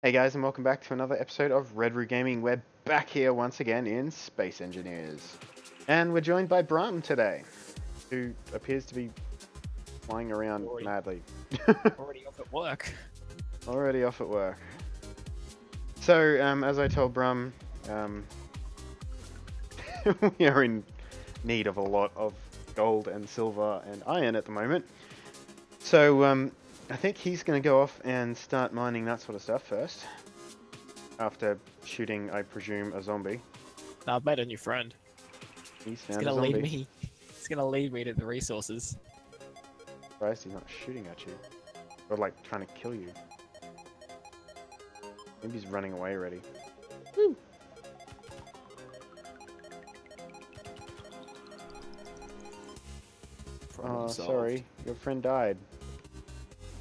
Hey guys, and welcome back to another episode of Red Root Gaming. We're back here once again in Space Engineers. And we're joined by Brum today, who appears to be flying around madly. Already off at work. Already off at work. So, as I told Brum, we are in need of a lot of gold and silver and iron at the moment. So, I think he's going to go off and start mining that sort of stuff first. After shooting, I presume, a zombie. No, I've made a new friend. He's It's found gonna a zombie. lead me. It's gonna lead me to the resources. Surprised he's not shooting at you. Or like trying to kill you. Maybe he's running away already. Woo! Oh, sorry. Your friend died.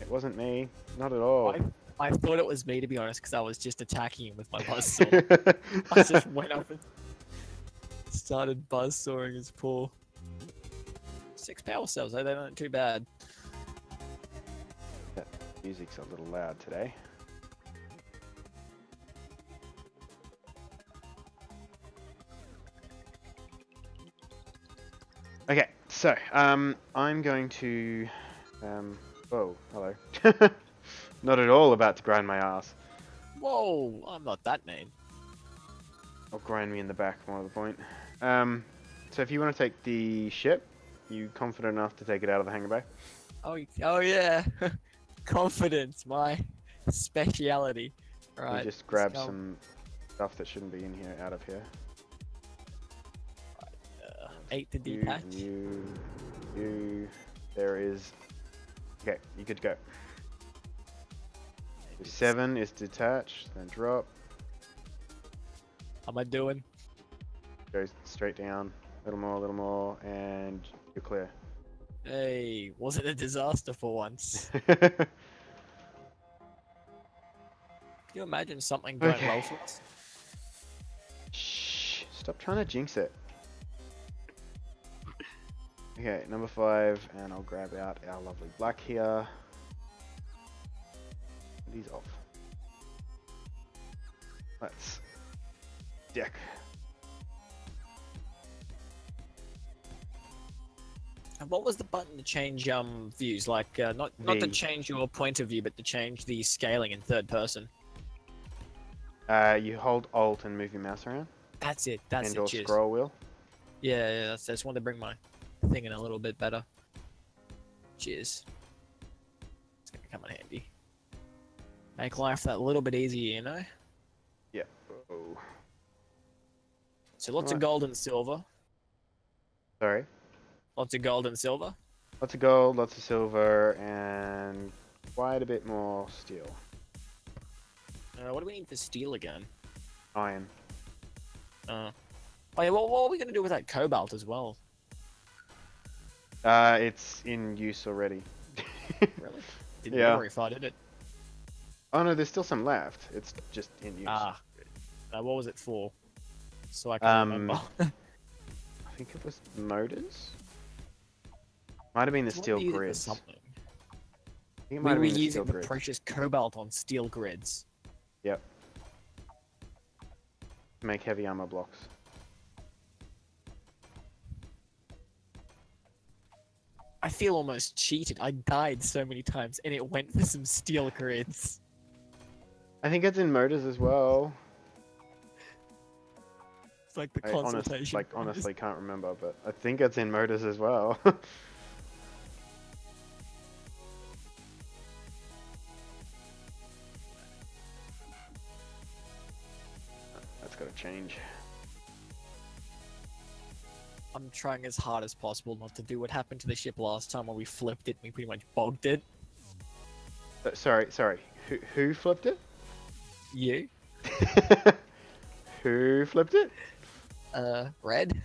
It wasn't me. Not at all. I thought it was me, to be honest, because I was just attacking him with my buzzsaw. I just went up and started buzzsawing his paw. 6 power cells, though, they're not too bad. That music's a little loud today. Okay, so, I'm going to, whoa, hello. Not at all about to grind my ass. Whoa, I'm not that mean. Or grind me in the back, more to the point. So if you want to take the ship, you confident enough to take it out of the hangar bay? Oh yeah. Confidence, my speciality. Right. You just grab some stuff that shouldn't be in here, out of here. 8 to detach. You. There is. Okay, you good to go. 7 is detached, then drop. How am I doing? Goes straight down. A little more, and you're clear. Hey, wasn't a disaster for once. Okay. Can you imagine something going well for us? Shh! Stop trying to jinx it. Okay, number 5, and I'll grab out our lovely black here. These off. Let's deck. And what was the button to change views? Like not to change your point of view, but to change the scaling in third person. You hold Alt and move your mouse around. That's it. That's and or Cheers. scroll wheel. Yeah. I just wanted to bring my thing in a little bit better. Cheers. It's gonna come in handy. Make life that little bit easier, you know. Yeah. Oh. So lots of gold and silver. Sorry. Lots of gold and silver. Lots of gold, lots of silver, and quite a bit more steel. What do we need for steel again? Iron. Oh yeah, what are we gonna do with that cobalt as well? It's in use already. Really? Didn't verify, did it? Oh no, there's still some left. It's just in use. What was it for? So I can remember. I think it was motors. Might have been the steel grids. I think it might have been the steel grids. Precious cobalt on steel grids. Yep. Make heavy armor blocks. I feel almost cheated. I died so many times and it went for some steel grids. I think it's in motors as well. It's like the consultation. I honestly can't remember, but I think it's in motors as well. That's gotta change. I'm trying as hard as possible not to do what happened to the ship last time when we flipped it and we pretty much bogged it. Sorry. Who flipped it? You. Who flipped it? Red.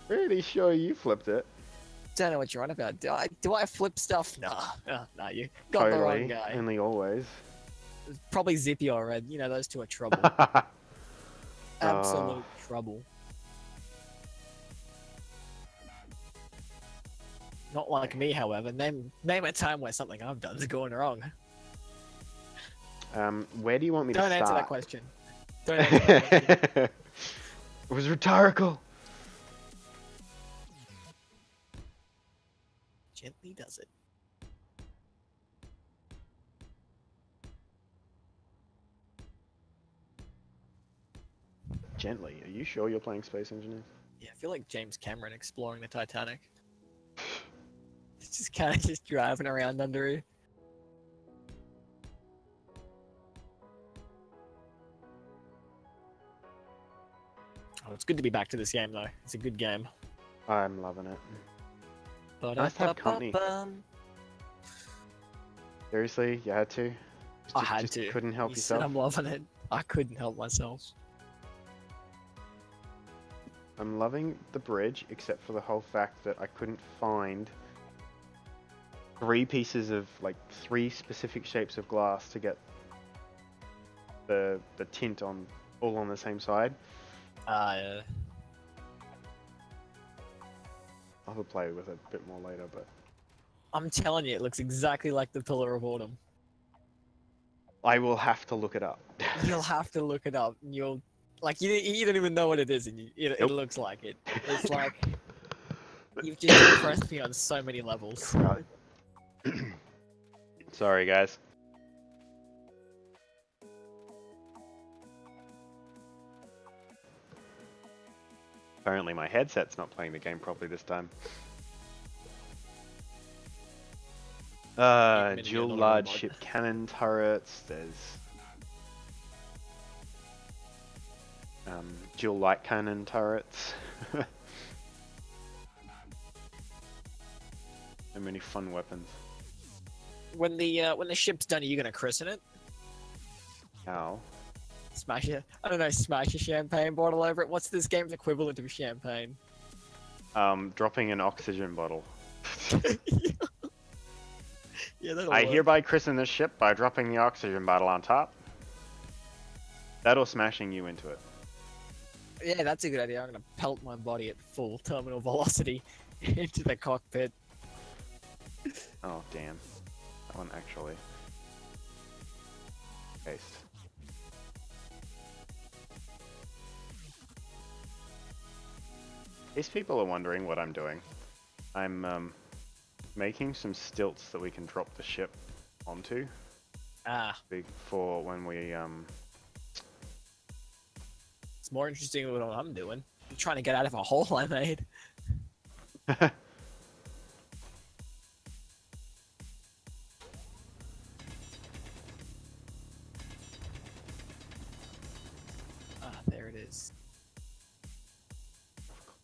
Pretty sure you flipped it. Don't know what you're on about. Do I flip stuff? Nah, you got the wrong guy. Only always. Probably Zippy or Red. You know, those two are trouble. Absolute trouble. Not like me, however. Name a time where something I've done is going wrong. Where do you want me Don't to answer that start? question. Don't answer that question. It was rhetorical. Gently does it. Gently. Are you sure you're playing Space Engineers? Yeah, I feel like James Cameron exploring the Titanic. It's just kind of just driving around under it. Oh, it's good to be back to this game though. It's a good game. I'm loving it. But Nice to have company. Seriously, you had to? I had just to. Couldn't help You yourself? said I'm loving it. I couldn't help myself. I'm loving the bridge, except for the whole fact that I couldn't find 3 pieces of, like, 3 specific shapes of glass to get the tint on all on the same side. Yeah. I'll have a play with it a bit more later, but I'm telling you, it looks exactly like the Pillar of Autumn. I will have to look it up. You'll have to look it up. And you'll like you don't even know what it is, and it Nope. looks like it. It's like you've just impressed me on so many levels. Sorry, guys. Apparently my headset's not playing the game properly this time. Dual large ship cannon turrets, there's dual light cannon turrets. So many fun weapons. When the ship's done, are you gonna christen it? How? Smash it. I don't know. Smash a champagne bottle over it. What's this game's equivalent of champagne? Dropping an oxygen bottle. Yeah, that'll I work. hereby christen this ship by dropping the oxygen bottle on top. That or smashing you into it. Yeah, that's a good idea. I'm gonna pelt my body at full terminal velocity into the cockpit. Oh, damn. That one actually. Paste. These people are wondering what I'm doing. I'm making some stilts that we can drop the ship onto. Ah, For when we it's more interesting than what I'm doing. I'm trying to get out of a hole I made. Ah, there it is.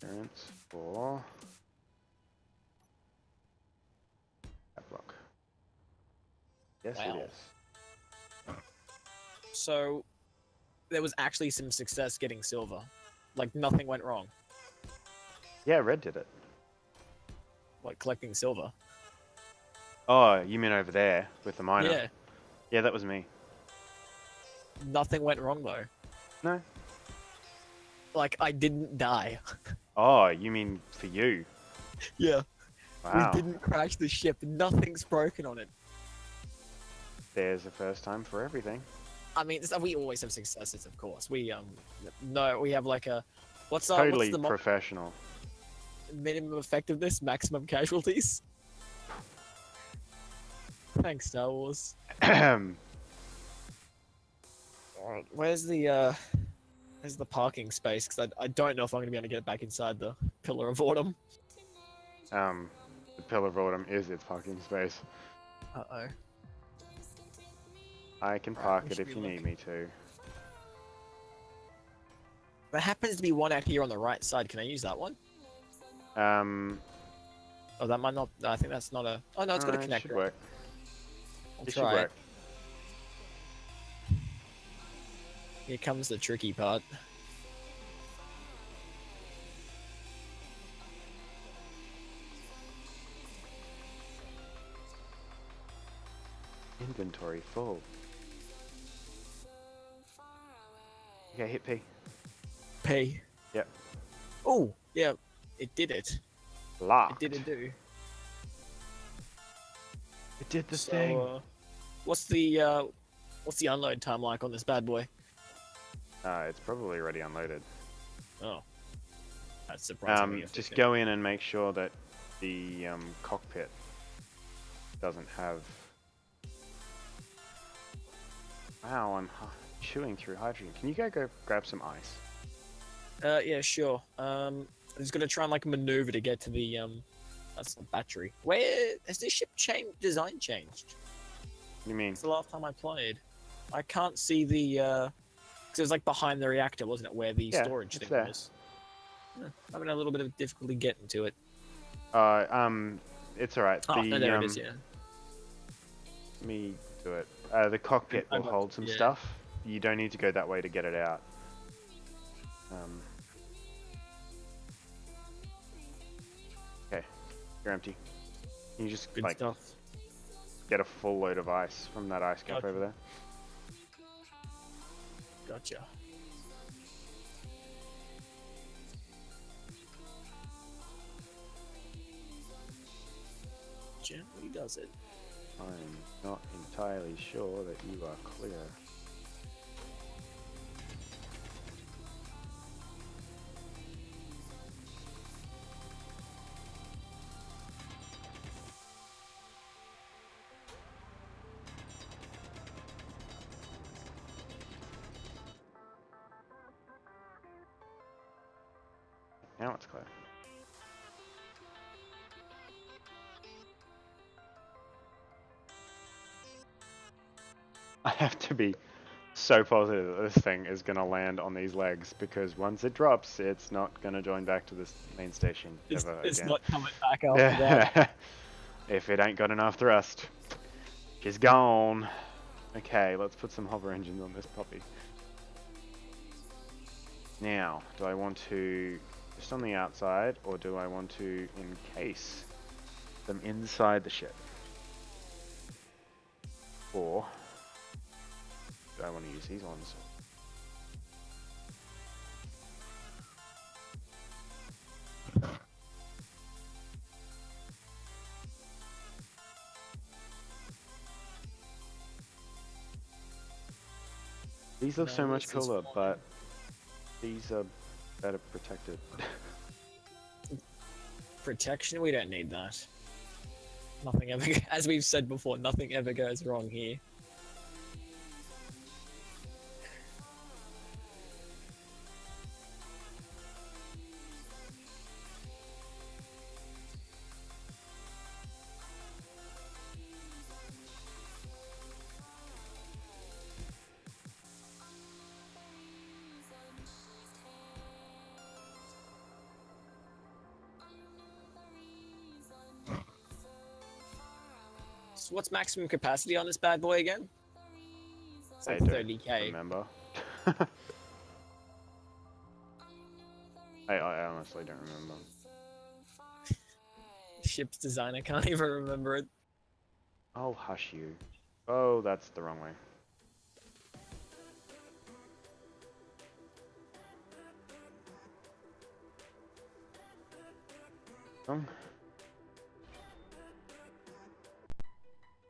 clearance for that block. Yes, Wow. it is. So, there was actually some success getting silver. Like, nothing went wrong. Yeah, Red did it. Like, collecting silver. Oh, you mean over there with the miner? Yeah. Yeah, that was me. Nothing went wrong, though. No. Like, I didn't die. Oh, you mean for you? Yeah. Wow. We didn't crash the ship. Nothing's broken on it. There's a first time for everything. I mean, we always have successes, of course. We we have like a what's Totally the professional. minimum effectiveness, maximum casualties. Thanks, Star Wars. Alright, where's the parking space? Because I don't know if I'm gonna be able to get back inside the Pillar of Autumn. The Pillar of Autumn is its parking space. Uh-oh. I can park it if you need me to. There happens to be one out here on the right side. Can I use that one? Oh, that might not. I think that's not a. Oh no, it's got a connector. It should work. I'll It should try work. Here comes the tricky part. Inventory full. Okay, hit P. P. Yep. Oh, yeah, it did it. Locked. It did do. It did the So, thing. what's the What's the unload time like on this bad boy? It's probably already unloaded. Oh, that's surprisingly Just efficient. go in and make sure that the cockpit doesn't have... Wow, I'm chewing through hydrogen. Can you go grab some ice? Yeah, sure. I'm just gonna try and like maneuver to get to the that's the battery. Where has this ship design changed? What do you mean? It's the last time I played. I can't see the because it was like behind the reactor, wasn't it? Where the Yeah, storage it's thing there. was. I'm having a little bit of difficulty getting to it. It's alright. Oh, no, there it is. Yeah. Let me do it. The cockpit will hold some stuff. You don't need to go that way to get it out. Okay, you're empty. Can you just Good like stuff. get a full load of ice from that ice cap over there? Gotcha. Gently does it. I'm not entirely sure that you are clear. Now it's clear. I have to be so positive that this thing is going to land on these legs, because once it drops, it's not going to join back to this main station ever again. It's not coming back after that. If it ain't got enough thrust, she's gone. Okay, let's put some hover engines on this puppy. Now, do I want to just on the outside, or do I want to encase them inside the ship? Or do I want to use these ones? These look so much cooler, but these are better protected. Protection? We don't need that. Nothing ever, as we've said before, nothing ever goes wrong here. So what's maximum capacity on this bad boy again? It's like 30k. Remember? I honestly don't remember. Ship's designer can't even remember it. I'll hush you. Oh, that's the wrong way.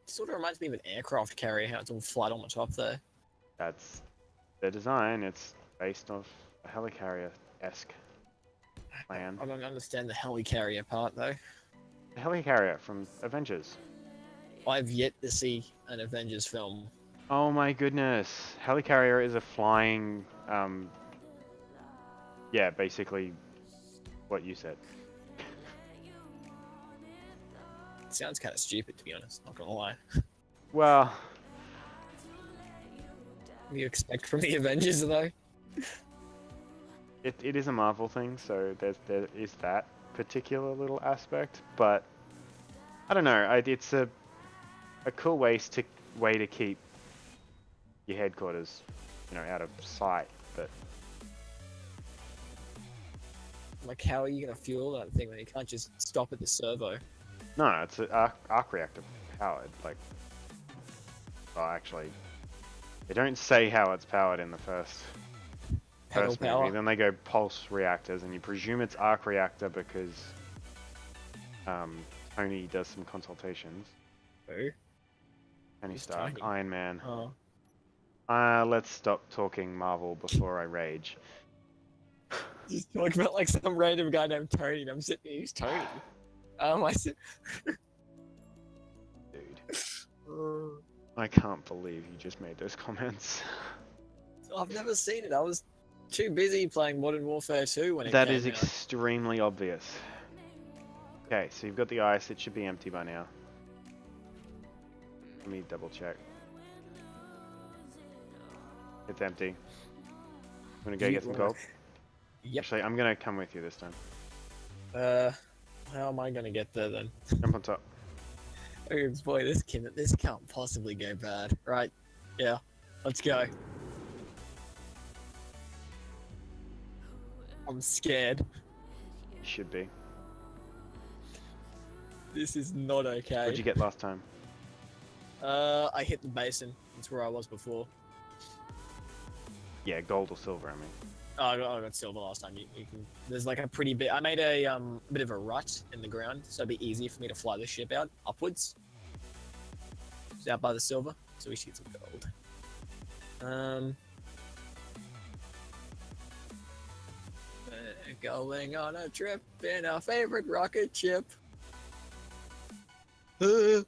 Sort of reminds me of an aircraft carrier, how it's all flat on the top there. That's the design. It's based off a helicarrier-esque plan. I don't understand the helicarrier part though. The helicarrier from Avengers. I've yet to see an Avengers film. Oh my goodness. Helicarrier is a flying, yeah, basically what you said. It sounds kind of stupid, to be honest, not gonna lie. Well, What do you expect from the Avengers though? it is a Marvel thing, so there is that particular little aspect, but I don't know. It's a cool way to keep your headquarters, out of sight. But Like, how are you gonna fuel that thing when you can't just stop at the servo? no, it's an arc reactor powered. Like, well, actually, they don't say how it's powered in the first movie. Then they go pulse reactors, and you presume it's arc reactor because Tony does some consultations. Who? Tony Stark, Iron Man. Oh. Let's stop talking Marvel before I rage. Just talking about like some random guy named Tony, and I'm sitting here, who's Tony? I said, Dude. I can't believe you just made those comments. I've never seen it. I was too busy playing Modern Warfare 2 when it That came is out. extremely obvious. Okay, so you've got the ice. It should be empty by now. Let me double check. It's empty. I'm gonna go get some gold. Yep. Actually, I'm gonna come with you this time. How am I gonna get there then? Jump on top. Oh boy, this can't possibly go bad, right? Yeah, let's go. I'm scared. You should be. This is not okay. What'd you get last time? I hit the basin. That's where I was before. Yeah, gold or silver, I mean. Oh, I got silver last time. You can. There's like a pretty bit. I made a bit of a rut in the ground, so it'd be easy for me to fly the ship out upwards. It's out by the silver, so we should get some gold. We're going on a trip in our favorite rocket ship. I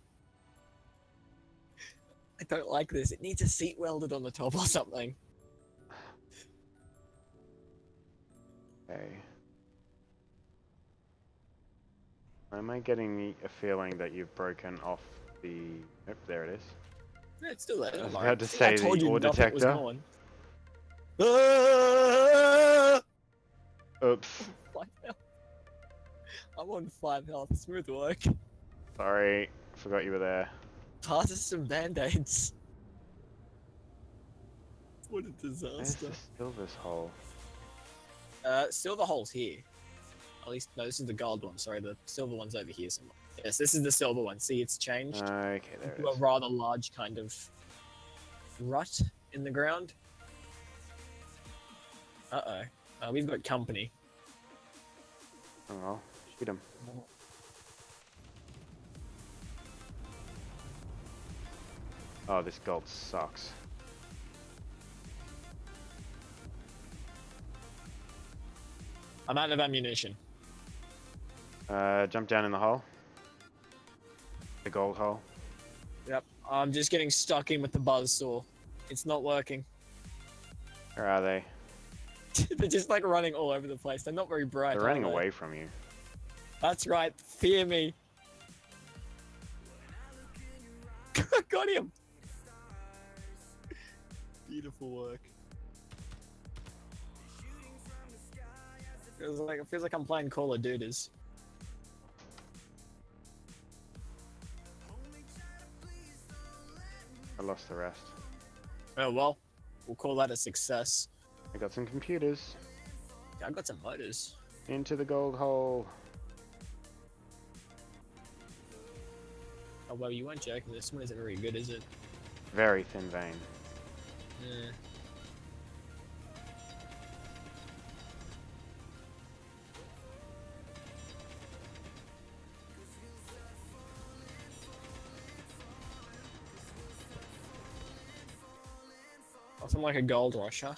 don't like this. It needs a seat welded on the top or something. Okay. Am I getting a feeling that you've broken off the... Nope, there it is. Yeah, it's still there. I was Don't about worry. to say I told the you ore nothing was detector. going. Ah! Oops. 5 health. I'm on 5 health. Smooth work. Sorry, forgot you were there. Pass us some band-aids. What a Where's disaster. the silver's hole? Silver hole's here. At least, no, this is the gold one. Sorry, the silver one's over here somewhere. Yes, this is the silver one. See, it's changed Okay, there it to a is. rather large kind of rut in the ground. Uh-oh. We've got company. Oh well, shoot him. Oh, this gold sucks. I'm out of ammunition. Jump down in the hole. The gold hole. Yep. I'm just getting stuck in with the buzzsaw. It's not working. Where are they? They're just like running all over the place. They're not very bright. They're running are they? away from you. That's right. Fear me. Got him. Beautiful work. It feels like I'm playing Call of Duties. I lost the rest. Oh well, we'll call that a success. I got some computers. Yeah, I got some motors. Into the gold hole. Oh well, you weren't joking. This one isn't very good, is it? Very thin vein. Yeah. Something like a gold rusher.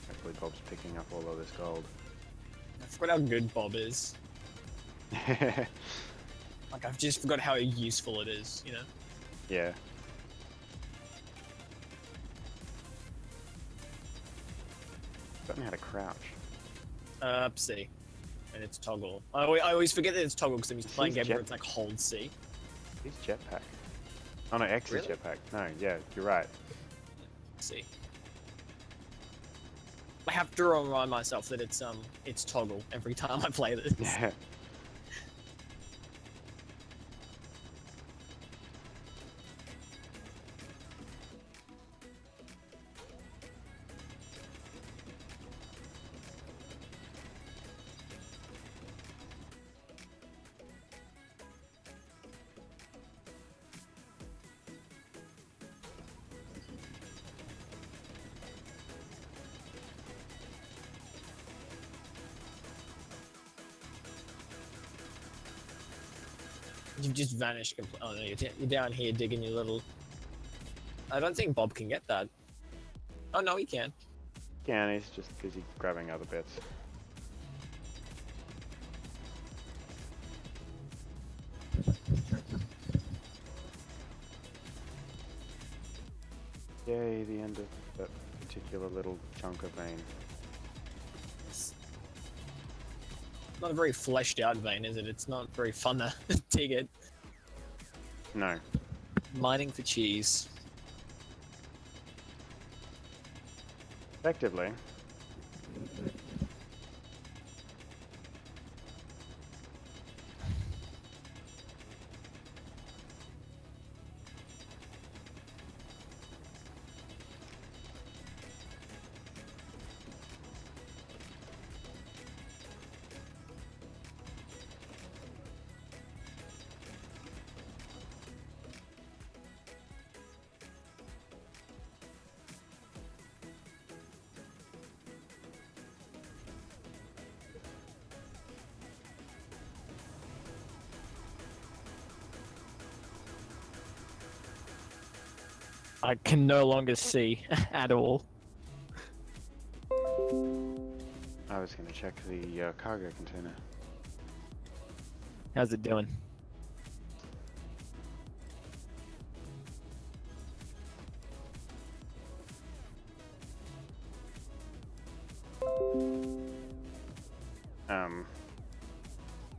Hopefully Bob's picking up all of this gold. I forgot how good Bob is. Like, I've just forgot how useful it is, you know? Yeah. Forgotten how to crouch. C. And it's toggle. I always forget that it's toggle because I'm used to playing games where it's like hold C. He's jetpack. Oh no, X Really? is jetpack. No, yeah, you're right. C. I have to remind myself that it's toggle every time I play this. Yeah. You've just vanished. Oh no, you're down here digging your little. I don't think Bob can get that. Oh no, he can. Yeah, he's just busy grabbing other bits. Yay, the end of that particular little chunk of vein. It's not a very fleshed out vein, is it? It's not very fun to dig it. No. Mining for cheese. Effectively. I can no longer see at all. I was going to check the cargo container. How's it doing?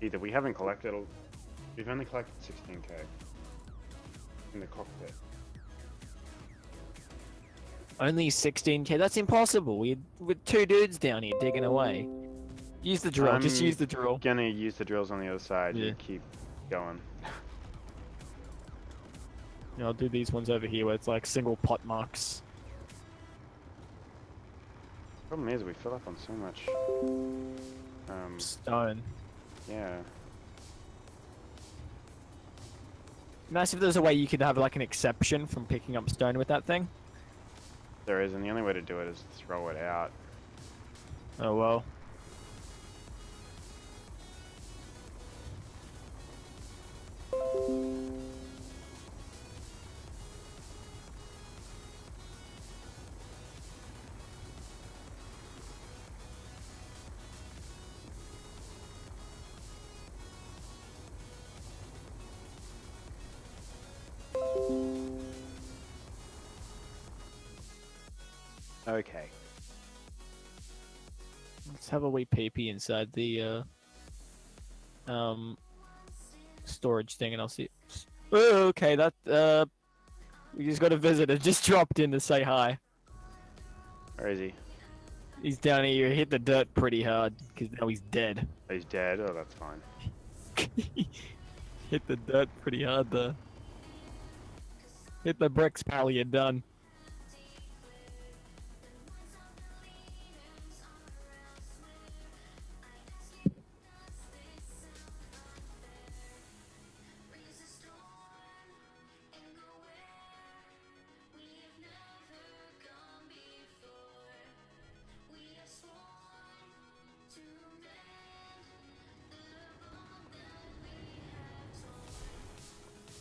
Either we haven't collected, we've only collected 16k in the cockpit. Only 16k? That's impossible. With two dudes down here digging away. Use the drill. Just use the drill. Gonna use the drills on the other side. Yeah. You keep going. Yeah, I'll do these ones over here where it's like single pot marks. Problem is, we fill up on so much. Stone. Yeah. Nice if there's a way you could have like an exception from picking up stone with that thing. There is, and the only way to do it is to throw it out. Oh well. Okay. Let's have a wee pee-pee inside the storage thing and I'll see. Oh, okay, that we just got a visitor just dropped in to say hi. Where is he? He's down here, hit the dirt pretty hard because now he's dead. Oh, he's dead. Oh, that's fine. Hit the dirt pretty hard there. Hit the bricks, pal, you're done.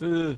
Ugh.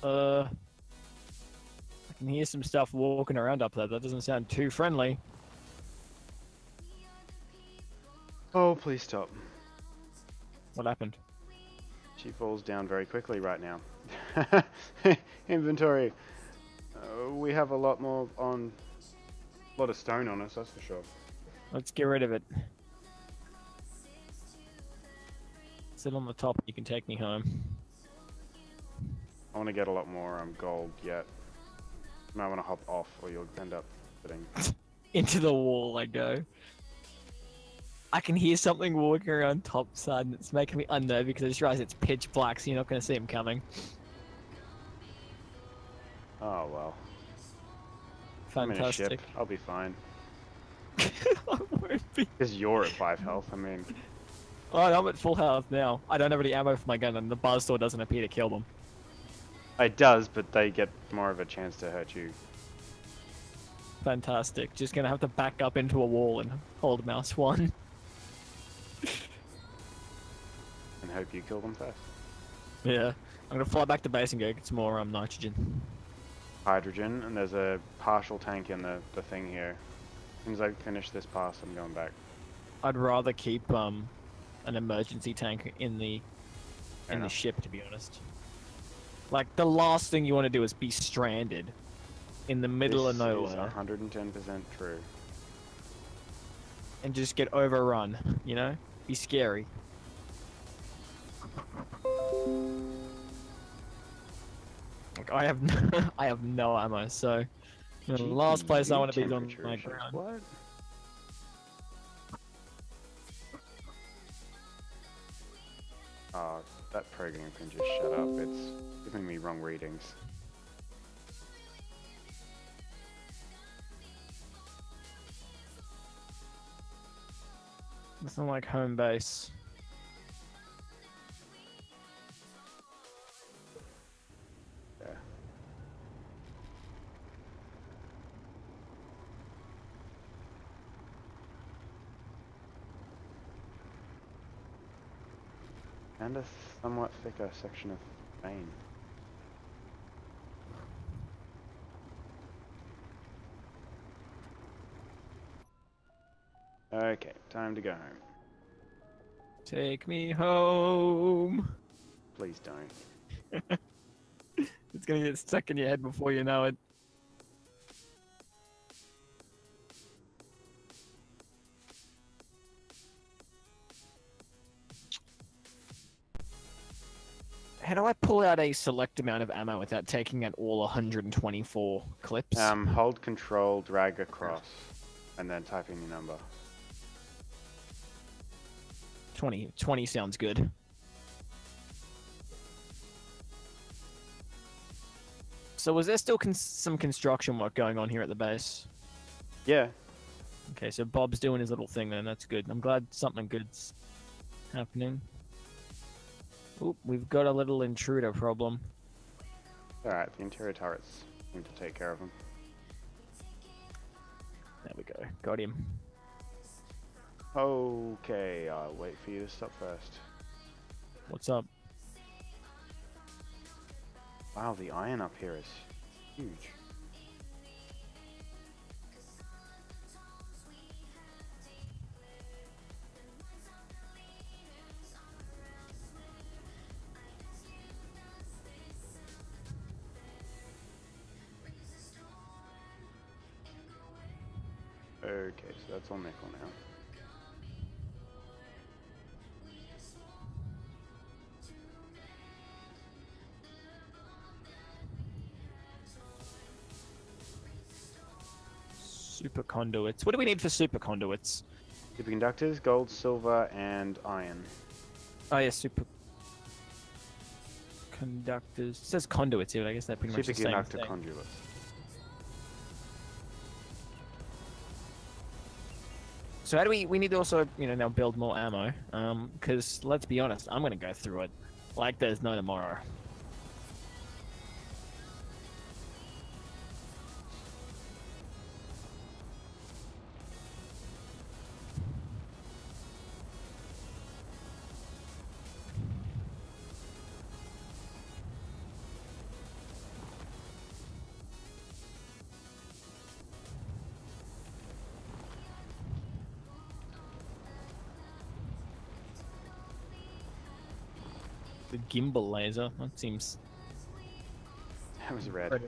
I can hear some stuff walking around up there. That doesn't sound too friendly. Oh, please stop. What happened? She falls down very quickly right now. Inventory. We have a lot more on... A lot of stone on us, that's for sure. Let's get rid of it. Sit on the top. You can take me home. I want to get a lot more gold yet. You might want to hop off, or you'll end up sitting. Into the wall I go. I can hear something walking around top side, and it's making me unnerved because I just realized it's pitch black, so you're not going to see him coming. Oh well. Fantastic. I'm in a ship. I'll be fine. I won't be. Because you're at 5 health. I mean, Oh, I'm at full health now. I don't have any ammo for my gun, and the buzzsaw doesn't appear to kill them. it does, but they get more of a chance to hurt you. Fantastic. Just gonna have to back up into a wall and hold mouse 1. And hope you kill them first. Yeah. I'm gonna fly back to base and go get some more nitrogen. Hydrogen, and there's a partial tank in the thing here. As soon as I finish this pass, I'm going back. I'd rather keep an emergency tank in the ship, to be honest. Like, the last thing you want to do is be stranded in the middle of nowhere. This is 110% true. And just get overrun, you know? Be scary. Like, I have no ammo, so the last place I want to be is on my ground. What? Oh, that program can just shut up. It's giving me wrong readings. Nothing like home base. Yeah. And a somewhat thicker section of vein. Okay, time to go home. Take me home. Please don't. It's gonna get stuck in your head before you know it. How do I pull out a select amount of ammo without taking out all 124 clips? Hold control, drag across, and then type in your number. 20 sounds good. So was there still some construction work going on here at the base? Yeah. Okay, so Bob's doing his little thing then, that's good. I'm glad something good's happening. Oop, we've got a little intruder problem. Alright, the interior turrets need to take care of them. There we go, got him. Okay, I'll wait for you to stop first. What's up? Wow, the iron up here is huge. Okay, so that's all nickel now. Super conduits. What do we need for super conduits? Superconductors, gold, silver, and iron. Oh yeah, super conductors. It says conduits here, but I guess they're pretty much the same Superconductor thing. conduits. So how do we need to also, you know, now build more ammo? Because let's be honest, I'm gonna go through it like there's no tomorrow. The gimbal laser, that seems That was red.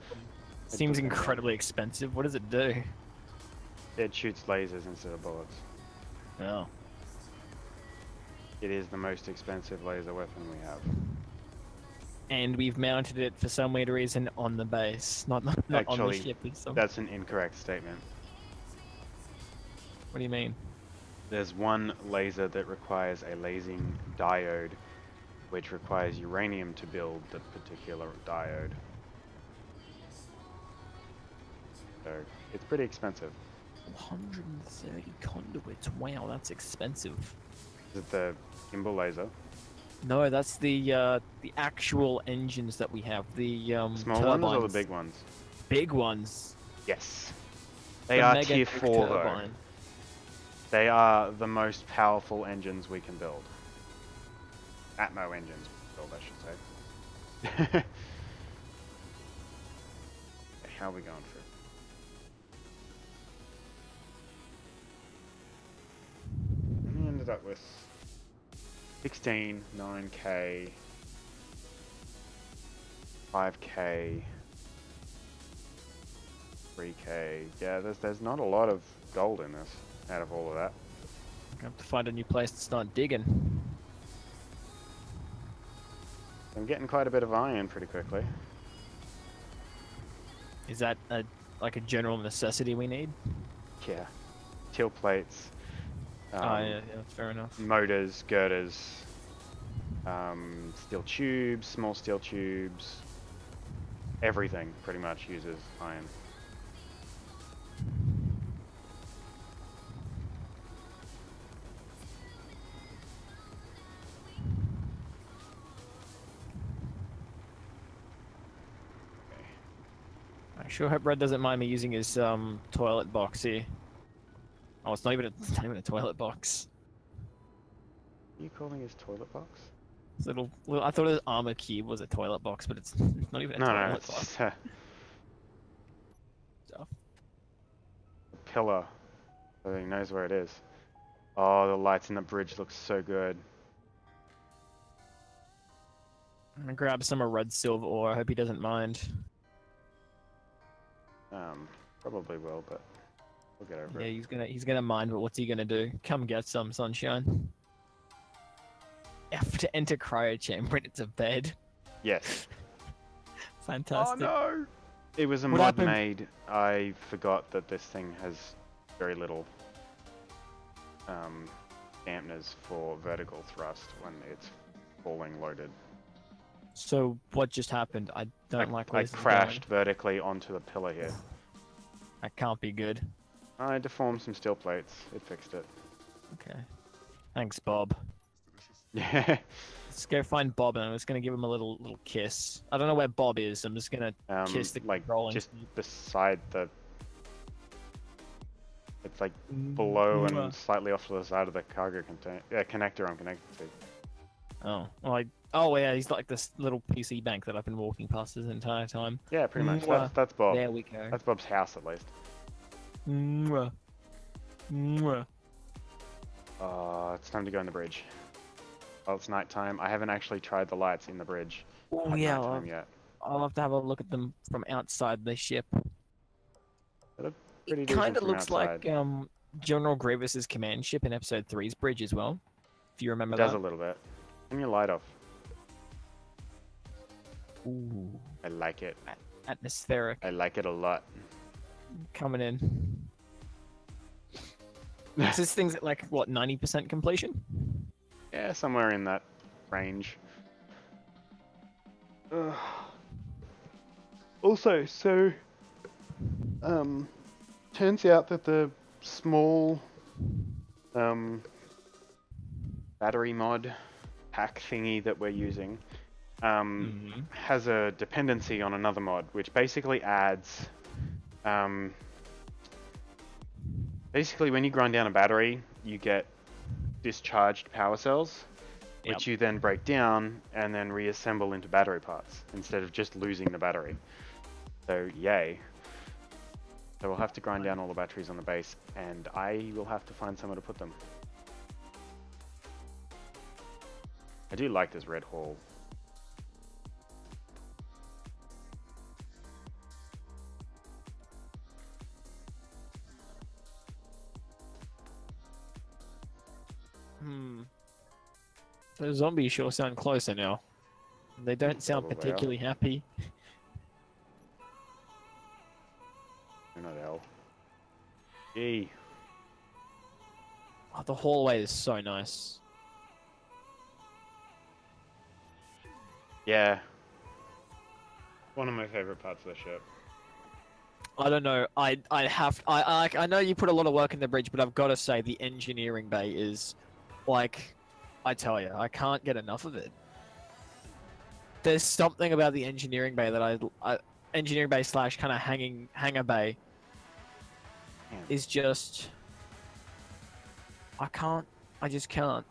seems incredibly expensive. What does it do? It shoots lasers instead of bullets. Oh. It is the most expensive laser weapon we have. and we've mounted it for some weird reason on the base, not on the Actually, ship. It's some... that's an incorrect statement. What do you mean? There's one laser that requires a lasing diode, which requires uranium to build the particular diode. So it's pretty expensive. 130 conduits. Wow, that's expensive. Is it the gimbal laser? No, that's the actual engines that we have. The Small turbines. ones or the big ones? Big ones. Yes. They The are mega tier big 4 though. turbine. They are the most powerful engines we can build. Atmo engines we can build, I should say. How are we going for? And we ended up with 16, 9k, 5k, 3k. Yeah, there's not a lot of gold in this out of all of that. I have to find a new place to start digging. I'm getting quite a bit of iron pretty quickly. Is that like a general necessity we need? Yeah. Till plates. Yeah, fair enough. Motors, girders, steel tubes, small steel tubes. Everything pretty much uses iron. I sure hope Red doesn't mind me using his toilet box here. Oh, it's not even a toilet box. Are you calling his toilet box? It's little, I thought his armor cube was a toilet box, but it's not even a No, toilet no, box. it's Stuff. a pillar. So he knows where it is. Oh, the lights in the bridge look so good. I'm gonna grab some of Red's silver ore. I hope he doesn't mind. Probably will, but we'll get over Yeah, it. he's gonna mind, but what's he gonna do? Come get some sunshine. F to enter cryo chamber and it's a bed. Yes. Fantastic. Oh no! It was a What mod happened? made. I forgot that this thing has very little dampeners for vertical thrust when it's falling loaded. So what just happened? I don't like where I this is crashed vertically onto the pillar here. going. That can't be good. I deformed some steel plates. It fixed it. Okay. Thanks, Bob. Yeah. Let's go find Bob, and I'm just gonna give him a little kiss. I don't know where Bob is. I'm just gonna kiss the like controlling. just beside the. It's like below and slightly off to the side of the cargo connector I'm connected to. Oh, oh yeah, he's like this little PC bank that I've been walking past this entire time. Yeah, pretty much. Mwah. That's Bob. There we go. That's Bob's house at least. Mwah. Mwah. It's time to go in the bridge. Well, it's nighttime. I haven't actually tried the lights in the bridge Oh at yeah, nighttime yet. I'll have to have a look at them from outside the ship. They look pretty It decent kind of from looks outside. like General Grievous's command ship in Episode 3's bridge as well. If you remember It does that. a little bit. Turn your light off. Ooh, I like it. atmospheric. I like it a lot. Coming in. This thing's at like what, 90% completion? Yeah, somewhere in that range. Also, so turns out that the small battery mod pack thingy that we're using has a dependency on another mod, which basically adds basically when you grind down a battery, you get discharged power cells, which you then break down and then reassemble into battery parts instead of just losing the battery. So yay. So we'll have to grind down all the batteries on the base, and I will have to find somewhere to put them. I do like this red hall. The zombies sure sound closer now. They don't sound Probably are. particularly happy. They're not L. Gee. Oh, the hallway is so nice. Yeah. One of my favorite parts of the ship. I don't know. I know you put a lot of work in the bridge, but I've got to say the engineering bay is, like, I tell you, I can't get enough of it. There's something about the engineering bay that engineering bay slash kind of hangar bay Damn. is just, I just can't.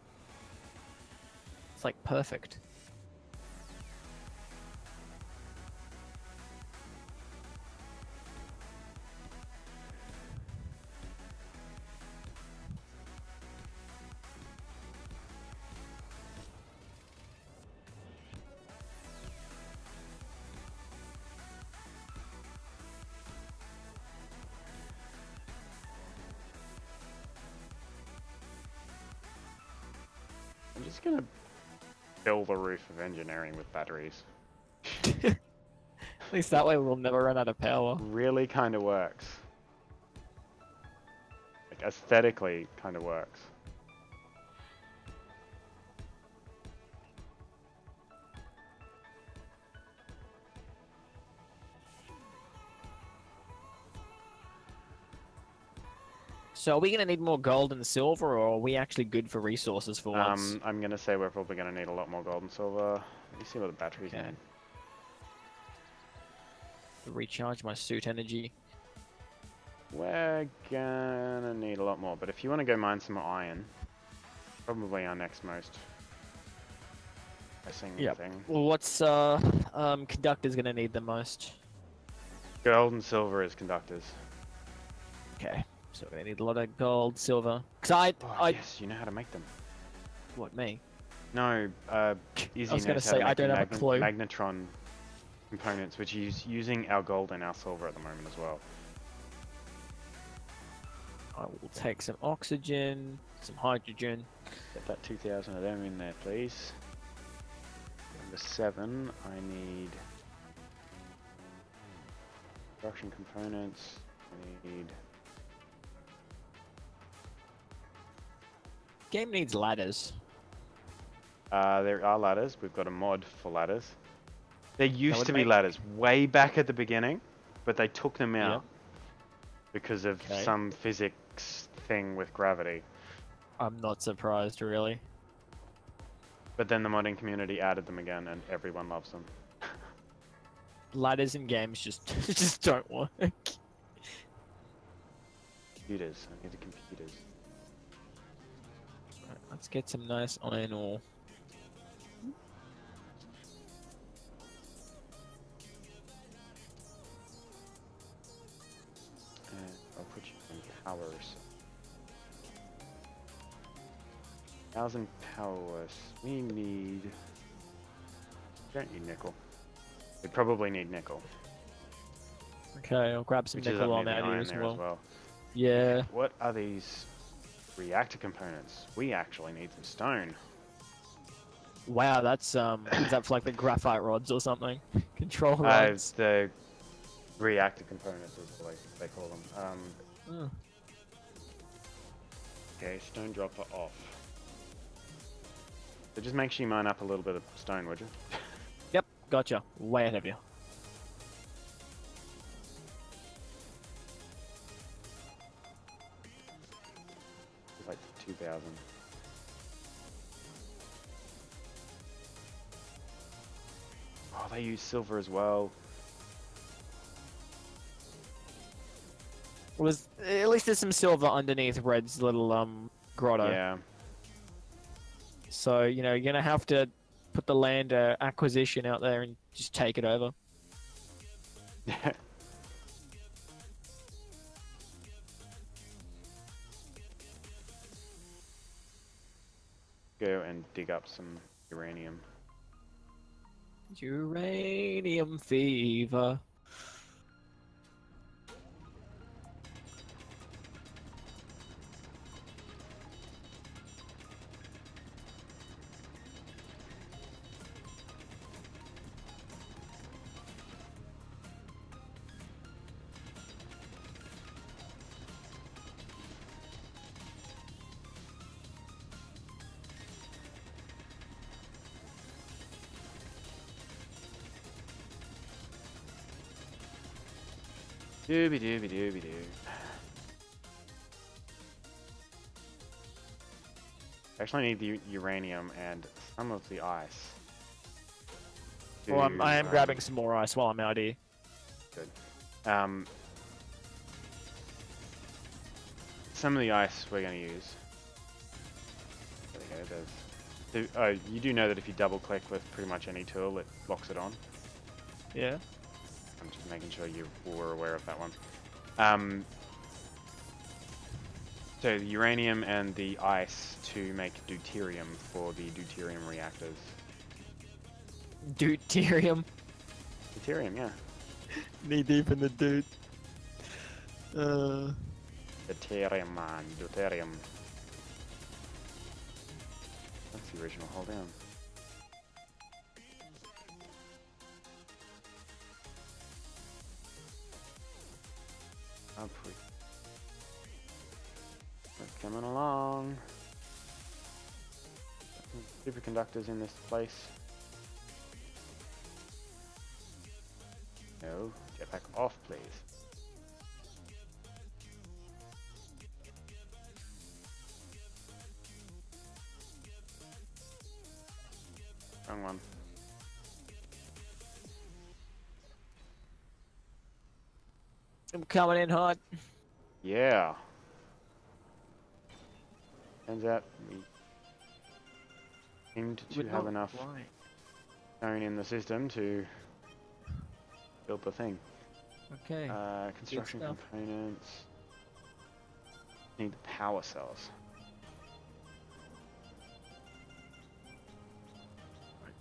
It's like perfect. I'm just gonna fill the roof of engineering with batteries. At least that way we'll never run out of power. Really kind of works. Like, aesthetically, kind of works. So are we gonna need more gold and silver, or are we actually good for resources for once? I'm gonna say we're probably gonna need a lot more gold and silver. Let me see what the batteries Okay. need. Recharge my suit energy. We're gonna need a lot more, but if you want to go mine some more iron, probably our next most pressing thing. Well, what's conductors gonna need the most? Gold and silver is conductors. Okay, so we're gonna need a lot of gold, silver. Cause I yes, you know how to make them. what me? No, Izzy I was gonna knows how say to I make don't have a clue. magnetron components, which is using our gold and our silver at the moment as well. I will take some oxygen, some hydrogen. Get that 2,000 of them in there, please. Number 7, I need construction components. I need Game needs ladders. there are ladders. We've got a mod for ladders. There used would to be make- ladders way back at the beginning, but they took them out Yep. because of Okay. some physics thing with gravity. I'm not surprised, really. But then the modding community added them again, and everyone loves them. Ladders in games just just don't work. Computers. I need the computers. Right, let's get some nice iron ore. And I'll put you in powers. 1,000 powers. We need... Don't need nickel. We probably need nickel. Okay, I'll grab some Which is nickel up on near the out here iron as there well. as well. Yeah. What are these reactor components? We actually need some stone. Wow, that's is that for like the graphite rods or something? Control rods. The reactor components is what they call them. Oh. Okay, stone dropper off. So just make sure you mine up a little bit of stone, would you? Yep, gotcha. Way ahead of you. Like 2,000. Oh, they use silver as well. Was at least there's some silver underneath Red's little grotto. Yeah. So you know you're gonna have to put the land acquisition out there and just take it over. Go and dig up some uranium. Uranium fever. Dooby dooby dooby doo. Actually, I need the uranium and some of the ice. Well, I am grabbing some more ice while I'm out here. Good. Some of the ice we're going to use. There we go. There's. You do know that if you double click with pretty much any tool, it locks it on. Yeah. I'm just making sure you were aware of that one. So the uranium and the ice to make deuterium for the deuterium reactors. Deuterium. Deuterium, yeah. Knee deep in the dude. Deuterium, man. Deuterium. That's the original. Hold down. We're coming along. Superconductors in this place. No, jetpack off, please. Wrong one. I'm coming in hot. Yeah. Turns out we seemed to have enough stone in the system to build the thing. Okay. Construction components. Need the power cells.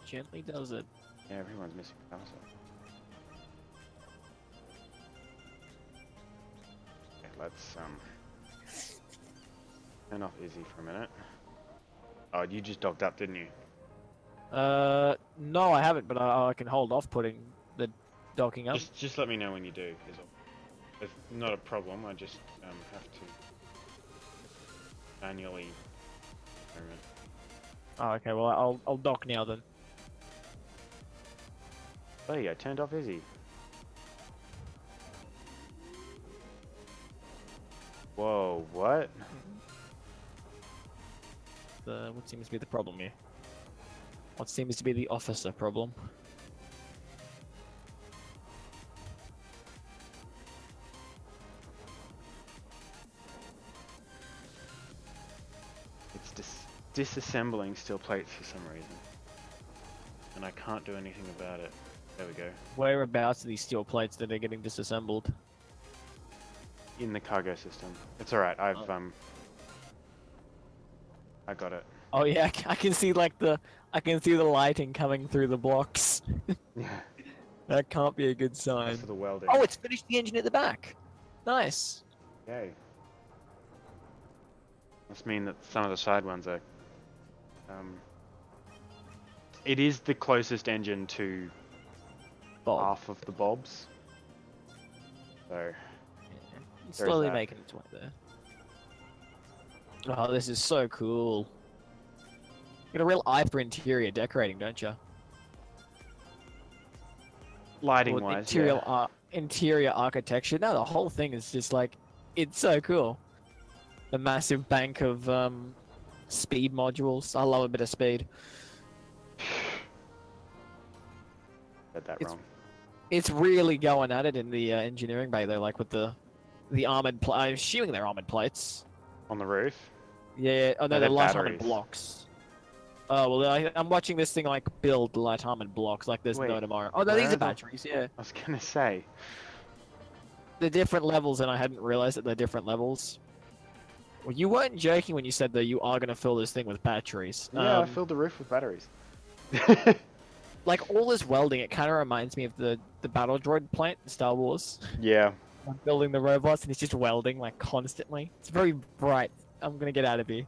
Gently does it. Yeah, everyone's missing power cells. Okay, let's turn off Izzy for a minute. Oh, you just docked up, didn't you? No, I haven't, but I can hold off putting the docking up. Just let me know when you do. Is all. It's not a problem. I just have to manually. Oh, okay. Well, I'll dock now then. Oh yeah, turned off Izzy. Whoa, what? What seems to be the problem here? What seems to be the officer problem? It's disassembling steel plates for some reason. And I can't do anything about it. There we go. Whereabouts are these steel plates that are getting disassembled? In the cargo system. It's alright, I got it. Oh yeah, I can see the lighting coming through the blocks. Yeah. That can't be a good sign. That's for the welding. Oh, it's finished the engine at the back. Nice. Yay. Must mean that some of the side ones are it is the closest engine to half of the bobs. So yeah. Slowly making its way there. Oh, this is so cool. You got a real eye for interior decorating, don't you? Lighting wise, interior architecture. No, the whole thing is just like, it's so cool. The massive bank of speed modules. I love a bit of speed. Said that wrong. It's really going at it in the engineering bay though, like with the armored. I'm assuming they're armored plates. On the roof? Yeah. Oh no, they're light armored batteries. blocks. Oh well, I'm watching this thing like build light armored blocks. Like there's no tomorrow. Oh no, these are batteries. Yeah. I was gonna say. They're different levels, and I hadn't realized that they're different levels. Well, you weren't joking when you said that you are gonna fill this thing with batteries. Yeah, I filled the roof with batteries. Like all this welding, it kind of reminds me of the battle droid plant in Star Wars. Yeah. I'm building the robots, and it's just welding like constantly. It's very bright. I'm gonna get out of here.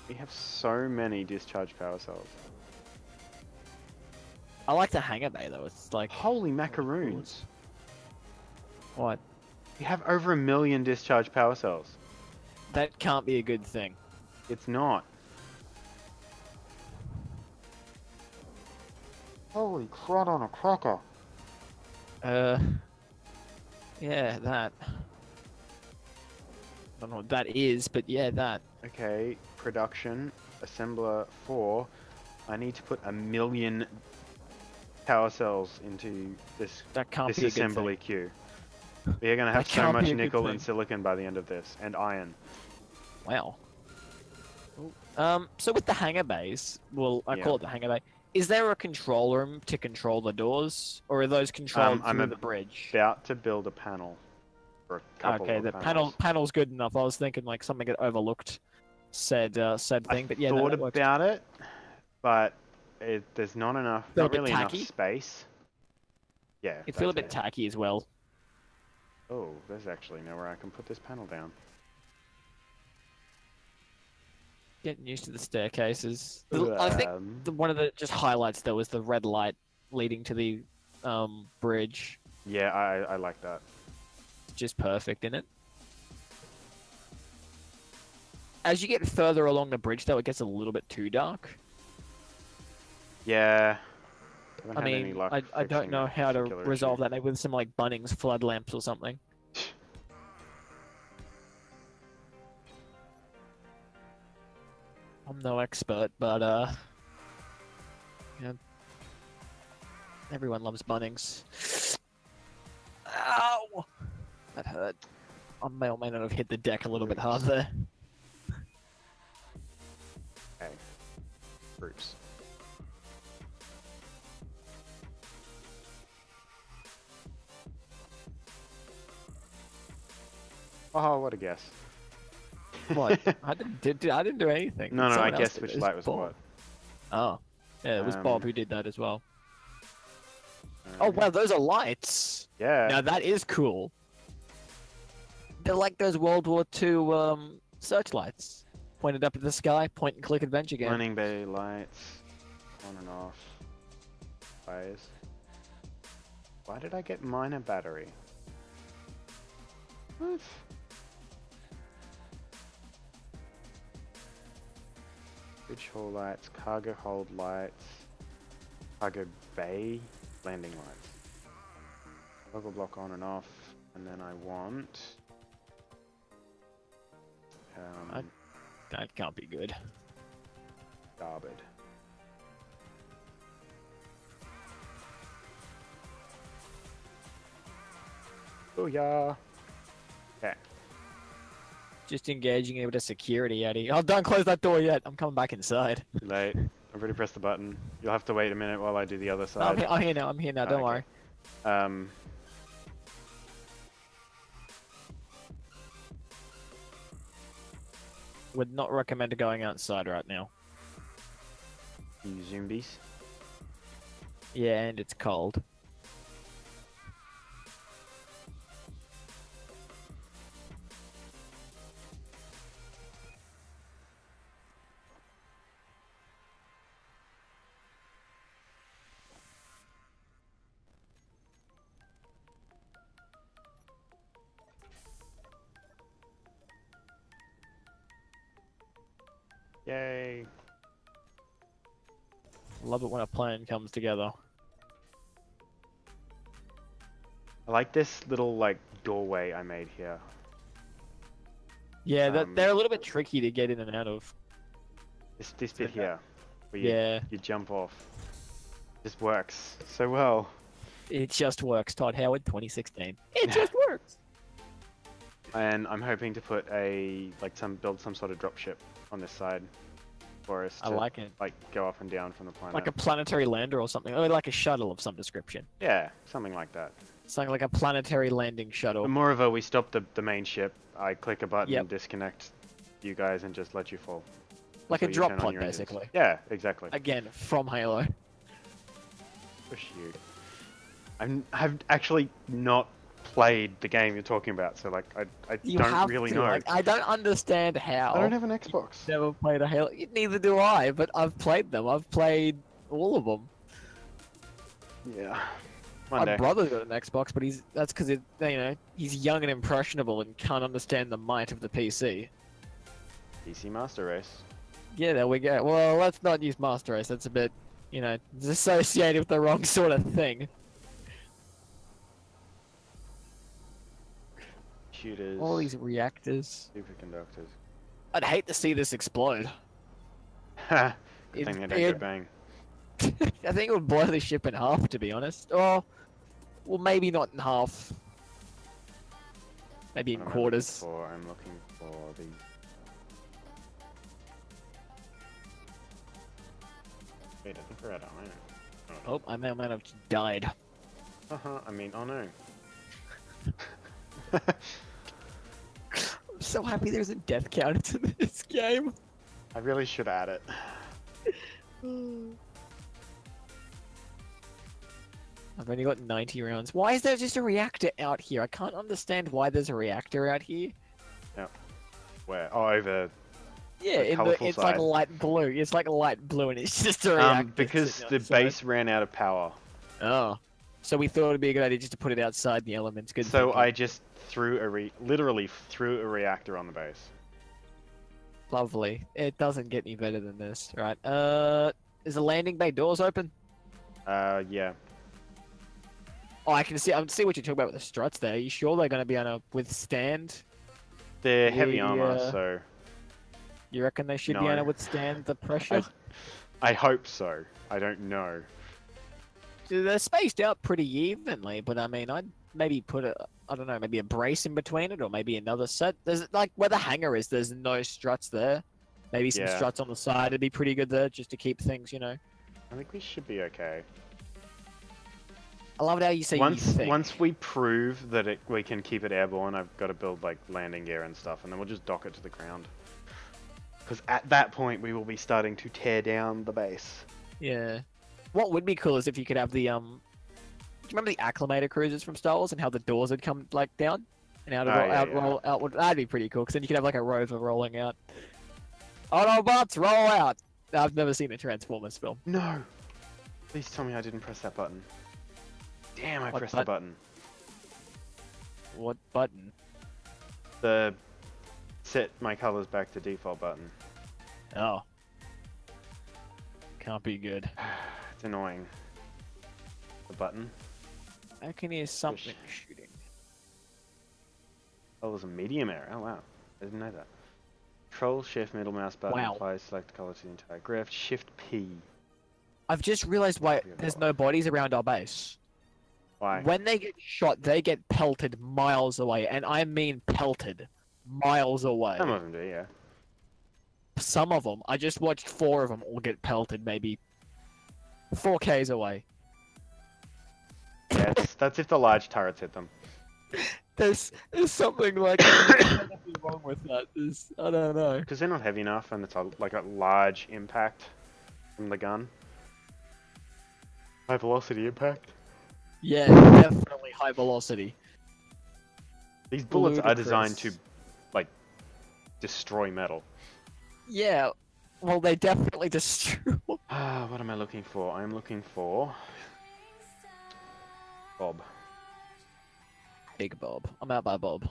We have so many discharge power cells. I like the hangar bay though. It's like holy macaroons. What? We have over 1 million discharge power cells. That can't be a good thing. It's not. Holy crud on a cracker. Yeah, that. I don't know what that is, but yeah, that. Okay, production, assembler 4. I need to put 1,000,000 power cells into this That can't be a good assembly thing. queue. We are going to have That so can't much be a good nickel and thing. silicon by the end of this, and iron. Wow. So with the hangar bays, well, I Yeah. call it the hangar bay. Is there a control room to control the doors, or are those controlled I'm through the bridge? about to build a panel. For a couple Okay, of the panels. panel's good enough. I was thinking like something that overlooked said I thing, but yeah, no, thought that works. about it, but there's not Feel a bit really enough tacky. space. Yeah, It feel a that's bit it. tacky as well. Oh, there's actually nowhere I can put this panel down. Getting used to the staircases. I think one of the just highlights though was the red light leading to the bridge. Yeah, I like that. Just perfect in it. As you get further along the bridge, though, it gets a little bit too dark. Yeah. I mean, I don't know how to resolve that. Maybe with some like Bunnings flood lamps or something. I'm no expert, but yeah, everyone loves Bunnings. Ow! That hurt. I may or may not have hit the deck a little bit hard there. Okay. Bruce. Oh, what a guess. What? I didn't do anything. No, I Someone else guessed did which it. light was Bob. what. Oh. Yeah, it was Bob who did that as well. Oh, Alright. wow, those are lights. Yeah. Now, that is cool. They're like those World War II searchlights. Pointed up at the sky, point and click adventure game. Mining bay lights. On and off. Fires. Why did I get miner battery? What? Bridge hall lights, cargo hold lights, cargo bay, landing lights. Toggle block on and off, and then I want... That can't be good. Starboard. Oh yeah. Okay. Just engaging a bit of security, Eddie. Oh, don't close that door yet. I'm coming back inside. Too late. I've already pressed the button. You'll have to wait a minute while I do the other No, side. I'm here now. I'm here now. Don't worry. Would not recommend going outside right now. You zombies. Yeah, and it's cold. Yay. Love it when a plan comes together. I like this little like doorway I made here. Yeah, they're a little bit tricky to get in and out of. This bit here, where Yeah. you jump off. This works so well. It just works, Todd Howard, 2016. It just works. And I'm hoping to put build some sort of dropship on this side for us to I like it. like go up and down from the planet. Like a planetary lander or something, or like a shuttle of some description. Yeah, something like that. Something like a planetary landing shuttle. But more of a we stop the main ship, I click a button, Yep. disconnect you guys and just let you fall. Like So a you drop turn on pod, your engines. basically. Yeah, exactly. Again, from Halo. Push you. I've actually not played the game you're talking about, so like I You don't have really to. know. Like, I don't understand how. I don't have an Xbox. Never played a Halo. Neither do I, but I've played them. I've played all of them. Yeah. My One day. brother's got an Xbox, but that's because he's young and impressionable and can't understand the might of the PC. PC Master Race. Yeah, there we go. Well, let's not use Master Race. That's a bit, it's associated with the wrong sort of thing. Shooters. All these reactors. Superconductors. I'd hate to see this explode. Ha! Good thing they don't go bang. I think it would blow the ship in half, to be honest. Or, well, maybe not in half. Maybe in quarters. I'm looking for the... Wait, I think we're out of iron. Oh, I may have died. I mean, oh no. I'm so happy there's a death counter to this game. I really should add it. I've only got 90 rounds. Why is there just a reactor out here? I can't understand why there's a reactor out here. Yep. Where? Oh, over... Yeah, it's like light blue. It's like light blue and it's just a reactor. Because the base ran out of power. Oh. So we thought it'd be a good idea just to put it outside the elements. Good so thinking. I just threw literally threw a reactor on the base. Lovely. It doesn't get any better than this, right? Is the landing bay doors open? Yeah. Oh, I can see what you're talking about with the struts there. Are you sure they're going to be able to withstand? They're heavy armor, so... You reckon they should be able to withstand the pressure? I hope so. I don't know. They're spaced out pretty evenly, but I mean, I'd maybe put I don't know, maybe a brace in between it, or maybe another set. There's like where the hangar is. There's no struts there. Maybe some struts on the side would be pretty good there, just to keep things, you know. I think we should be okay. I love how you say once we prove that we can keep it airborne, I've got to build like landing gear and stuff, and then we'll just dock it to the ground. Because at that point, we will be starting to tear down the base. Yeah. What would be cool is if you could have the, do you remember the acclimator cruisers from Star Wars and how the doors would come, like, down? And how to roll outward? That'd be pretty cool, because then you could have, like, a rover rolling out. Autobots, roll out! I've never seen a Transformers film. No! Please tell me I didn't press that button. Damn, I pressed the button. What button? The set my colors back to default button. Oh. Can't be good. It's annoying. The button. I can hear something shooting. Oh, there's a medium error. Oh wow. I didn't know that. Control, shift, middle mouse button, apply, select color to the entire graph, shift P. I've just realized why there's no bodies around our base. Why? When they get shot, they get pelted miles away, and I mean pelted miles away. Some of them do, yeah. Some of them. I just watched 4 of them all get pelted, maybe 4Ks away. Yeah, that's if the large turrets hit them. There's something like wrong with that. I don't know. Because they're not heavy enough, and it's like a large impact from the gun. High velocity impact. Yeah, definitely high velocity. These bullets are designed to, like, destroy metal. Yeah, well, they definitely destroy. What am I looking for? I'm looking for Bob. Big Bob. I'm out by Bob.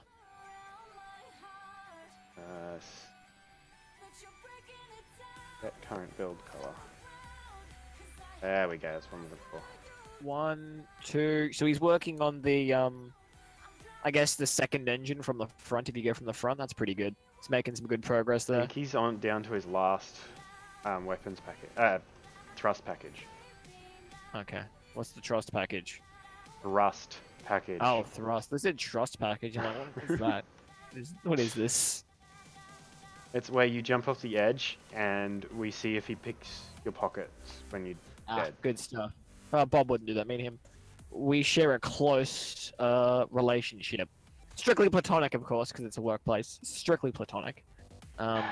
Set current build color. There we go. That's what I'm looking for. 1, 2. So he's working on the I guess the second engine from the front. If you go from the front, that's pretty good. He's making some good progress there. I think he's down to his last weapons package, thrust package. Okay. What's the trust package? Thrust package. Oh, thrust. They said trust package. I'm like, what is that? What is this? It's where you jump off the edge, and we see if he picks your pockets when you're dead. Good stuff. Bob wouldn't do that. Me and him, we share a close relationship. Strictly platonic, of course, because it's a workplace. Strictly platonic. But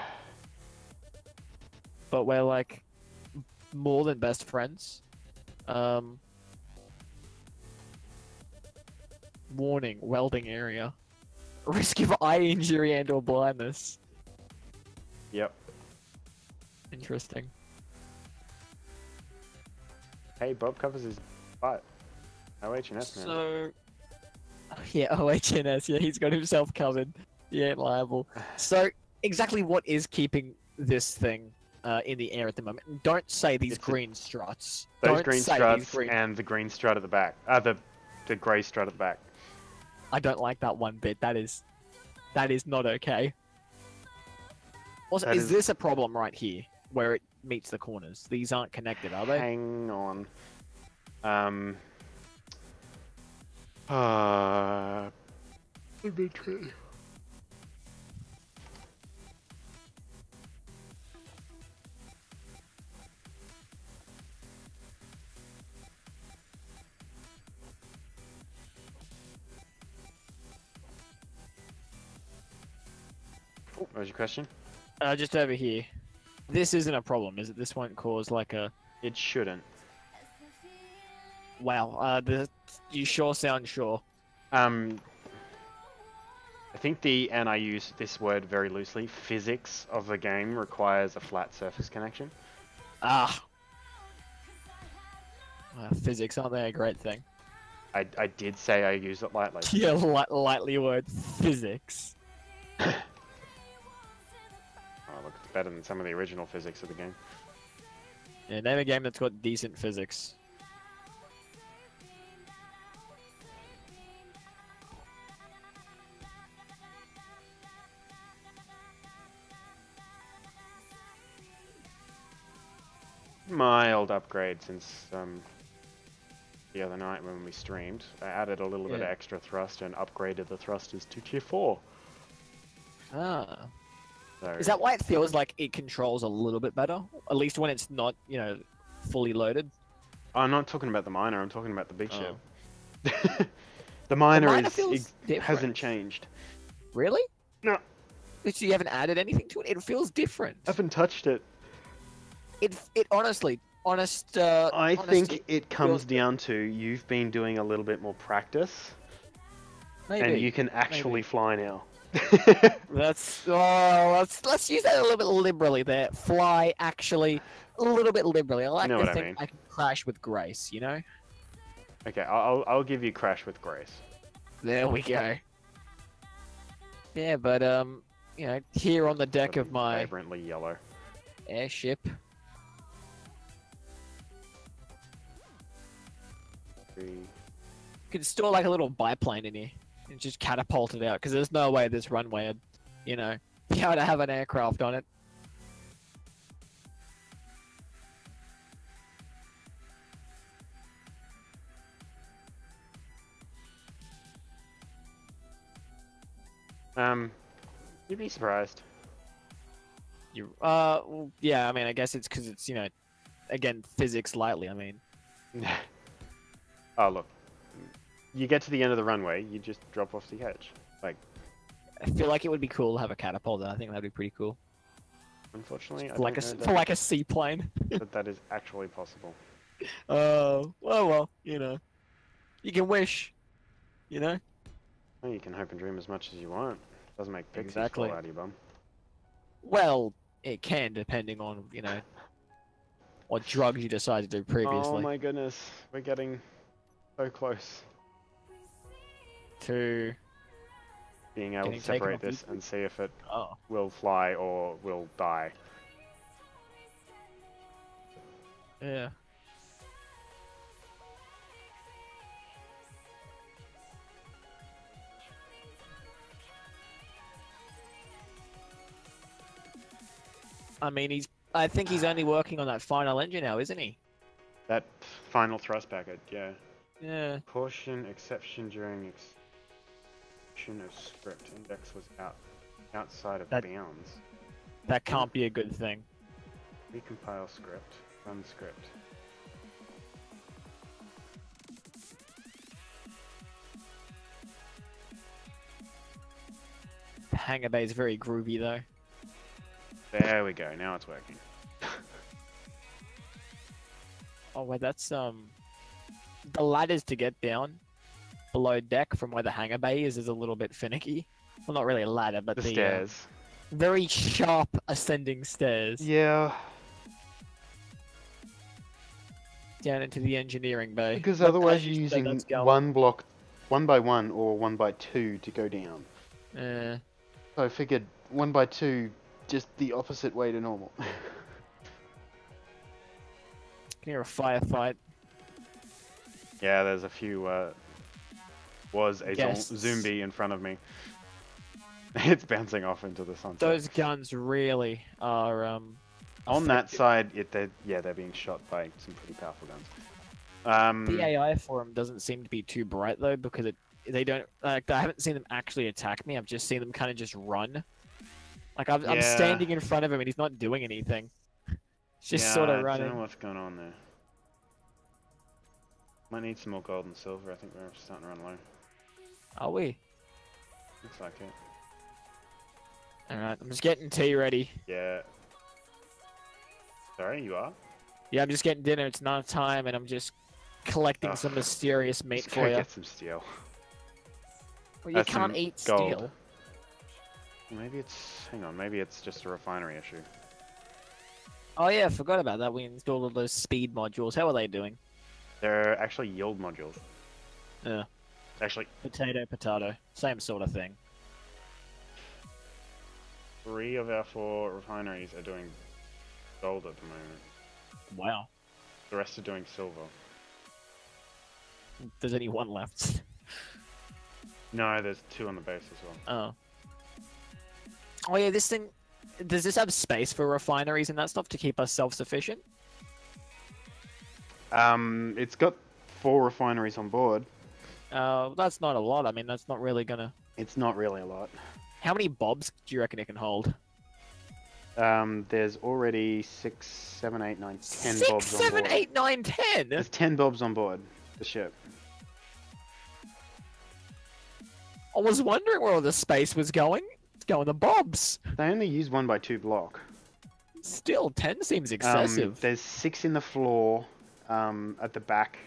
we're like more than best friends. Warning: welding area. Risk of eye injury and/or blindness. Yep. Interesting. Hey, Bob covers his butt. OH&S, man. So, yeah, OH&S. Yeah, he's got himself covered. He ain't liable. So, exactly what is keeping this thing in the air at the moment? Don't say these green struts. Those green struts and the green strut at the back. The grey strut at the back. I don't like that one bit. That is That is not okay. Also, is this a problem right here, where it meets the corners? These aren't connected, are they? Hang on. Inventory. What was your question? Just over here. This isn't a problem, is it? This won't cause like a... It shouldn't. Wow, you sure sound sure. I think and I use this word very loosely, physics of the game requires a flat surface connection. Ah. Physics, aren't they a great thing? I did say I use it lightly. Yeah, lightly word physics. Oh, look, it's better than some of the original physics of the game. Yeah, name a game that's got decent physics. Mild upgrade since the other night when we streamed. I added a little bit of extra thrust and upgraded the thrusters to tier 4. Ah. So, Is that why it feels like it controls a little bit better? At least when it's not, fully loaded? I'm not talking about the miner, I'm talking about the big Oh. ship. The miner hasn't changed. Really? No. So you haven't added anything to it? It feels different. I haven't touched it. It honestly, I think it comes down to you've been doing a little bit more practice. Maybe. And you can actually fly now. Let's use that a little bit liberally there. Fly actually a little bit liberally. I like to think I can crash with grace, you know? Okay, I'll give you crash with grace. There we go. Yeah, but here on the deck of my vibrantly yellow airship. You could store like a little biplane in here and just catapult it out, because there's no way this runway would, be able to have an aircraft on it. You'd be surprised. Well, yeah, I mean, I guess it's because it's, again, physics lightly, I mean. Oh, look. You get to the end of the runway, you just drop off the edge. Like, I feel like it would be cool to have a catapult. I think that'd be pretty cool. Unfortunately, for like a seaplane. that is actually possible. Well, you can wish, Well, you can hope and dream as much as you want. Doesn't make pixies fall out of your bum. Well, it can, depending on, what drugs you decide to do previously. Oh my goodness, we're getting so close to being able to separate this and see if it will fly or will die. Yeah. I mean, I think he's only working on that final engine now, isn't he? That final thrust packet, yeah. Yeah. Caution, exception during execution of script. Index was outside of bounds. That can't be a good thing. Recompile script. Run script. The hangar bay is very groovy, though. There we go. Now it's working. Oh, wait, that's the ladders to get down below deck from where the hangar bay is a little bit finicky. Well, not really a ladder, but the stairs. Very sharp ascending stairs. Yeah. Down into the engineering bay. Because otherwise you're using one block, 1 by 1 or 1 by 2 to go down. Yeah. So I figured 1 by 2, just the opposite way to normal. Can hear a firefight. Yeah, there's a few, was a zombie in front of me. It's bouncing off into the sunset. Those guns really are On that effective. side, they're being shot by some pretty powerful guns. The AI for them doesn't seem to be too bright though, because they don't like. I haven't seen them actually attack me. I've just seen them kind of just run. Like I'm Yeah. standing in front of him and he's not doing anything. It's just sort of I don't know running. what's going on there. Might need some more gold and silver. I think we're starting to run low. Are we? Looks like it. All right, I'm just getting tea ready. Yeah. Sorry, you are? Yeah, I'm just getting dinner. It's not time, and I'm just collecting Ugh. some mysterious meat Just for go you. get some steel. Well, you some can't eat gold. steel. Maybe it's... Hang on, maybe it's just a refinery issue. Oh yeah, I forgot about that. We installed all those speed modules. How are they doing? They're actually yield modules. Yeah. Actually, Potato, potato. Same sort of thing. 3 of our 4 refineries are doing gold at the moment. Wow. The rest are doing silver. There's only one left. No, there's 2 on the base as well. Oh. Oh yeah, this thing... Does this have space for refineries and that stuff to keep us self-sufficient? It's got 4 refineries on board. That's not a lot. I mean, that's not really gonna... It's not really a lot. How many bobs do you reckon it can hold? There's already 6, 7, 8, 9, 10 6, bobs 7, on board. 8, 9, 10? There's 10 bobs on board the ship. I was wondering where all the space was going. It's going to bobs. They only use 1 by 2 block. Still, 10 seems excessive. There's 6 in the floor at the back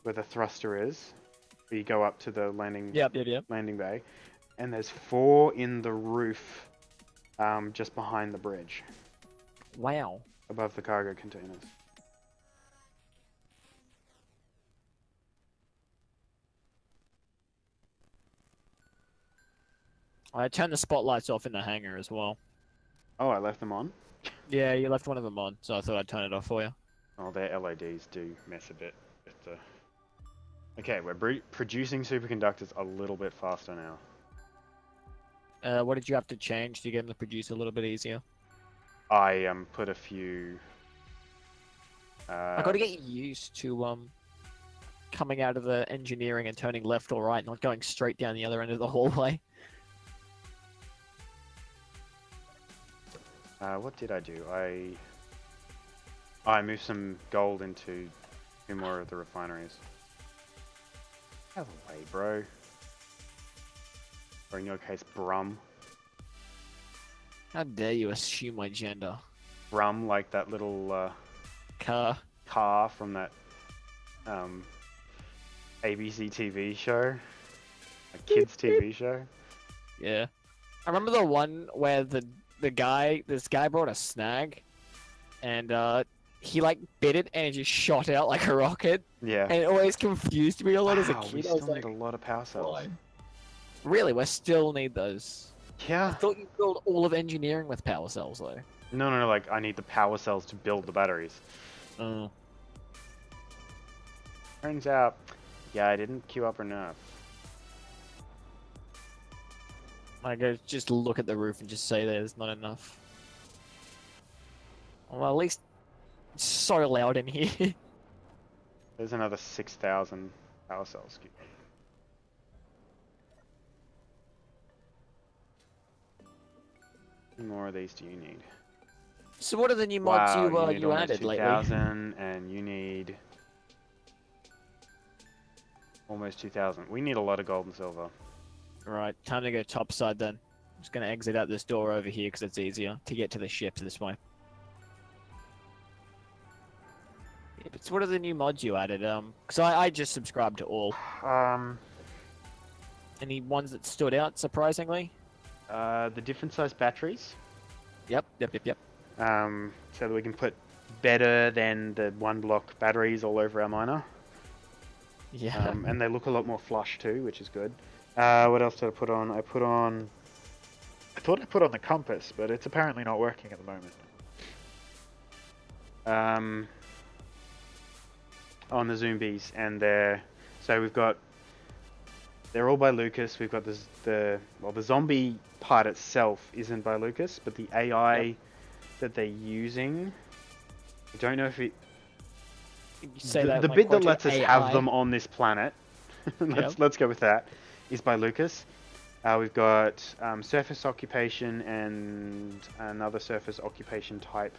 where the thruster is. Where you go up to the landing landing bay. And there's 4 in the roof just behind the bridge. Wow. Above the cargo containers. I turned the spotlights off in the hangar as well. Oh, I left them on? Yeah, you left one of them on, so I thought I'd turn it off for you. Oh, their LEDs do mess a bit with the... Okay, we're producing superconductors a little bit faster now. What did you have to change to get them to produce a little bit easier? I put a few... I got to get used to coming out of the engineering and turning left or right, not going straight down the other end of the hallway. What did I do? I moved some gold into 2 more of the refineries. Out of the way, bro. Or in your case, Brum. How dare you assume my gender? Brum, like that little Car from that ABC TV show. A kids TV show. Yeah. I remember the one where this guy brought a snag, and he like bit it and it just shot out like a rocket. Yeah. And it always confused me a lot as a kid. We I was still like, need a lot of power cells. why? Really, we still need those. I Yeah. thought you build all of engineering with power cells though. No, like I need the power cells to build the batteries. Oh. Turns out, yeah, I didn't queue up enough. I go just look at the roof and just say there's not enough. Well, at least it's so loud in here. There's another 6,000 power cells. How many more of these do you need? So what are the new mods Wow, you you almost added lately? 2,000, and you need almost 2,000. We need a lot of gold and silver. Right, time to go topside then. I'm just gonna exit out this door over here because it's easier to get to the ships this way. Yeah, but so what are the new mods you added? Because I just subscribed to all. Any ones that stood out surprisingly? The different size batteries. Yep. So that we can put better than the 1 block batteries all over our miner. Yeah. And they look a lot more flush too, which is good. What else did I put on? I thought I put on the compass, but it's apparently not working at the moment. On the zombies, and they're all by Lucas. We've got the zombie part itself isn't by Lucas, but the AI that they're using, I don't know if it... You say The, that the like, bit that quote, lets us AI. have them on this planet, Yep. let's go with that, is by Lucas. We've got surface occupation and another surface occupation type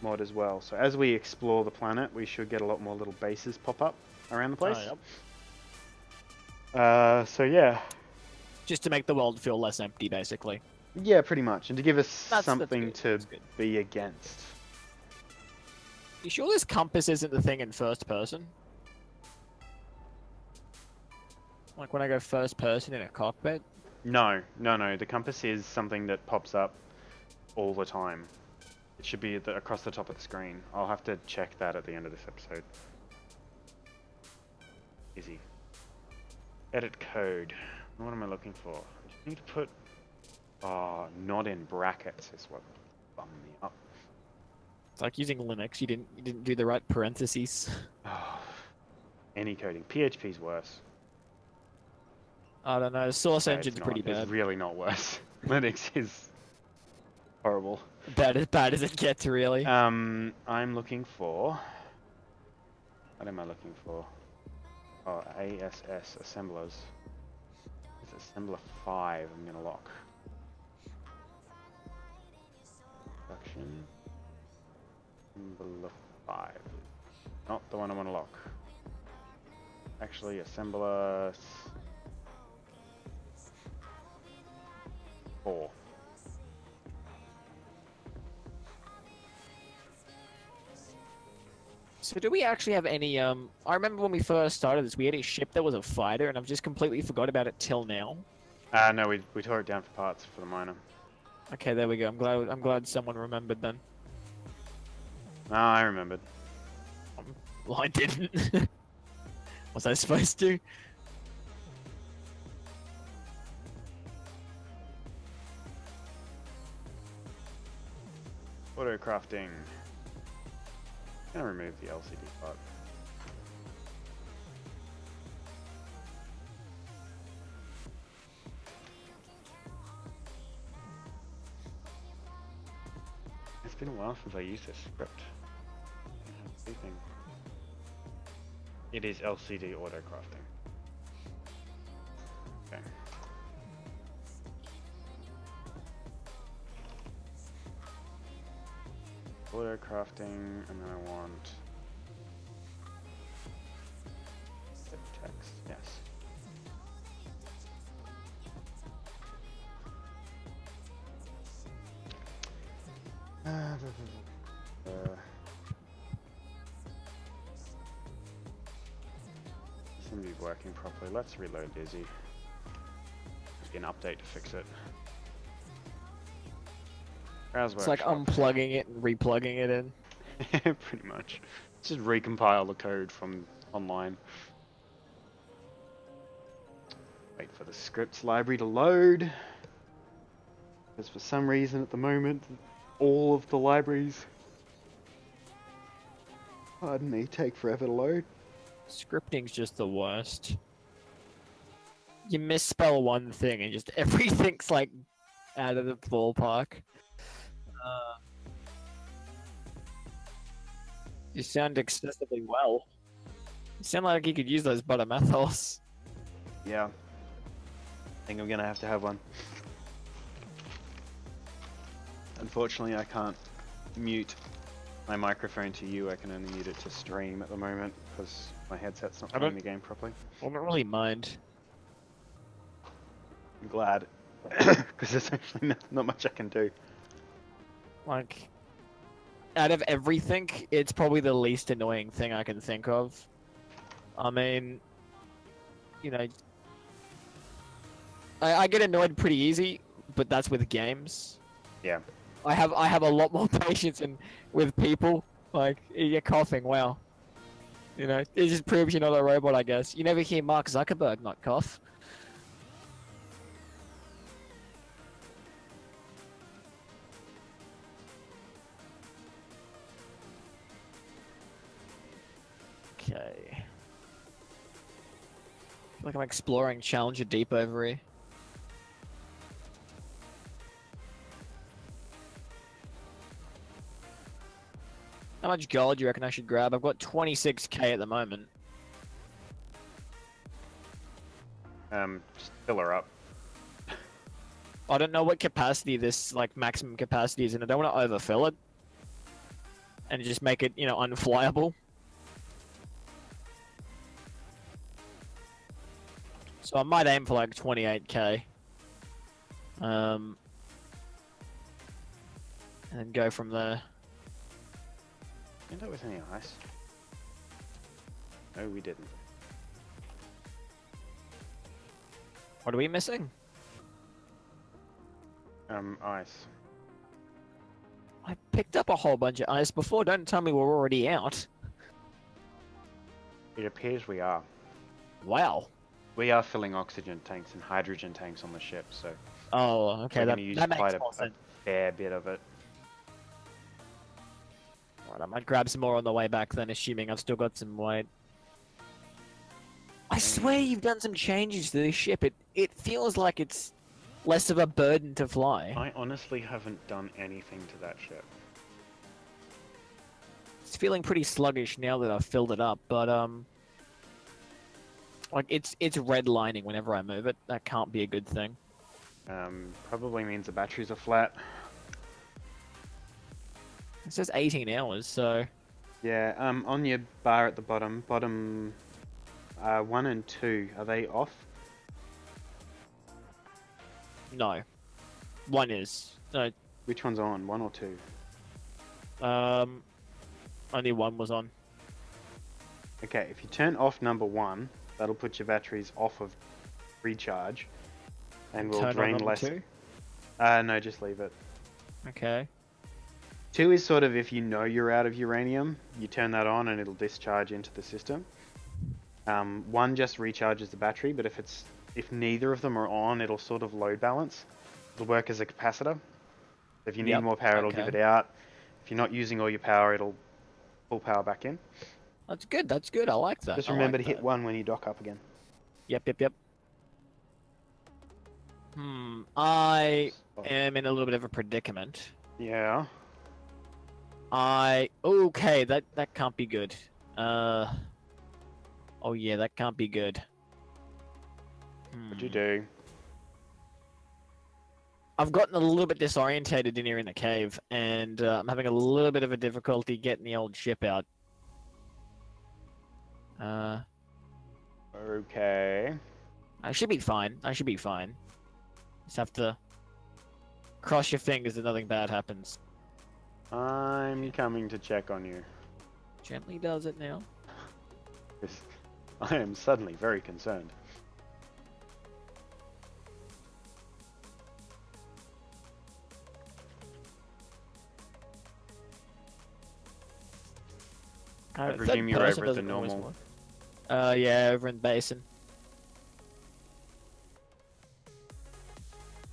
mod as well. So as we explore the planet, we should get a lot more little bases pop up around the place. Oh, yep. So yeah. Just to make the world feel less empty, basically. Yeah, pretty much. And to give us something good. to That's good. be against. You sure this compass isn't the thing in first person? Like when I go first person in a cockpit? No. The compass is something that pops up all the time. It should be across the top of the screen. I'll have to check that at the end of this episode. Easy. Edit code. What am I looking for? I just need to put... Oh, not in brackets is what bummed me up. It's like using Linux. You didn't do the right parentheses. Oh, any coding. PHP's worse. I don't know. The source No, engine's it's pretty not. bad. It's really not worse. Linux is horrible. Bad as it gets, really. I'm looking for... What am I looking for? Oh, ASS assemblers. It's assembler 5 I'm gonna lock. Production. Assembler 5. Not the one I want to lock. Actually, assembler 4. So do we actually have any, I remember when we first started this, we had a ship that was a fighter, and I've just completely forgot about it till now. No, we tore it down for parts for the miner. Okay, there we go. I'm glad someone remembered then. No, I remembered. Well, I didn't. Was I supposed to? Auto crafting. I'm gonna remove the LCD part. It's been a while since I used this script. It is LCD auto crafting. Okay. Auto crafting, and then I want text. Yes. Seem to be working properly. Let's reload Dizzy. An update to fix it. It's like unplugging it and replugging it in. Pretty much. Just recompile the code from online. Wait for the scripts library to load. Because for some reason at the moment, all of the libraries, pardon me, take forever to load. Scripting's just the worst. You misspell one thing and just everything's like out of the ballpark. You sound excessively well. You sound like you could use those butter methyls. Yeah. I think I'm gonna have to have one. Unfortunately, I can't mute my microphone to you. I can only mute it to stream at the moment because my headset's not playing the game properly. I don't really mind. I'm glad, because there's actually not much I can do. Like, out of everything, it's probably the least annoying thing I can think of. I mean, you know, I get annoyed pretty easy, but that's with games. Yeah. I have a lot more patience with people. Like, you're coughing, wow. You know, it just proves you're not a robot, I guess. You never hear Mark Zuckerberg not cough. Okay. I feel like I'm exploring Challenger Deep over here. How much gold do you reckon I should grab? I've got 26k at the moment. Just fill her up. I don't know what capacity this, like, maximum capacity is, and I don't want to overfill it. And just make it, you know, unflyable. So I might aim for, like, 28k. And then go from there. End up with any ice? No, we didn't. What are we missing? Ice. I picked up a whole bunch of ice before. Don't tell me we're already out. It appears we are. Wow. We are filling oxygen tanks and hydrogen tanks on the ship, so Oh, okay. we're That, going to use that makes quite more a sense. fair bit of it. Right, I might grab some more on the way back then, assuming I've still got some weight. I swear you've done some changes to this ship. It feels like it's less of a burden to fly. I honestly haven't done anything to that ship. It's feeling pretty sluggish now that I've filled it up, but like it's redlining whenever I move it. That can't be a good thing. Probably means the batteries are flat. It says 18 hours, so Yeah, on your bar at the bottom, 1 and 2, are they off? no. One is. No, Which one's on, 1 or 2? only one was on. Okay, if you turn off number 1, that'll put your batteries off of recharge, and will Turn on drain number less. 2? No, just leave it. Okay. 2 is sort of if you know you're out of uranium, you turn that on and it'll discharge into the system. 1 just recharges the battery, but if neither of them are on, it'll sort of load balance. It'll work as a capacitor. If you need more power, it'll give it out. If you're not using all your power, it'll pull power back in. That's good. That's good. I like that. Just I remember like to hit that. 1 when you dock up again. Yep. I Oh. am in a little bit of a predicament. Yeah. Okay, that can't be good. Oh yeah, that can't be good. What'd you do? I've gotten a little bit disorientated in here in the cave, and I'm having a little bit of a difficulty getting the old ship out. Okay. I should be fine. I should be fine. Just have to cross your fingers that nothing bad happens. I'm coming to check on you. Gently does it now. I am suddenly very concerned. I presume you're over at the normal. Yeah, over in Basin.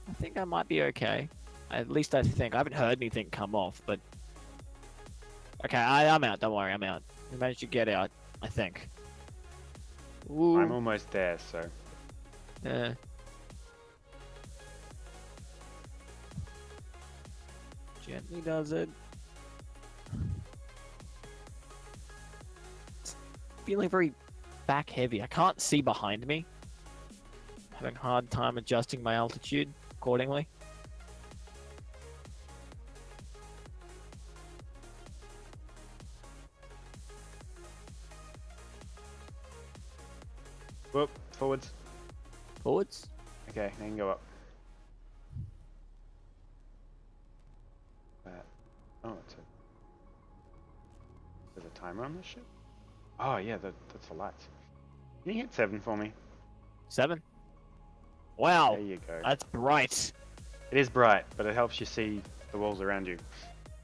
I think I might be okay. At least I think. I haven't heard anything come off, but... Okay, I'm out. Don't worry, I'm out. We managed to get out, I think. Ooh. I'm almost there, so... Yeah. Gently does it. It's feeling very back heavy. I can't see behind me. Having a hard time adjusting my altitude accordingly. Whoop, forwards. Forwards? Okay, now you can go up. Oh, there's a timer on this ship? Oh yeah, that's the lights. Can you hit 7 for me? 7? Wow, There you go. that's bright. It is bright, but it helps you see the walls around you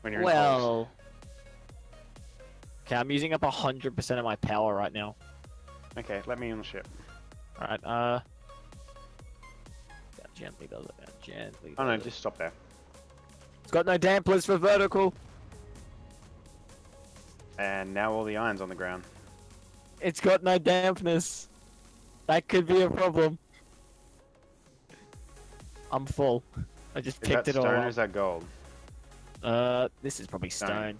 when you're in holes. Well... Okay, I'm using up 100% of my power right now. Okay, let me on the ship. Alright, that gently does it, man. Gently Oh no, does it. just stop there. It's got no dampers for vertical. And now all the iron's on the ground. It's got no dampness. That could be a problem. I'm full. I just Is picked that it all stone or up. is that gold? This is probably Stone. stone.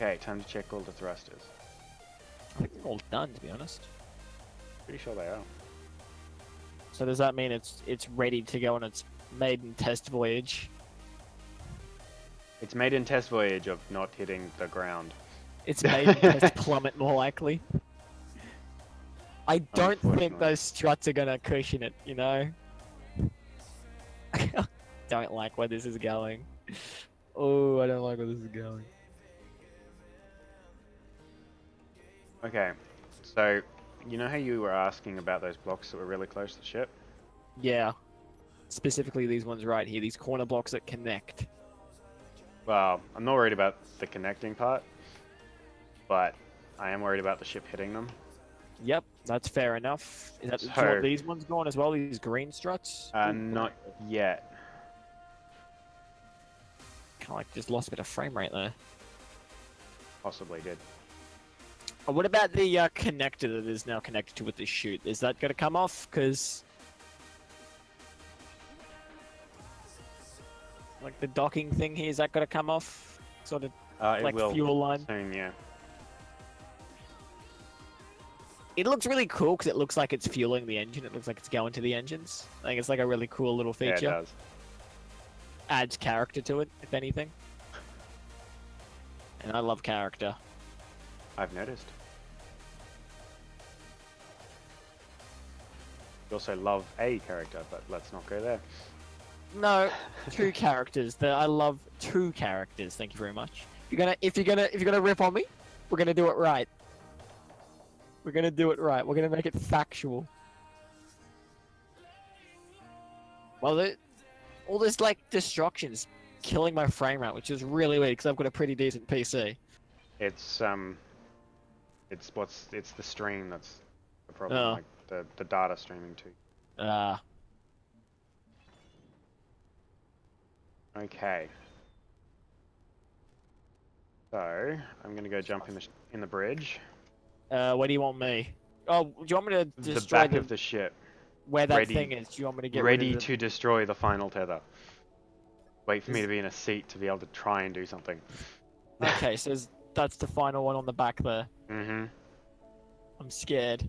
Okay, time to check all the thrusters. I think they're all done, to be honest. Pretty sure they are. So does that mean it's ready to go on its maiden test voyage? It's made in test voyage of not hitting the ground. Its maiden test plummet more likely. I don't think Unfortunately. those struts are gonna cushion it, you know? Don't like where this is going. Oh, I don't like where this is going. Okay, so you know how you were asking about those blocks that were really close to the ship? Yeah. Specifically these ones right here, these corner blocks that connect. Well, I'm not worried about the connecting part, but I am worried about the ship hitting them. Yep, that's fair enough. Is that, do you So- want these ones going as well, these green struts? Not yet. Kinda like just lost a bit of frame rate there. Possibly did. What about the connector that is now connected to with this chute? Is that going to come off? Because like the docking thing here, is that going to come off? Sort of It like will fuel line. soon, yeah. It looks really cool because it looks like it's fueling the engine. It looks like it's going to the engines. I think it's like a really cool little Yeah, feature. it does. Adds character to it, if anything. And I love character. I've noticed. You also love a character, but let's not go there. No, two characters. I love two characters. Thank you very much. If you're gonna rip on me, we're gonna do it right. We're gonna do it right. We're gonna make it factual. Well, all this like destruction's killing my frame rate, which is really weird because I've got a pretty decent PC. It's the stream that's the problem, Oh. like the data streaming too. Okay. So I'm gonna go jump in the bridge. What do you want me? Oh, do you want me to The destroy back of the ship, where that ready- thing is? Do you want me to get ready rid of to destroy the final tether. Wait for me to be in a seat to be able to try and do something. Okay, so that's the final one on the back there. Mm-hmm. I'm scared.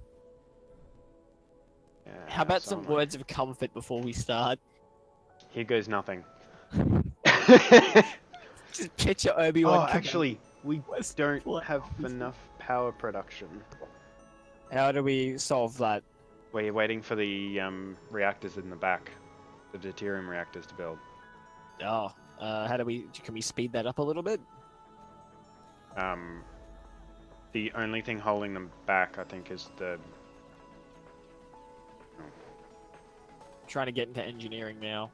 Yeah, How about so some am I. words of comfort before we start? Here goes nothing. Just picture Obi-Wan. Oh, actually, we West don't Flat. have enough power production. How do we solve that? We're waiting for the reactors in the back, the deuterium reactors to build. Oh, can we speed that up a little bit? The only thing holding them back, I think, is the... Trying to get into engineering now.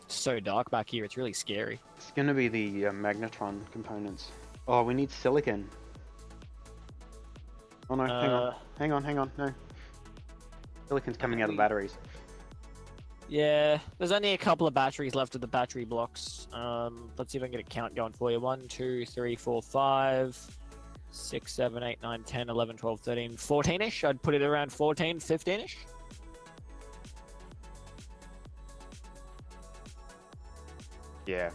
It's so dark back here, it's really scary. It's gonna be the magnetron components. Oh, we need silicon. Oh no, hang on, no. Silicon's coming out of batteries. Yeah, there's only a couple of batteries left of the battery blocks. Let's see if I can get a count going for you. 1, 2, 3, 4, 5, 6, 7, 8, 9, 10, 11, 12, 13, 14-ish. I'd put it around 14, 15-ish. Yeah.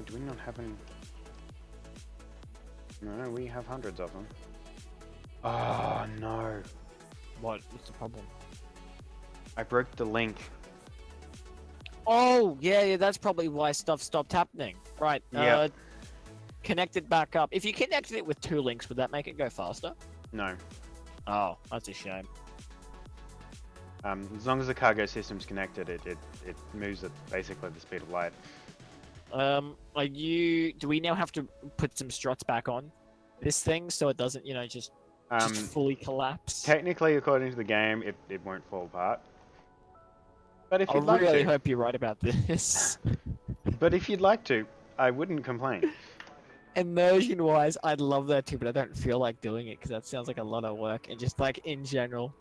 Do we not have any? No, we have hundreds of them. Oh no. What's the problem? I broke the link. Oh, yeah, that's probably why stuff stopped happening. Right, Yeah. Connect it back up. If you connected it with 2 links, would that make it go faster? No. Oh, that's a shame. As long as the cargo system's connected, it moves at basically the speed of light. Do we now have to put some struts back on this thing so it doesn't, just fully collapse? Technically, according to the game, it won't fall apart. But if I you'd like really to, hope you're right about this. but if you'd like to, I wouldn't complain. Immersion-wise, I'd love that too, but I don't feel like doing it because that sounds like a lot of work, and just like in general.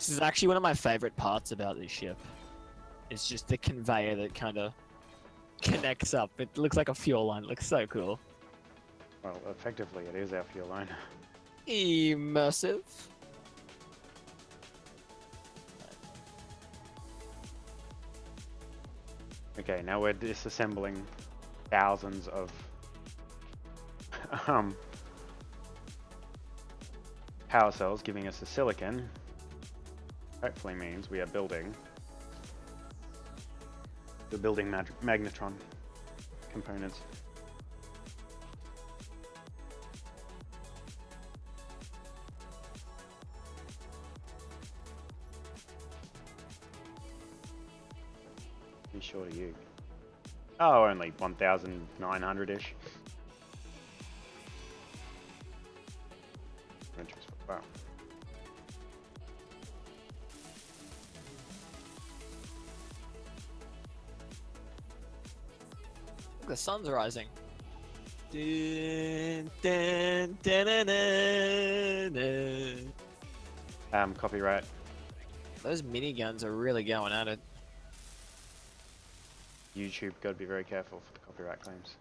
This is actually one of my favorite parts about this ship. It's just the conveyor that kind of connects up. It looks like a fuel line. It looks so cool. Well, effectively, it is our fuel line. Immersive. Okay, now we're disassembling thousands of power cells, giving us a silicon. Hopefully means we are building magnetron components. Be sure to you. Oh, only 1,900-ish. Wow. Look, the sun's rising. Dun, dun, dun, dun, dun, dun. Copyright. Those miniguns are really going at it. YouTube, got to be very careful for the copyright claims.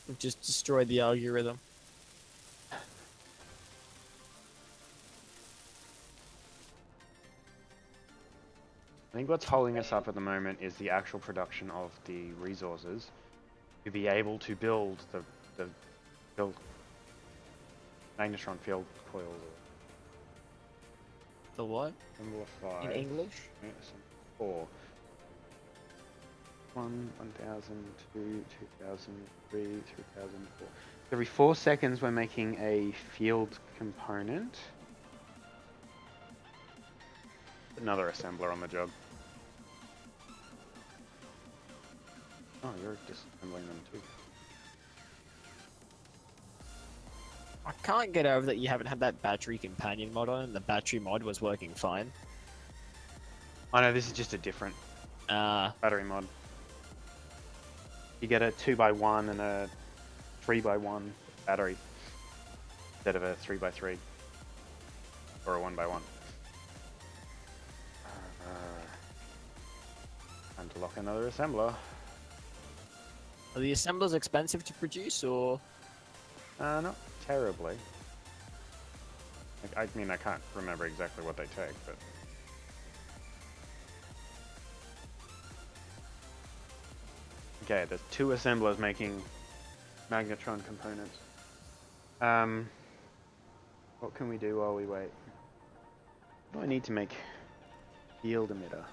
We've just destroyed the algorithm. I think what's holding us up at the moment is the actual production of the resources to be able to build the magnetron field coils. The what? Number 5. In English? Yes, 4. 1,000, 2, 2,003, 3,004. Every 4 seconds we're making a field component. Another assembler on the job. Oh, you're disassembling them too. I can't get over that you haven't had that battery companion mod on, and the battery mod was working fine. I know, this is just a different battery mod. You get a 2x1 and a 3x1 battery instead of a 3x3 or a 1x1. Time to lock another assembler. Are the assemblers expensive to produce, or? Not terribly. Like, I mean, I can't remember exactly what they take, but... Okay, there's 2 assemblers making magnetron components. What can we do while we wait? What do I need to make field emitter?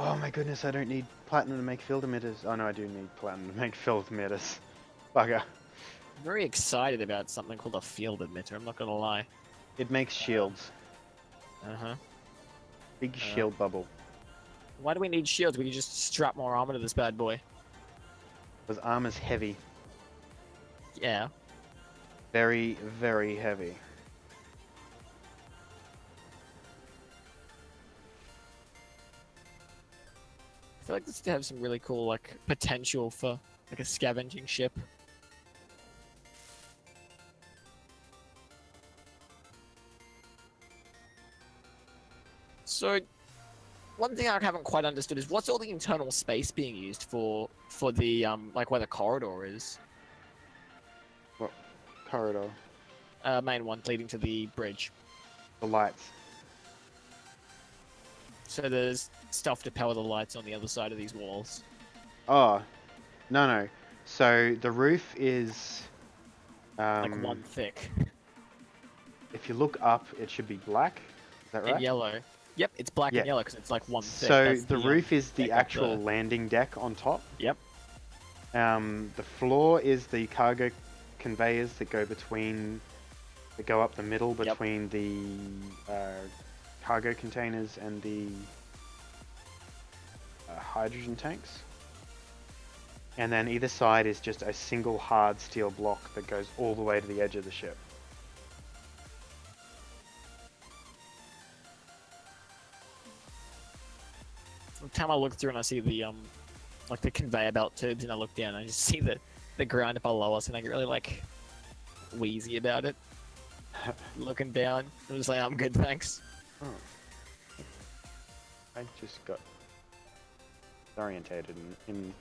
Oh my goodness, I don't need platinum to make field emitters. Oh no, I do need platinum to make field emitters. Bugger. I'm very excited about something called a field emitter, I'm not gonna lie. It makes shields. Uh-huh. Big shield bubble. Why do we need shields? We can just strap more armor to this bad boy. Because armor's heavy. Yeah. Very, very heavy. I feel like this could have some really cool, like, potential for, like, a scavenging ship. So, one thing I haven't quite understood is what's all the internal space being used for the, like, where the corridor is? What corridor? Main one leading to the bridge. The lights. So there's stuff to power the lights on the other side of these walls. Oh, no. So the roof is... like one thick. If you look up, it should be black. Is that right? And yellow. Yep, it's black and yellow because it's like one thick. So That's the roof is the actual landing deck on top. Yep. The floor is the cargo conveyors that go up the middle between the cargo containers and the hydrogen tanks. And then either side is just a single hard steel block that goes all the way to the edge of the ship. Every time I look through and I see the like the conveyor belt tubes and I look down and I just see the ground below us and I get really like wheezy about it. looking down. I'm just like, I'm good, thanks. Oh. I just got orientated In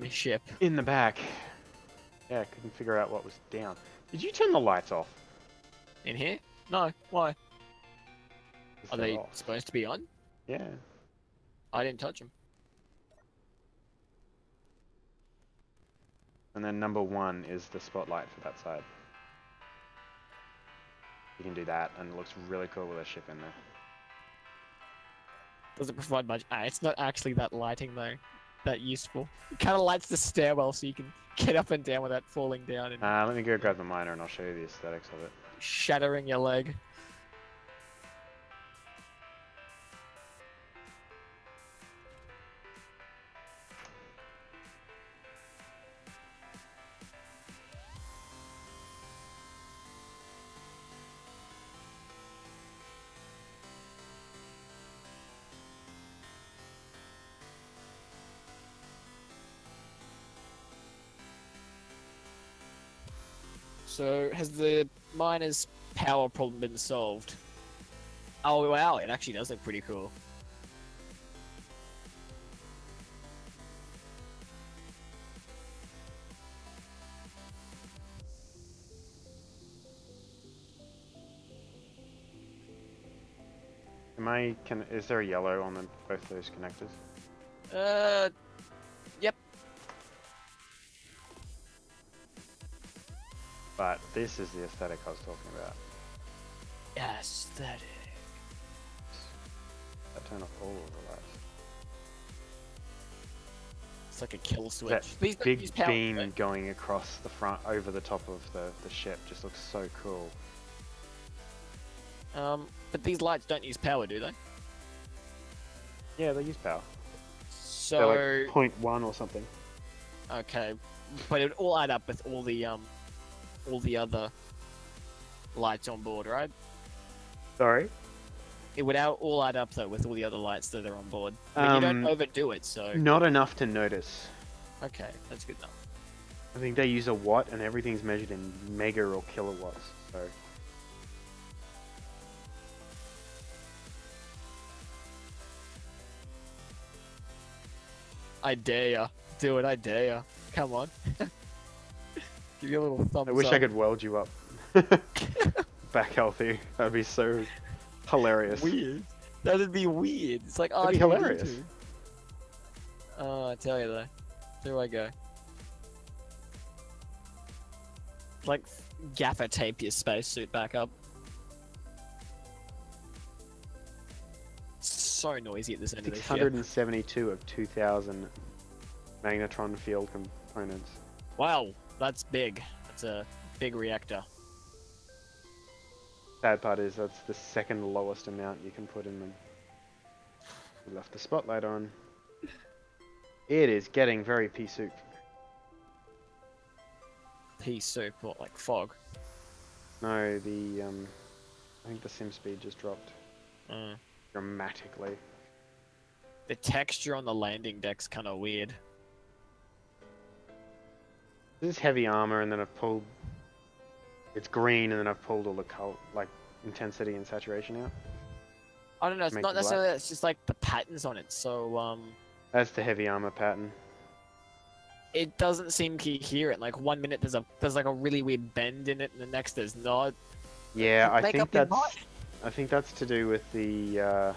the ship. in the back. Yeah, I couldn't figure out what was down. Did you turn the lights off? In here? No. Why? Are They're they off. supposed to be on? Yeah. I didn't touch them. And then number 1 is the spotlight for that side. You can do that, and it looks really cool with a ship in there. Doesn't provide much. It's not actually that lighting though, that useful. It kind of lights the stairwell so you can get up and down without falling down and Let me go grab the miner and I'll show you the aesthetics of it. shattering your leg. So, has the miner's power problem been solved? Oh wow, it actually does look pretty cool. Is there a yellow on both those connectors? Yep. But this is the aesthetic I was talking about. Aesthetic. I turn off all of the lights. It's like a kill switch. That These don't big use power, beam right? going across the front, over the top of the ship, just looks so cool. But these lights don't use power, do they? Yeah, they use power. So They're like 0.1 or something. okay, but it would all add up with all the other lights on board, right? Sorry? It would all add up though with all the other lights that are on board. I mean, you don't overdo it, so Not enough to notice. okay, that's good enough. I think they use a watt and everything's measured in mega or kilowatts. So I dare ya. Do it, I dare ya. Come on. Give you a little thumbs I wish up. I could weld you up back healthy. That'd be so hilarious. Weird. That'd be weird. It's like, oh, That'd be hilarious. Oh, I tell you though. There I go. Like, gaffer tape your spacesuit back up. So noisy at this end of the ship. 672 of 2,000 magnetron field components. Wow, that's big. That's a big reactor. Sad part is that's the second lowest amount you can put in them. We left the spotlight on. It is getting very pea soup. Pea soup, what, like fog? No, I think the sim speed just dropped dramatically. The texture on the landing deck's kind of weird. This is heavy armor, and then I've pulled. It's green, and then I've pulled all the intensity and saturation out. I don't know, it's Make not it black. necessarily, it's just like the patterns on it, so, That's the heavy armor pattern. it doesn't seem coherent. Like, 1 minute there's like a really weird bend in it, and the next there's not. Yeah, I Make think up your that's. mind. I think that's to do with the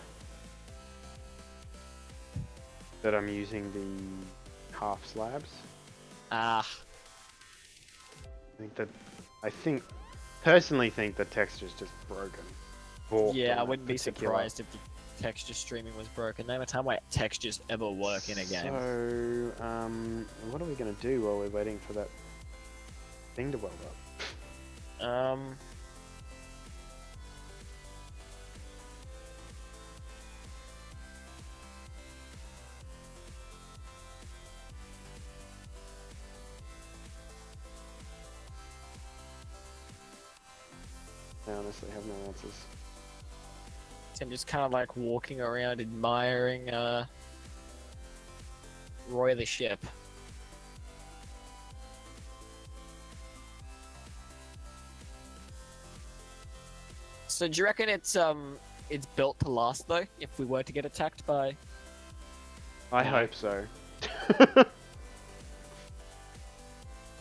that I'm using the half slabs. Ah, I personally think the texture's just broken. Warped yeah, on I that wouldn't be particular- surprised if the texture streaming was broken. Name a time where textures ever work in a game. So, what are we gonna do while we're waiting for that thing to weld up? I honestly have no answers. So I'm just kind of like walking around admiring Roy the ship. So do you reckon it's built to last though? If we were to get attacked by, I hope so.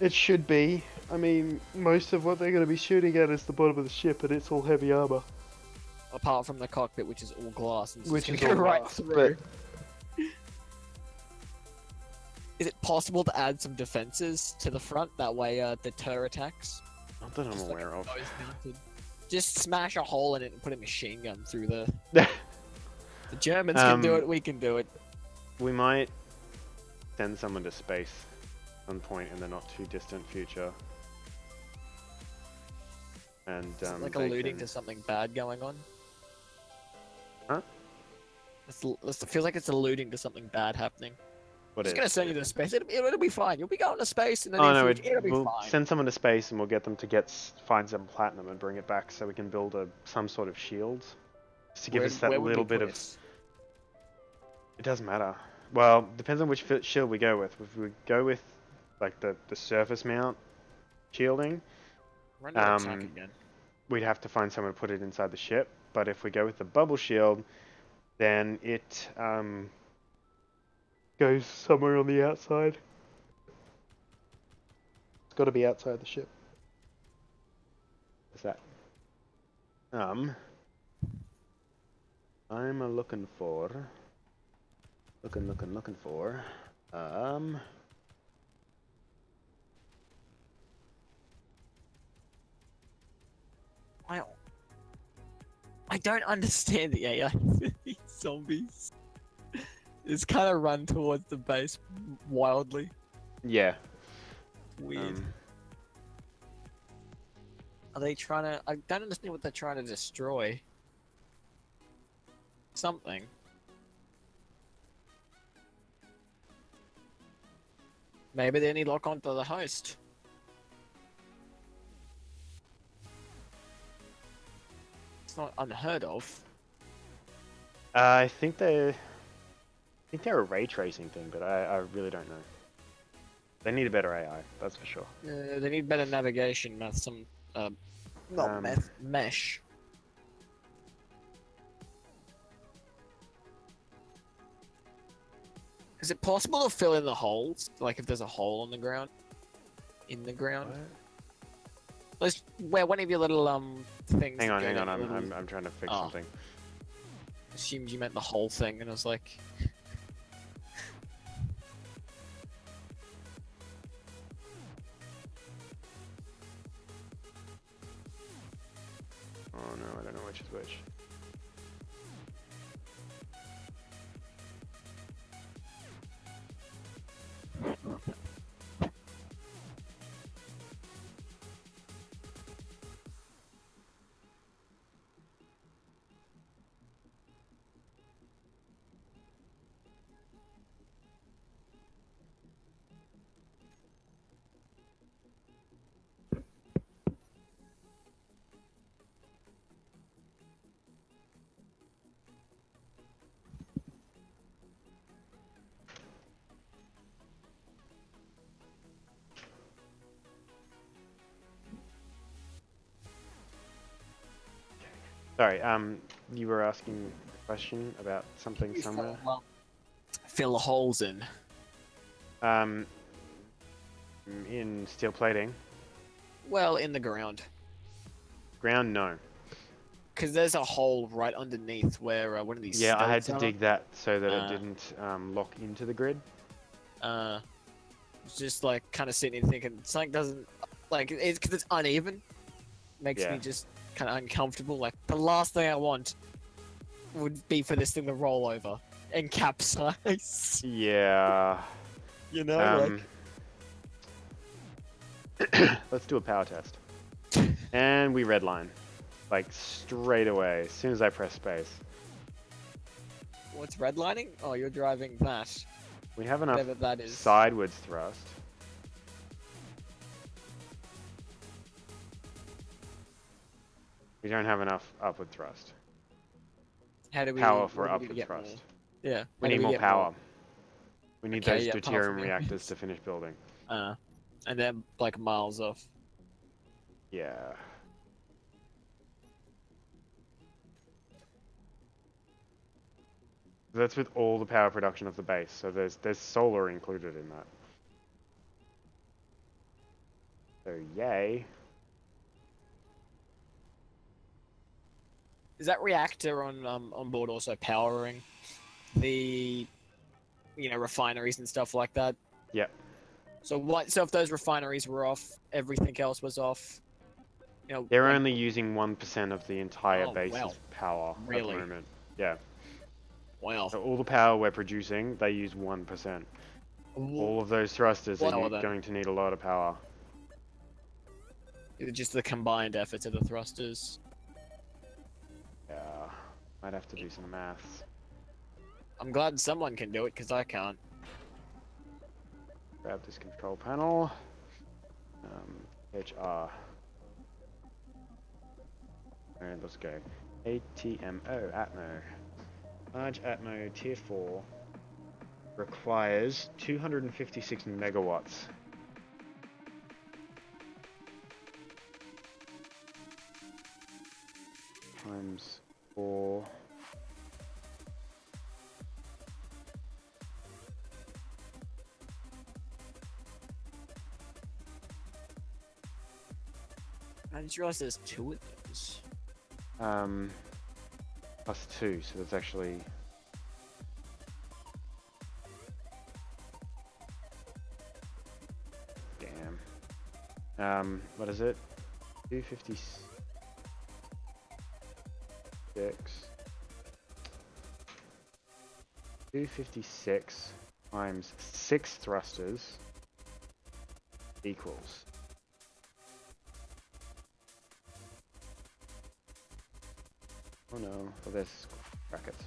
It should be. I mean, most of what they're going to be shooting at is the bottom of the ship, and it's all heavy armor. apart from the cockpit, which is all glass, and it's Which just is gonna all go right glass, through. Is it possible to add some defenses to the front? That way, deter attacks. Not that I'm Just like aware a of. nose mounted. Just smash a hole in it and put a machine gun through the. The Germans can do it. We can do it. We might send someone to space at some point in the not too distant future. And Like alluding to something bad going on. Huh? It feels like it's alluding to something bad happening. What Just is? gonna send you to space. It'll be fine. You'll be going to space in the Oh near no, future. It'll be we'll fine. send someone to space and we'll get them to find some platinum and bring it back so we can build some sort of shield. Just to give us that Where would little we bit put of... it? It doesn't matter. Well, depends on which shield we go with. If we go with like the surface mount shielding, Run your attack again. we'd have to find someone to put it inside the ship. But if we go with the bubble shield, then it goes somewhere on the outside. It's got to be outside the ship. What's that? I'm looking for. Looking for. I don't understand the AI for these zombies. Just kind of run towards the base wildly. Yeah. Weird. Are they trying to... I don't understand what they're trying to destroy. Something. Maybe they need lock onto the host. It's not unheard of. I think they're a ray tracing thing, but I really don't know. They need a better AI, that's for sure. They need better navigation, mesh. Is it possible to fill in the holes? Like if there's a hole on the ground? In the ground? Let's where one of your little things. Hang on, I'm trying to fix something. Assumed you meant the whole thing, and I was like, Oh no, I don't know which is which. Sorry, you were asking a question about something somewhere? fill the holes in. In steel plating. Well, in the ground. Ground, no. Because there's a hole right underneath where one of these. Yeah, I had to stones dig that so that it didn't lock into the grid. Just like kind of sitting and thinking something doesn't like it's because it's uneven. Makes me just kind of uncomfortable. Like the last thing I want would be for this thing to roll over and capsize. Yeah. You know, Let's do a power test. And we redline. Like straight away, as soon as I press space. What's redlining? Oh, you're driving that. We have enough Whatever that is. sidewards thrust. We don't have enough upward thrust. How do we Power for what do we upward get thrust. more? Yeah. We how do need more get power. We need Okay, those yeah, power deuterium from reactors to finish building. And then like miles off. Yeah. That's with all the power production of the base. So there's solar included in that. So yay. Is that reactor on board also powering the refineries and stuff like that? Yep. So if those refineries were off, everything else was off. They're like, only using 1% of the entire Oh, base's wow. power Really? at the moment. Yeah. wow. So all the power we're producing, they use 1%. All of those thrusters What are are they? going to need a lot of power. Just the combined efforts of the thrusters. Yeah. Might have to do some maths. I'm glad someone can do it because I can't. Grab this control panel. HR. And let's go. ATMO, Atmo. Large Atmo Tier 4 requires 256 megawatts. Times 4. I just realized there's two of those. Plus 2, so that's actually... Damn. What is it? 256... 256 times 6 thrusters equals... Oh no, well there's brackets.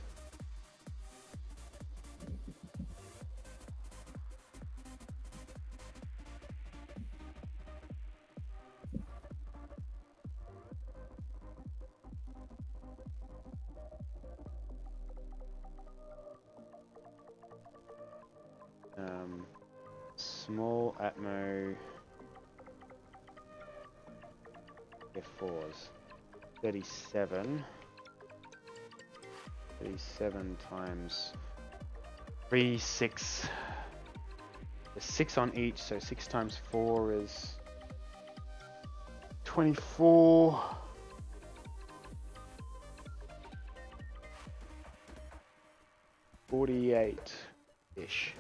Small Atmo F4s. 37. 37 times 3, 6. There's 6 on each, so 6 times 4 is 24. $48-ish.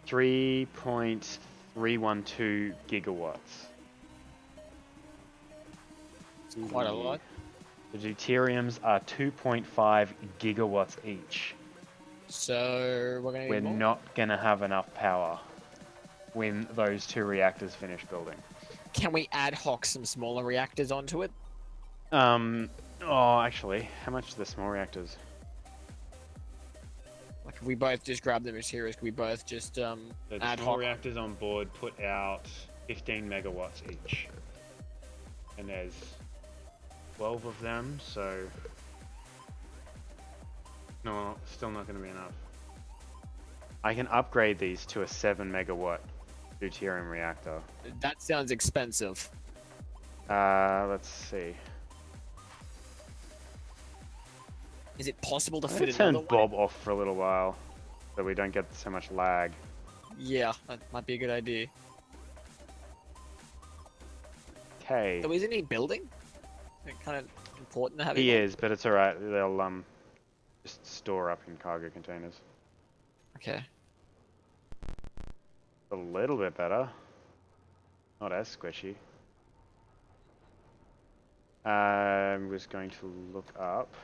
$3.312 gigawatts. It's quite a lot. The deuteriums are 2.5 gigawatts each. So we're gonna need We're more? not gonna have enough power when those 2 reactors finish building. Can we ad hoc some smaller reactors onto it? Oh, actually, how much are the small reactors? Like if we both just grab the materials, can we both just The ad small hoc? reactors on board put out 15 megawatts each. And there's 12 of them, so... No, still not going to be enough. I can upgrade these to a 7 megawatt deuterium reactor. That sounds expensive. Let's see. Is it possible to I'm fit gonna another turn one? Bob off for a little while, so we don't get so much lag. Yeah, that might be a good idea. Okay. So isn't he building? Is it kind of important to have He him on? is, but it's alright. They'll just store up in cargo containers. Okay. A little bit better. Not as squishy. I'm just going to look up.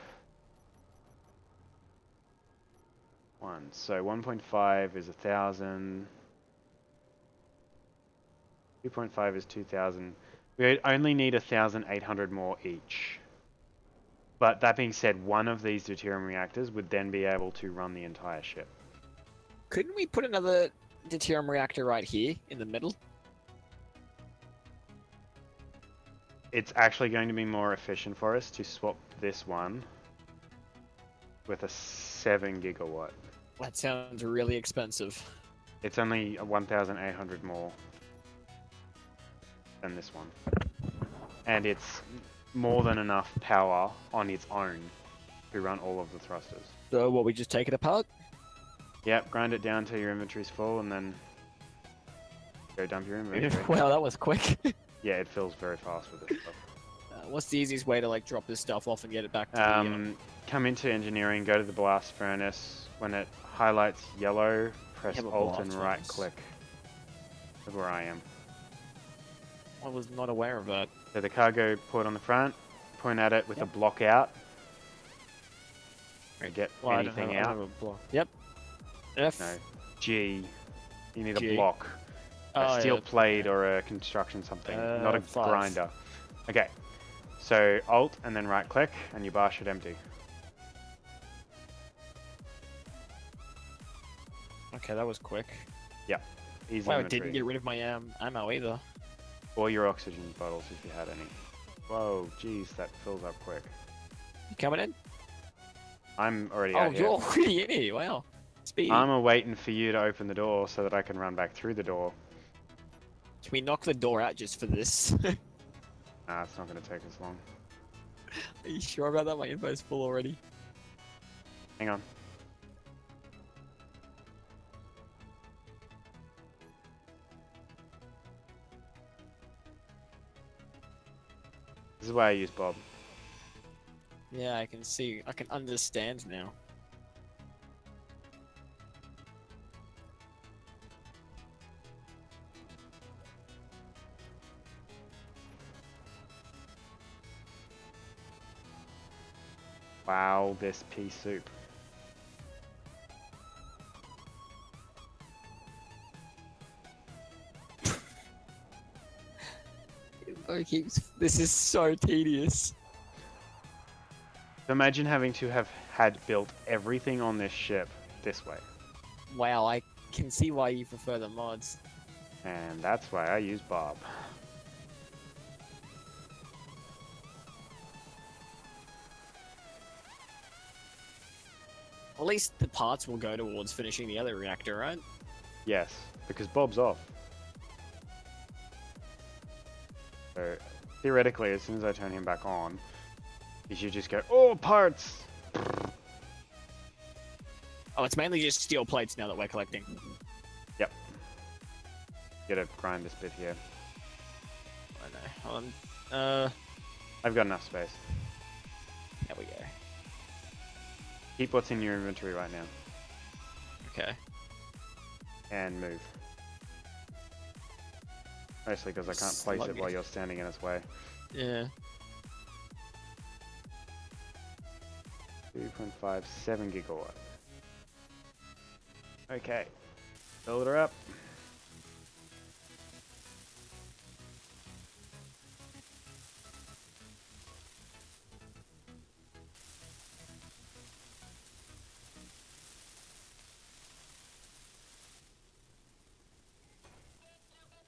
1. So 1.5 is 1,000. 2.5 is 2,000. We only need 1,800 more each. But that being said, one of these deuterium reactors would then be able to run the entire ship. Couldn't we put another deuterium reactor right here in the middle? it's actually going to be more efficient for us to swap this one with a 7 gigawatt. That sounds really expensive. It's only 1,800 more than this one. And it's more than enough power on its own to run all of the thrusters. So what, we just take it apart? Yep, grind it down till your inventory's full and then go dump your inventory. Wow, that was quick. Yeah, it fills very fast with this stuff. What's the easiest way to like drop this stuff off and get it back to the... Come into engineering, go to the blast furnace. When it highlights yellow, press Alt and right click. That's where I am. I was not aware of that. So the cargo port on the front, point at it with a block out. Or get anything out. Yep. F. No. G. You need G. a block. A steel plate or a construction something, not a 5. grinder. Okay. So Alt and then right click and your bar should empty. Okay, that was quick. Yep. Easy Wow, it inventory. didn't get rid of my ammo either. Or your oxygen bottles if you had any. Whoa, geez, that fills up quick. You coming in? I'm already Oh, out here. you're already in here. Wow. Speed. I'm waiting for you to open the door so that I can run back through the door. Can we knock the door out just for this? Nah, it's not going to take us long. Are you sure about that? My info's full already. Hang on. This is why I use Bob. Yeah, I can see. I can understand now. Wow, this pea soup. This is so tedious. Imagine having to have had built everything on this ship this way. Wow, I can see why you prefer the mods. And that's why I use Bob. At least the parts will go towards finishing the other reactor, right? Yes, because Bob's off. So, theoretically, as soon as I turn him back on, he should just go, oh, parts! Oh, it's mainly just steel plates now that we're collecting. Yep. Gotta grind this bit here. I know. Hold on. I've got enough space. There we go. Keep what's in your inventory right now. Okay. And move. Mostly because I can't place it while you're standing in its way. Yeah. 2.57 gigawatt. Okay. Build her up.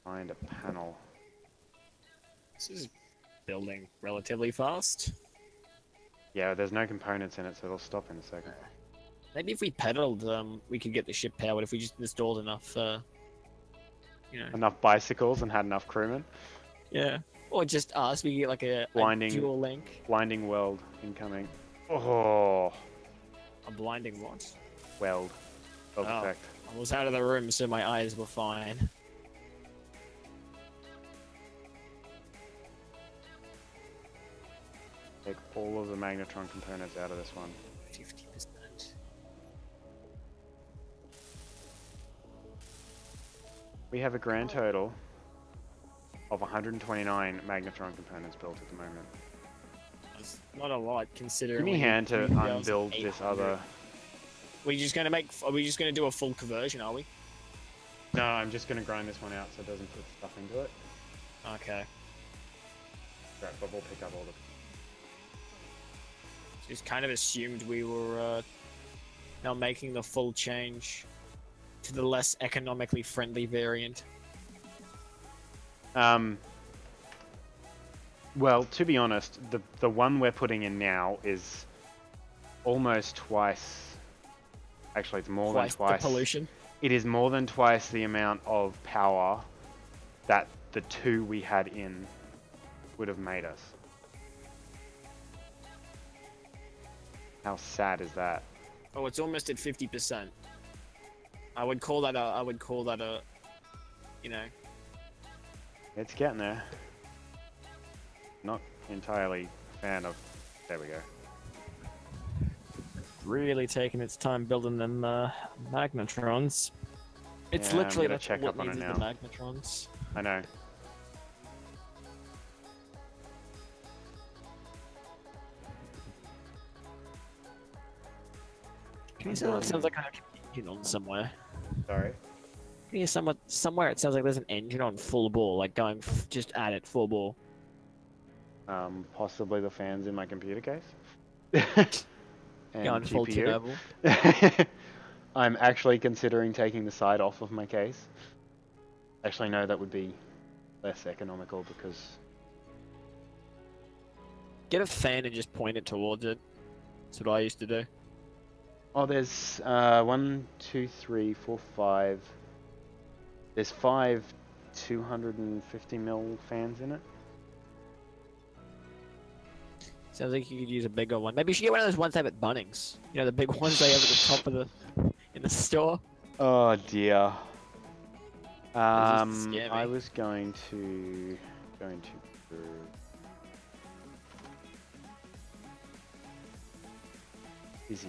Find a panel. This is building relatively fast. Yeah, there's no components in it, so it'll stop in a second. Maybe if we pedaled, we could get the ship powered if we just installed enough, you know. Enough bicycles and had enough crewmen. Yeah. Or just us, we get like a dual link. Blinding weld incoming. Oh. A blinding what? Weld. Weld effect. I was out of the room, so my eyes were fine. Take all of the magnetron components out of this one. 50%. We have a grand total of 129 magnetron components built at the moment. That's not a lot considering. Give me a hand to unbuild this other. Are we just gonna do a full conversion, are we? No, I'm just gonna grind this one out so it doesn't put stuff into it. Okay. Right, but we'll pick up all the. Just kind of assumed we were now making the full change to the less economically friendly variant. Well, to be honest, the one we're putting in now is almost twice. Actually, it's more than Twice the twice. pollution. It is more than twice the amount of power that the two we had in would have made us. How sad is that? Oh, it's almost at 50%. I would call that a, you know. It's getting there. Not entirely a fan of. There we go. Really taking its time building them magnetrons. It's Yeah, literally I'm gonna that's check what up on needs it is now. the magnetrons. I know. Can you say that sounds like I have an engine on somewhere? Sorry. Can you somewhere it sounds like there's an engine on full bore, like going just at it full bore. Possibly the fans in my computer case. And Going full GPU. Chernobyl. I'm actually considering taking the side off of my case. Actually, no, that would be less economical because... Get a fan and just point it towards it. That's what I used to do. Oh, there's 1, 2, 3, 4, 5. There's 5 250mm fans in it. Sounds like you could use a bigger one. Maybe you should get one of those ones they have at Bunnings. You know, the big ones they have at the top of in the store. Oh dear. This is scary. I was going to Busy.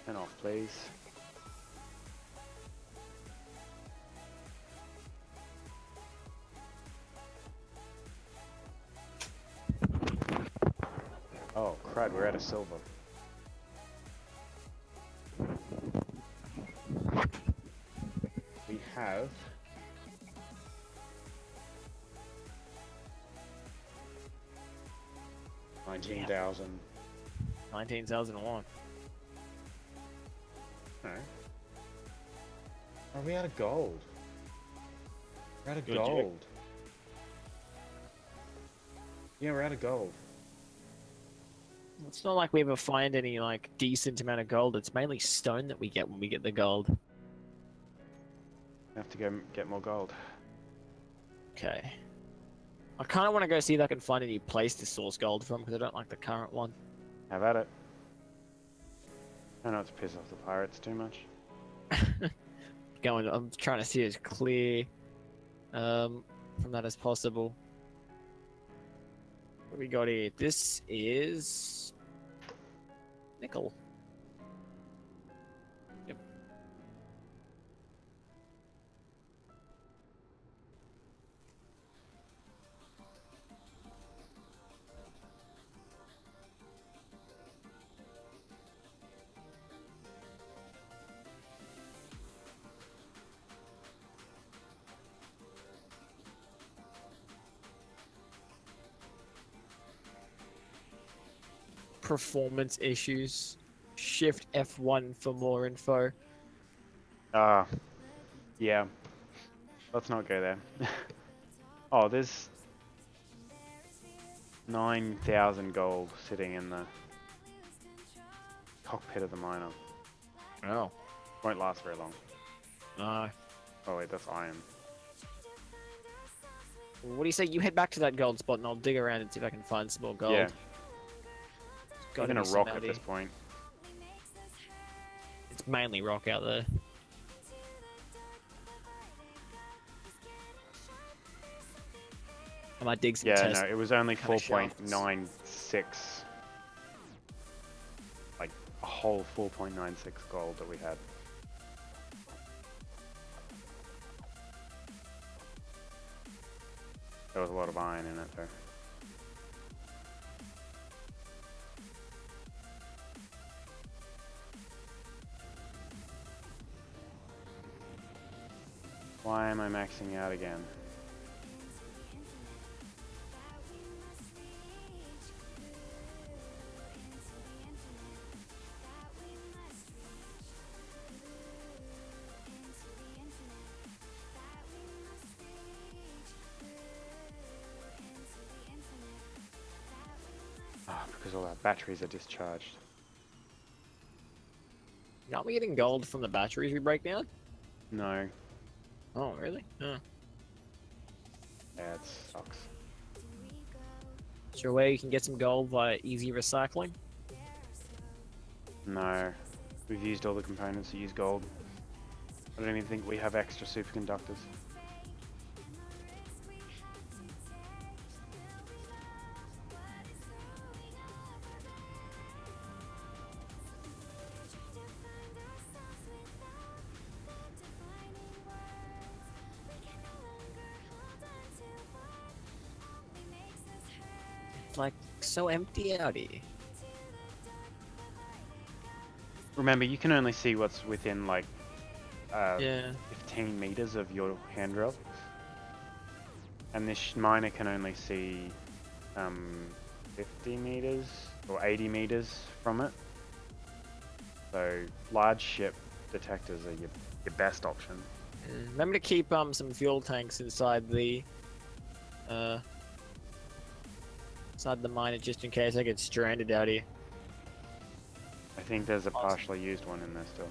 Turn off, please. Oh crud, we're out of silver. We have 19,000. 19,001. No. Are we out of gold? We're out of Good gold. Yeah, we're out of gold. It's not like we ever find any like decent amount of gold. It's mainly stone that we get when we get the gold. We have to go get more gold. Okay. I kind of want to go see if I can find any place to source gold from because I don't like the current one. Have at it. I know it's piss off the pirates too much. I'm trying to see as clear from that as possible. What we got here? This is nickel. Yep. Performance issues. Shift F1 for more info. Yeah. Let's not go there. Oh, there's 9,000 gold sitting in the cockpit of the miner. Oh. Won't last very long. No. Oh wait, that's iron. What do you say? You head back to that gold spot and I'll dig around and see if I can find some more gold. Yeah. Gotta Even a be rock some at out this here. point. It's mainly rock out there. I might dig some Yeah, test. no, it was only kinda shafts. 4.96. Like a whole 4.96 gold that we had. There was a lot of iron in it though. Why am I maxing out again? because all our batteries are discharged. Aren't we getting gold from the batteries we break down? No. Oh, really? Oh. Yeah, it sucks. Is there a way you can get some gold via easy recycling? No. We've used all the components to use gold. I don't even think we have extra superconductors. It's like so empty out here. Remember, you can only see what's within like Yeah. 15 meters of your handrail. And this miner can only see 50 meters or 80 meters from it. So large ship detectors are your best option. Remember to keep some fuel tanks inside the miner just in case I get stranded out here. I think there's a partially used one in there still.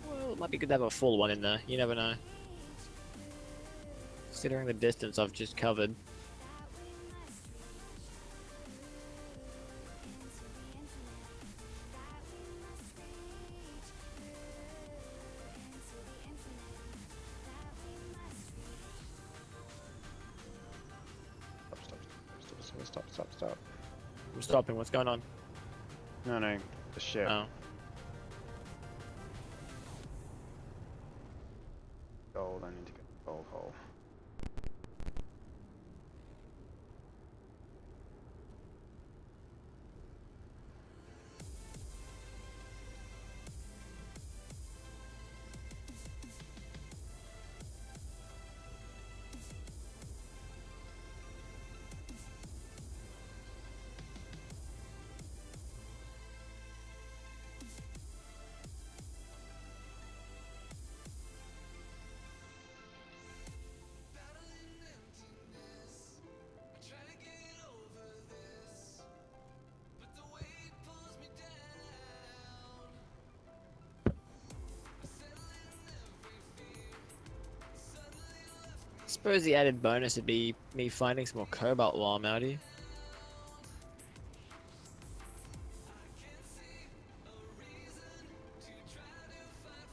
Well, it might be good to have a full one in there. You never know. Considering the distance I've just covered. Stop. I'm stopping. What's going on? No, the ship. Oh. Gold, I need to get the gold hole. Suppose the added bonus would be me finding some more cobalt while I'm out here.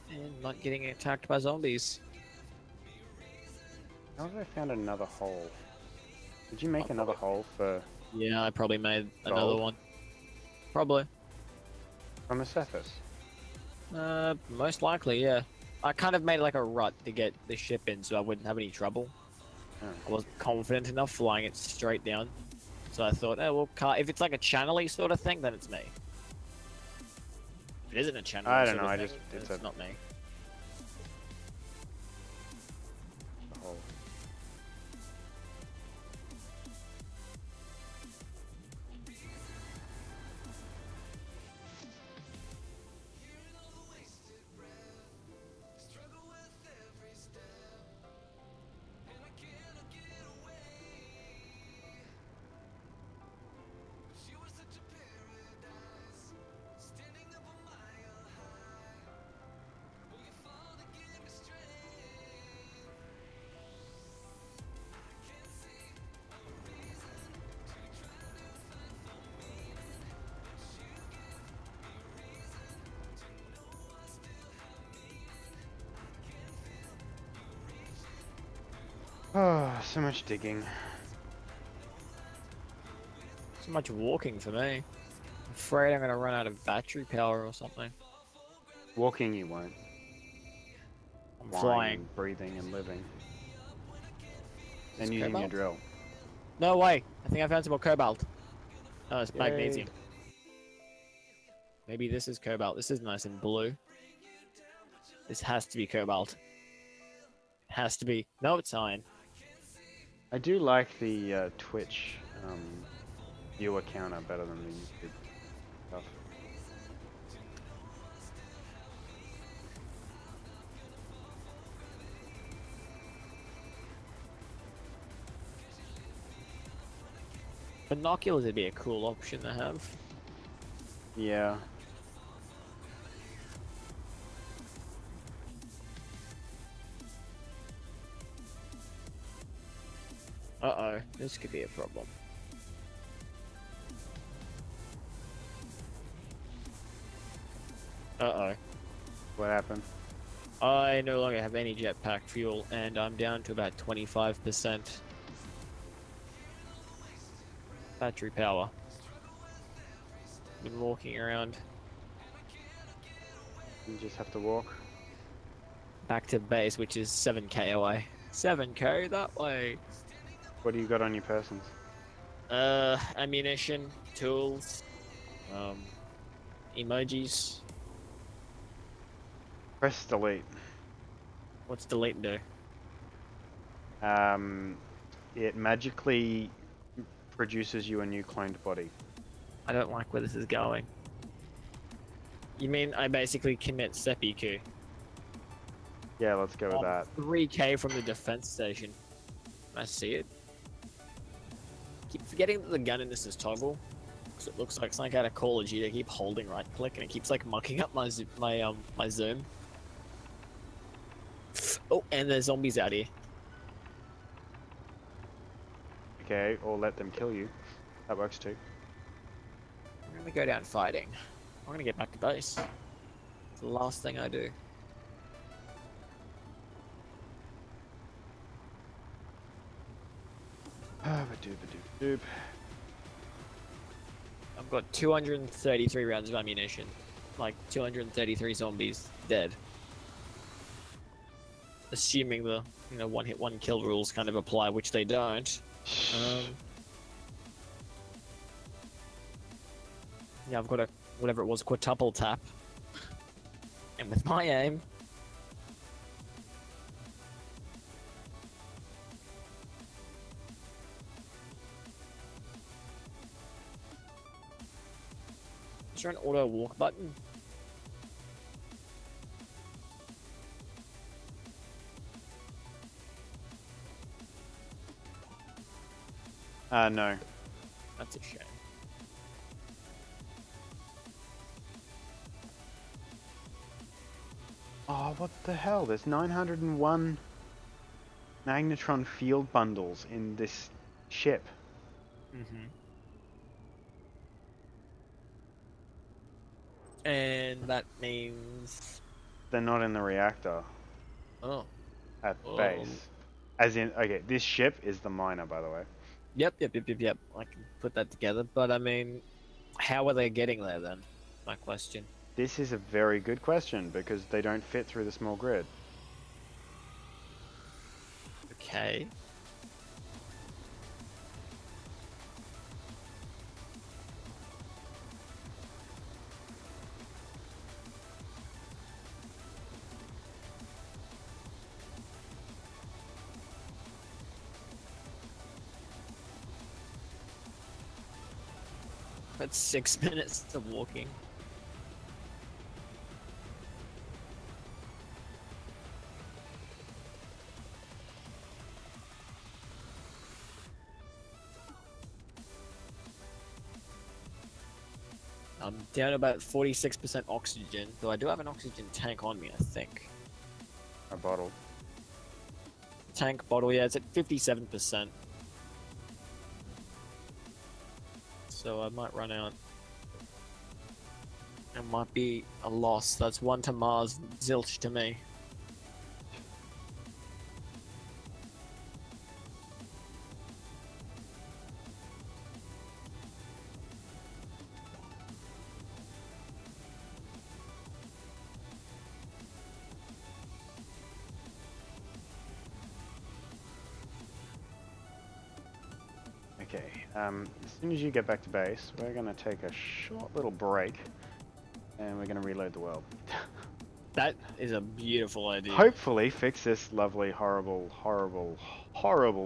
And not getting attacked by zombies. How have I found another hole? Did you make another hole for... Yeah, I probably made another Gold? one. Probably. From the surface? Most likely, yeah. I kind of made like a rut to get the ship in so I wouldn't have any trouble. Oh. I wasn't confident enough flying it straight down. So I thought, oh, well, if it's like a channel-y sort of thing, then it's me. If it isn't a channel, I don't know, it's not me. The hole. Oh, so much digging. So much walking for me. I'm afraid I'm gonna run out of battery power or something. Walking you won't. I'm Flying, flying. and breathing and living. And Is using your cobalt? drill. No way! I think I found some more cobalt. Oh, it's Yay. magnesium. Maybe this is cobalt. This is nice and blue. This has to be cobalt. It has to be. No, it's iron. I do like the Twitch viewer counter better than the YouTube stuff. Binoculars would be a cool option to have. Yeah. Uh-oh, this could be a problem. Uh-oh. What happened? I no longer have any jetpack fuel, and I'm down to about 25% battery power. Been walking around. You just have to walk. Back to base, which is 7k away. 7k that way. What do you got on your persons? Ammunition, tools, emojis. Press delete. What's delete do? It magically produces you a new cloned body. I don't like where this is going. You mean I basically commit seppuku? Yeah, let's go with that. 3k from the defense station. I see it. Keep forgetting that the gun in this is toggle, because it looks like something out of Call of Duty. I keep holding right click and it keeps like mucking up my zoom. Oh, and there's zombies out here. Okay, or let them kill you. That works too. I'm gonna go down fighting. I'm gonna get back to base. It's the last thing I do. Ba-doop-a-doop-a-doop. I've got 233 rounds of ammunition. Like 233 zombies dead. Assuming the one hit one kill rules kind of apply, which they don't. Yeah, I've got a whatever it was quadruple tap, and with my aim, is there an auto walk button? No. That's a shame. Oh, what the hell? There's 901 magnetron field bundles in this ship. Mm-hmm. And that means... They're not in the reactor Oh. at base. As in, okay, this ship is the miner, by the way. Yep. I can put that together, but I mean, how are they getting there then? My question. This is a very good question, because they don't fit through the small grid. Okay. That's 6 minutes of walking. I'm down about 46% oxygen, though I do have an oxygen tank on me, I think. A bottle. Tank bottle, yeah, it's at 57%. So I might run out. It might be a loss. That's one to Mars, zilch to me. Okay, as soon as you get back to base, we're going to take a short little break, and we're going to reload the world. That is a beautiful idea. Hopefully fix this lovely, horrible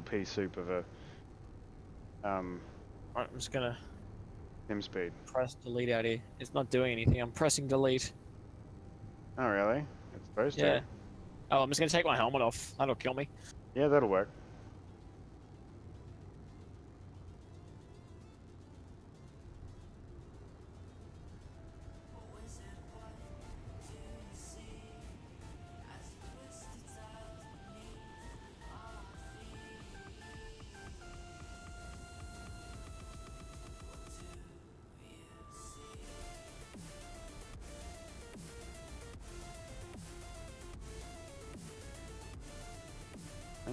pea soup of a I'm just gonna sim speed. press delete out here. It's not doing anything. I'm pressing delete. Oh really? It's supposed Yeah. to. Oh, I'm just gonna take my helmet off. That'll kill me. Yeah, that'll work.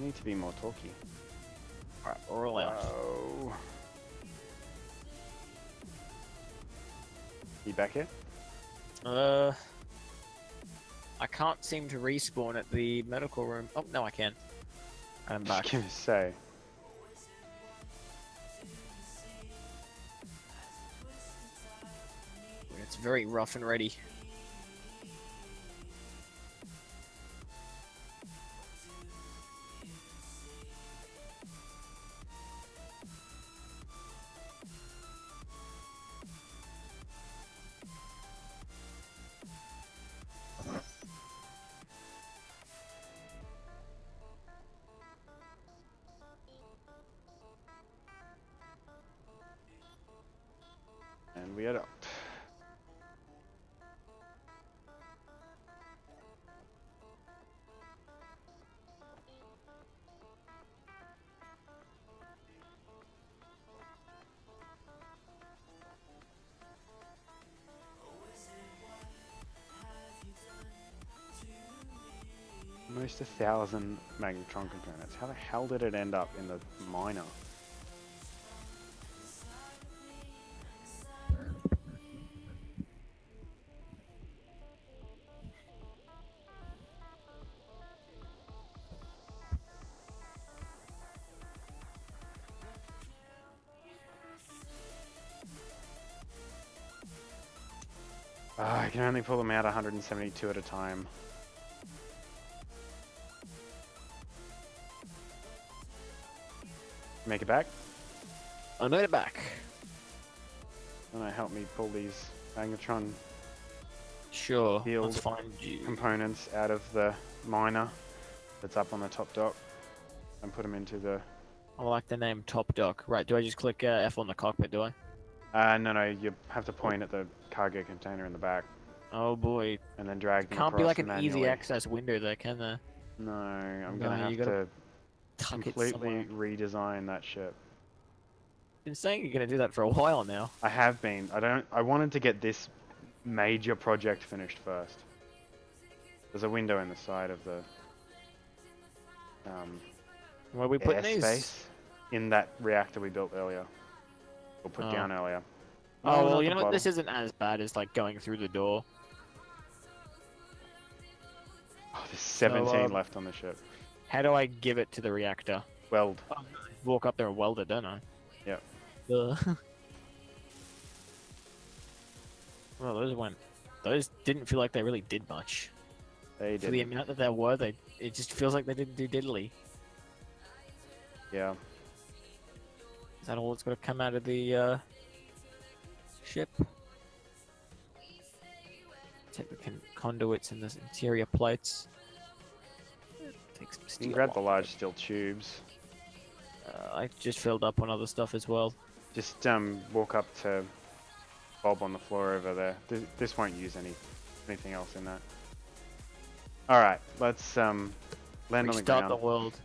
need to be more talky. Alright, we're all out. Oh. You back here? I can't seem to respawn at the medical room. Oh, no, I can. I'm back. I was gonna say. It's very rough and ready. And we are up. Almost 1,000 magnetron components. How the hell did it end up in the miner? I can only pull them out 172 at a time. Make it back? I made it back. Wanna help me pull these magnetron Sure, Healed let's find you. components out of the miner that's up on the top dock and put them into the... I like the name Top Dock. Right, do I just click F on the cockpit, do I? No, you have to point at the cargo container in the back Oh boy. and then drag them Can't be across like an easy manually. access window there, can there? No, I'm No, gonna have you gotta to Tuck it completely somewhere. redesign that ship. Been saying you're gonna do that for a while now. I have been. I wanted to get this major project finished first. There's a window in the side of the Where are we putting these? airspace in that reactor we built earlier. Or put Oh. down earlier. Oh, No, well, not you the know what? This bottom. isn't as bad as like going through the door. Oh, there's 17 So, left on the ship. How do I give it to the reactor? Weld. Walk up there and weld it, don't I? Yep. Well, those went. Those didn't feel like they really did much. They For the did. amount that there were, it just feels like they didn't do diddly. Yeah. Is that all that's going to come out of the ship? Take the conduits and the interior plates. Take some You steel. can grab the large steel tubes. I just filled up on other stuff as well. Just walk up to Bob on the floor over there. This won't use anything else in that. Alright, let's land on the Restart ground. the world.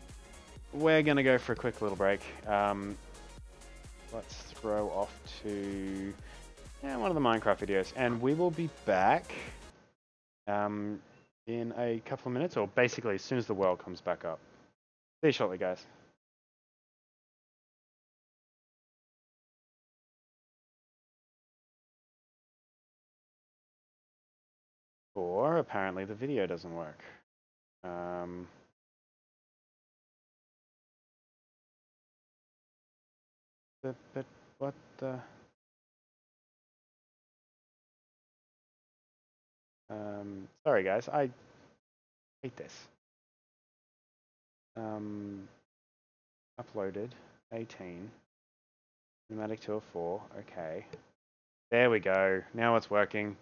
We're gonna go for a quick little break. Let's throw off to one of the Minecraft videos, and we will be back in a couple of minutes, or basically as soon as the world comes back up. See you shortly, guys. Or apparently the video doesn't work. But what the... sorry guys, I hate this. Uploaded 18 pneumatic tour 4. Okay, there we go. Now it's working.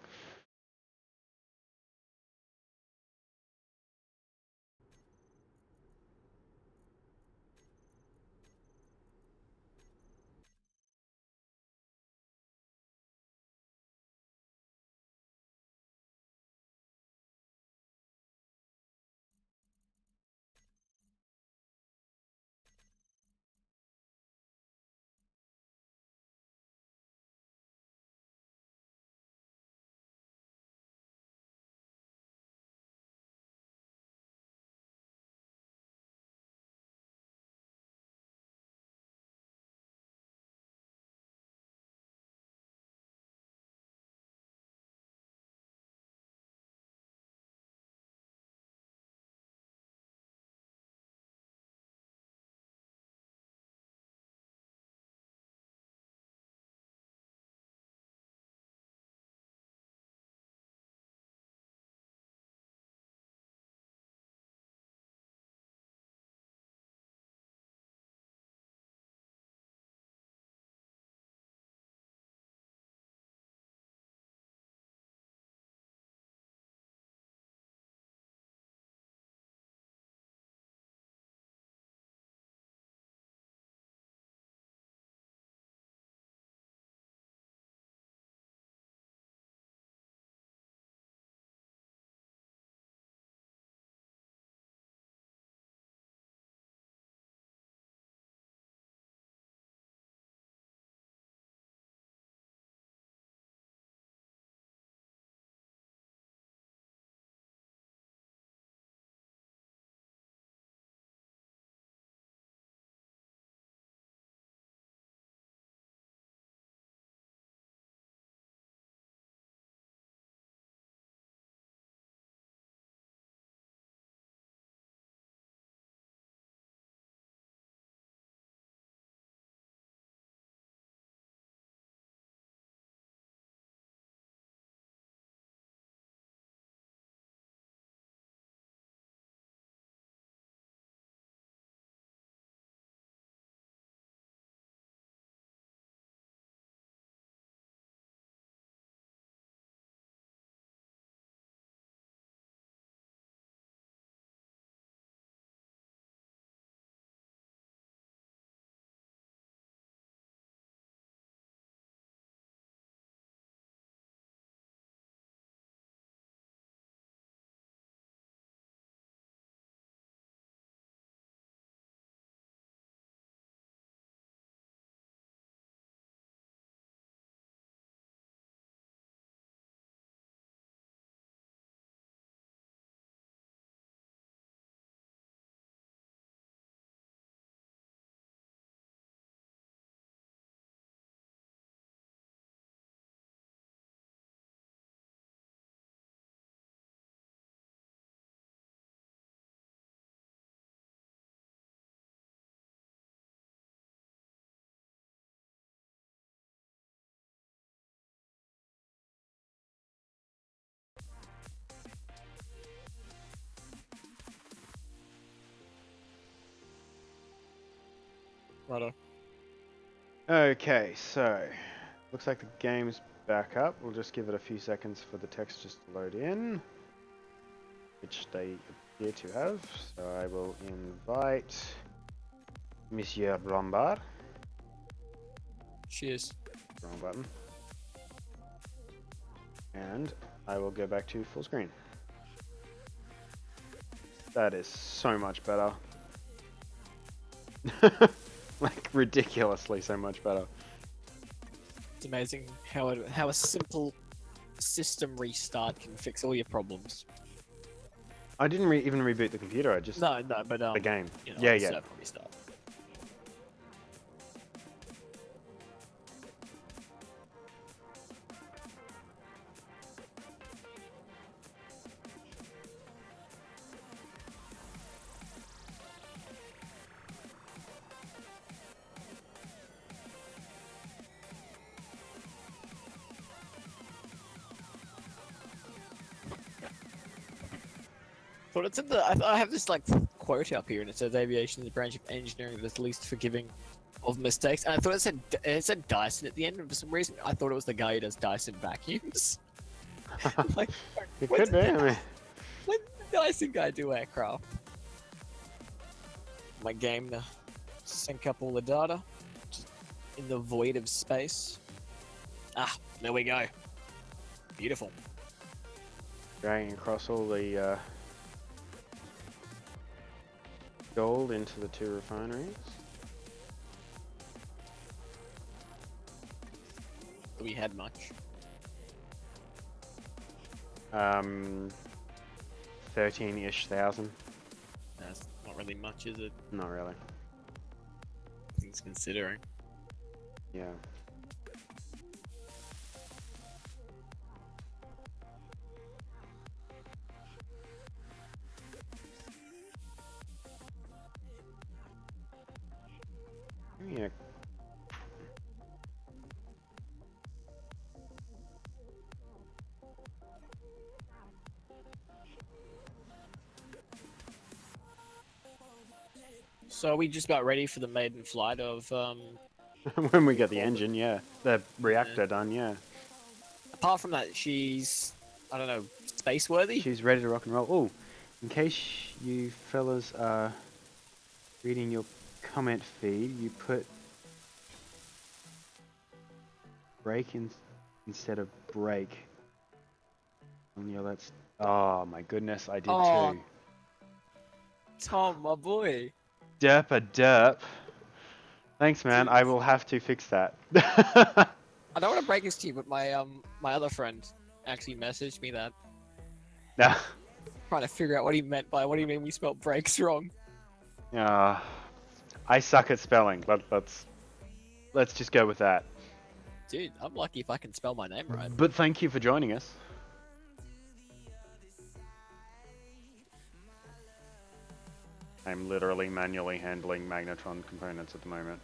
Righto. Okay, so looks like the game's back up. We'll just give it a few seconds for the textures to load in, which they appear to have. So I will invite Monsieur Lombard. Cheers. Wrong button. And I will go back to full screen. That is so much better. Like ridiculously so much better. It's amazing how a simple system restart can fix all your problems. I didn't even reboot the computer. I just No, but the game. you know, Yeah. server restart. But it's in the. I have this like quote up here, and it says aviation is a branch of engineering that's least forgiving of mistakes. And I thought it said Dyson at the end, and for some reason I thought it was the guy who does Dyson vacuums. Like, It when could be. did I mean, when did the Dyson guy do aircraft? My game to sync up all the data just in the void of space. Ah, there we go. Beautiful. dragging across all the gold into the 2 refineries. We had much. 13-ish thousand. That's not really much, is it? Not really. Things considering. Yeah. Yeah. So are we just about ready for the maiden flight of When we get the engine, yeah. The reactor done, yeah. apart from that, she's I don't know, space worthy? She's ready to rock and roll. Oh, in case you fellas are reading your comment feed, you put break instead of break on your let's. Oh my goodness, I did Oh. too. Tom, my boy. Derp. Thanks, man. I will have to fix that. I don't want to break this to you, but my my other friend actually messaged me that, Nah. trying to figure out what he meant by what do you mean we spelled breaks wrong. I suck at spelling. Let's just go with that. Dude, I'm lucky if I can spell my name right. But thank you for joining us. I'm literally manually handling magnetron components at the moment.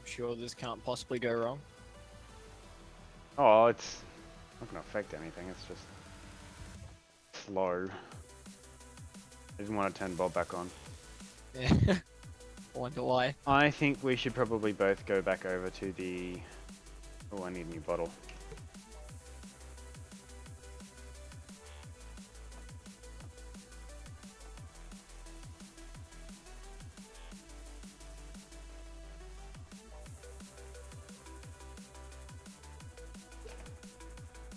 I'm sure this can't possibly go wrong. Oh, it's not going to affect anything. It's just slow. I didn't want to turn Bob back on. Yeah. I wonder why. I think we should probably both go back over to the... Oh, I need a new bottle.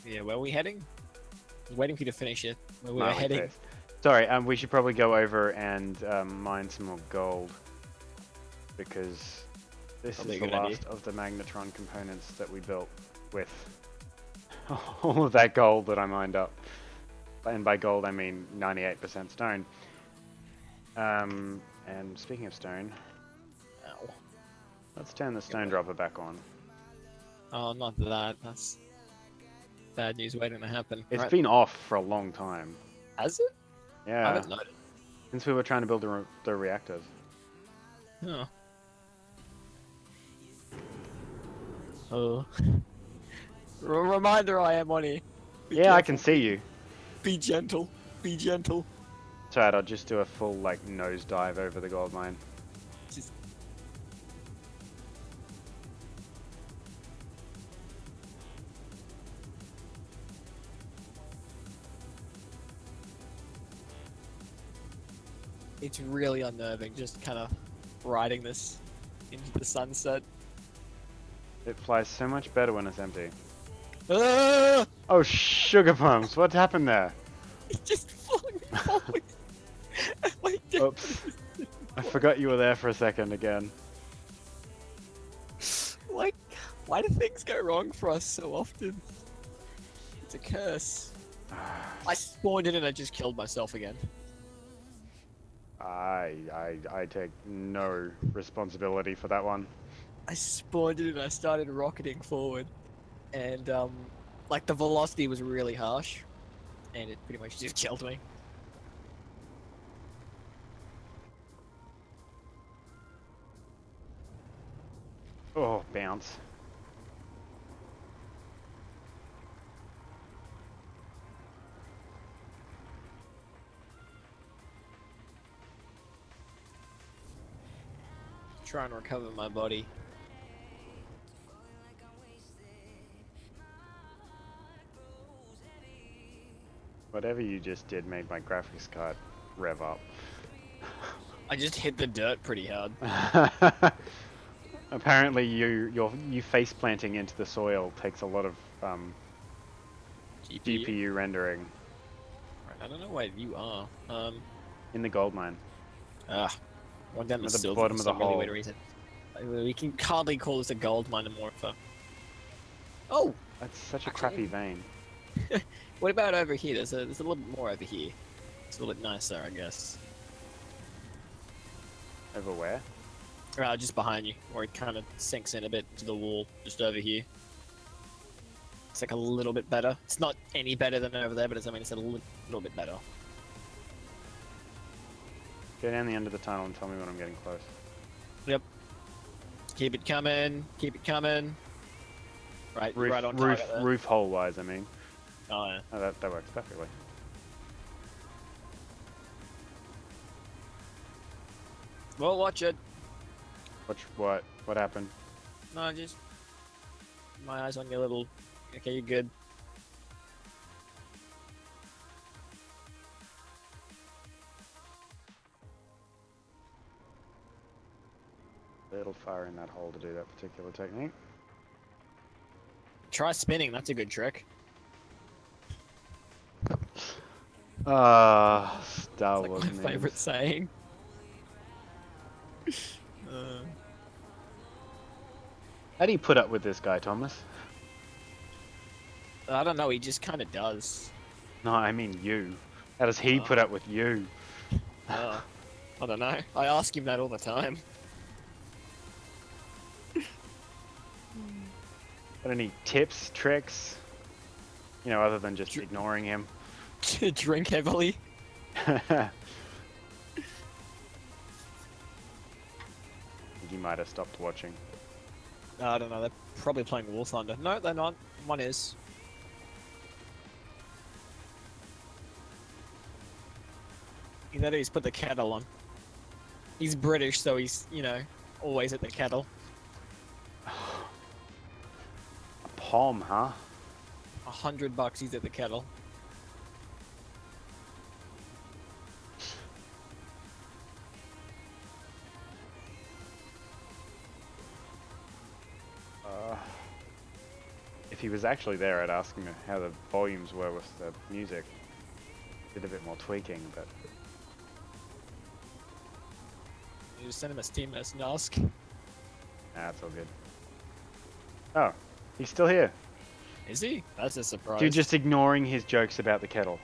Yeah, where are we heading? I was waiting for you to finish it. Where we were Gnarly heading. face. Sorry, we should probably go over and mine some more gold. Because this Probably is a the good idea. last of the magnetron components that we built with all of that gold that I mined up. And by gold I mean 98% stone. And speaking of stone, Ow. let's turn the stone dropper back on. Oh, not that. That's bad news waiting to happen. It's Right. been off for a long time. Has it? I Yeah, haven't noticed. since we were trying to build the reactors. Oh. Reminder, I am on here. Be Yeah, I careful. can see you. Be gentle. Be gentle. It's alright, I'll just do a full, like, nosedive over the gold mine. Just... It's really unnerving, just kind of riding this into the sunset. It flies so much better when it's empty. Ah! Oh, sugar plums, what happened there? It's just falling forward. My God. Oops. I forgot you were there for a second again. Like, why do things go wrong for us so often? It's a curse. I spawned in and I just killed myself again. I take no responsibility for that one. I spawned in and I started rocketing forward, and like the velocity was really harsh, and it pretty much just killed me. Oh, bounce. Trying to recover my body. Whatever you just did made my graphics card rev up. I just hit the dirt pretty hard. Apparently you face planting into the soil takes a lot of GPU rendering. Right, I don't know where you are. In the gold mine. One down the At the silver bottom for of the some really hole. weird reason. We can hardly call this a gold mine anymore. Oh! That's such a Actually- crappy vein. What about over here? There's a little bit more over here. It's a little bit nicer, I guess. Over where? Just behind you, or it kind of sinks in a bit to the wall, just over here. It's like a little bit better. It's not any better than over there, but it's a little bit better. Go down the end of the tunnel and tell me when I'm getting close. Yep. Keep it coming. Keep it coming. Right, Roof, right on roof, target there. roof hole wise, I mean. Oh yeah. Oh, that works perfectly. Well, watch it. Watch what? What happened? No, just my eyes on your little. Okay, you're good. A little far in that hole to do that particular technique. Try spinning. That's a good trick. Star It's Wars like my memes. favorite saying. How do you put up with this guy, Thomas? I don't know. He just kind of does. No, I mean you. How does he put up with you? I don't know. I ask him that all the time. Got any tips, tricks? You know, other than just ignoring him. Drink heavily. He might have stopped watching. I don't know. They're probably playing War Thunder. No, they're not. One is. You know, he's put the kettle on. He's British, so he's, you know, always at the kettle. A palm, huh? $100 he's at the kettle. If he was actually there, I'd ask him how the volumes were with the music. Did a bit more tweaking, but... You just send him a Steam message and ask. Nah, it's all good. Oh, he's still here. Is he? That's a surprise. Dude, just ignoring his jokes about the kettle.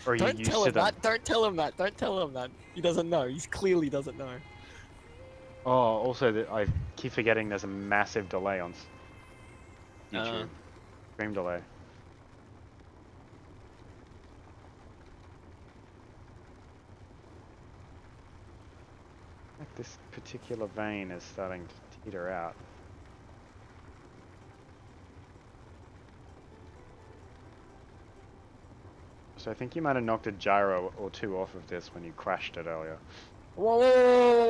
Or are you Don't used tell to him them? that. Don't tell him that. Don't tell him that. He doesn't know. He clearly doesn't know. Oh, also, I keep forgetting there's a massive delay on YouTube. Stream delay. Like this particular vein is starting to teeter out. So I think you might have knocked a gyro or two off of this when you crashed it earlier. Whoa, whoa,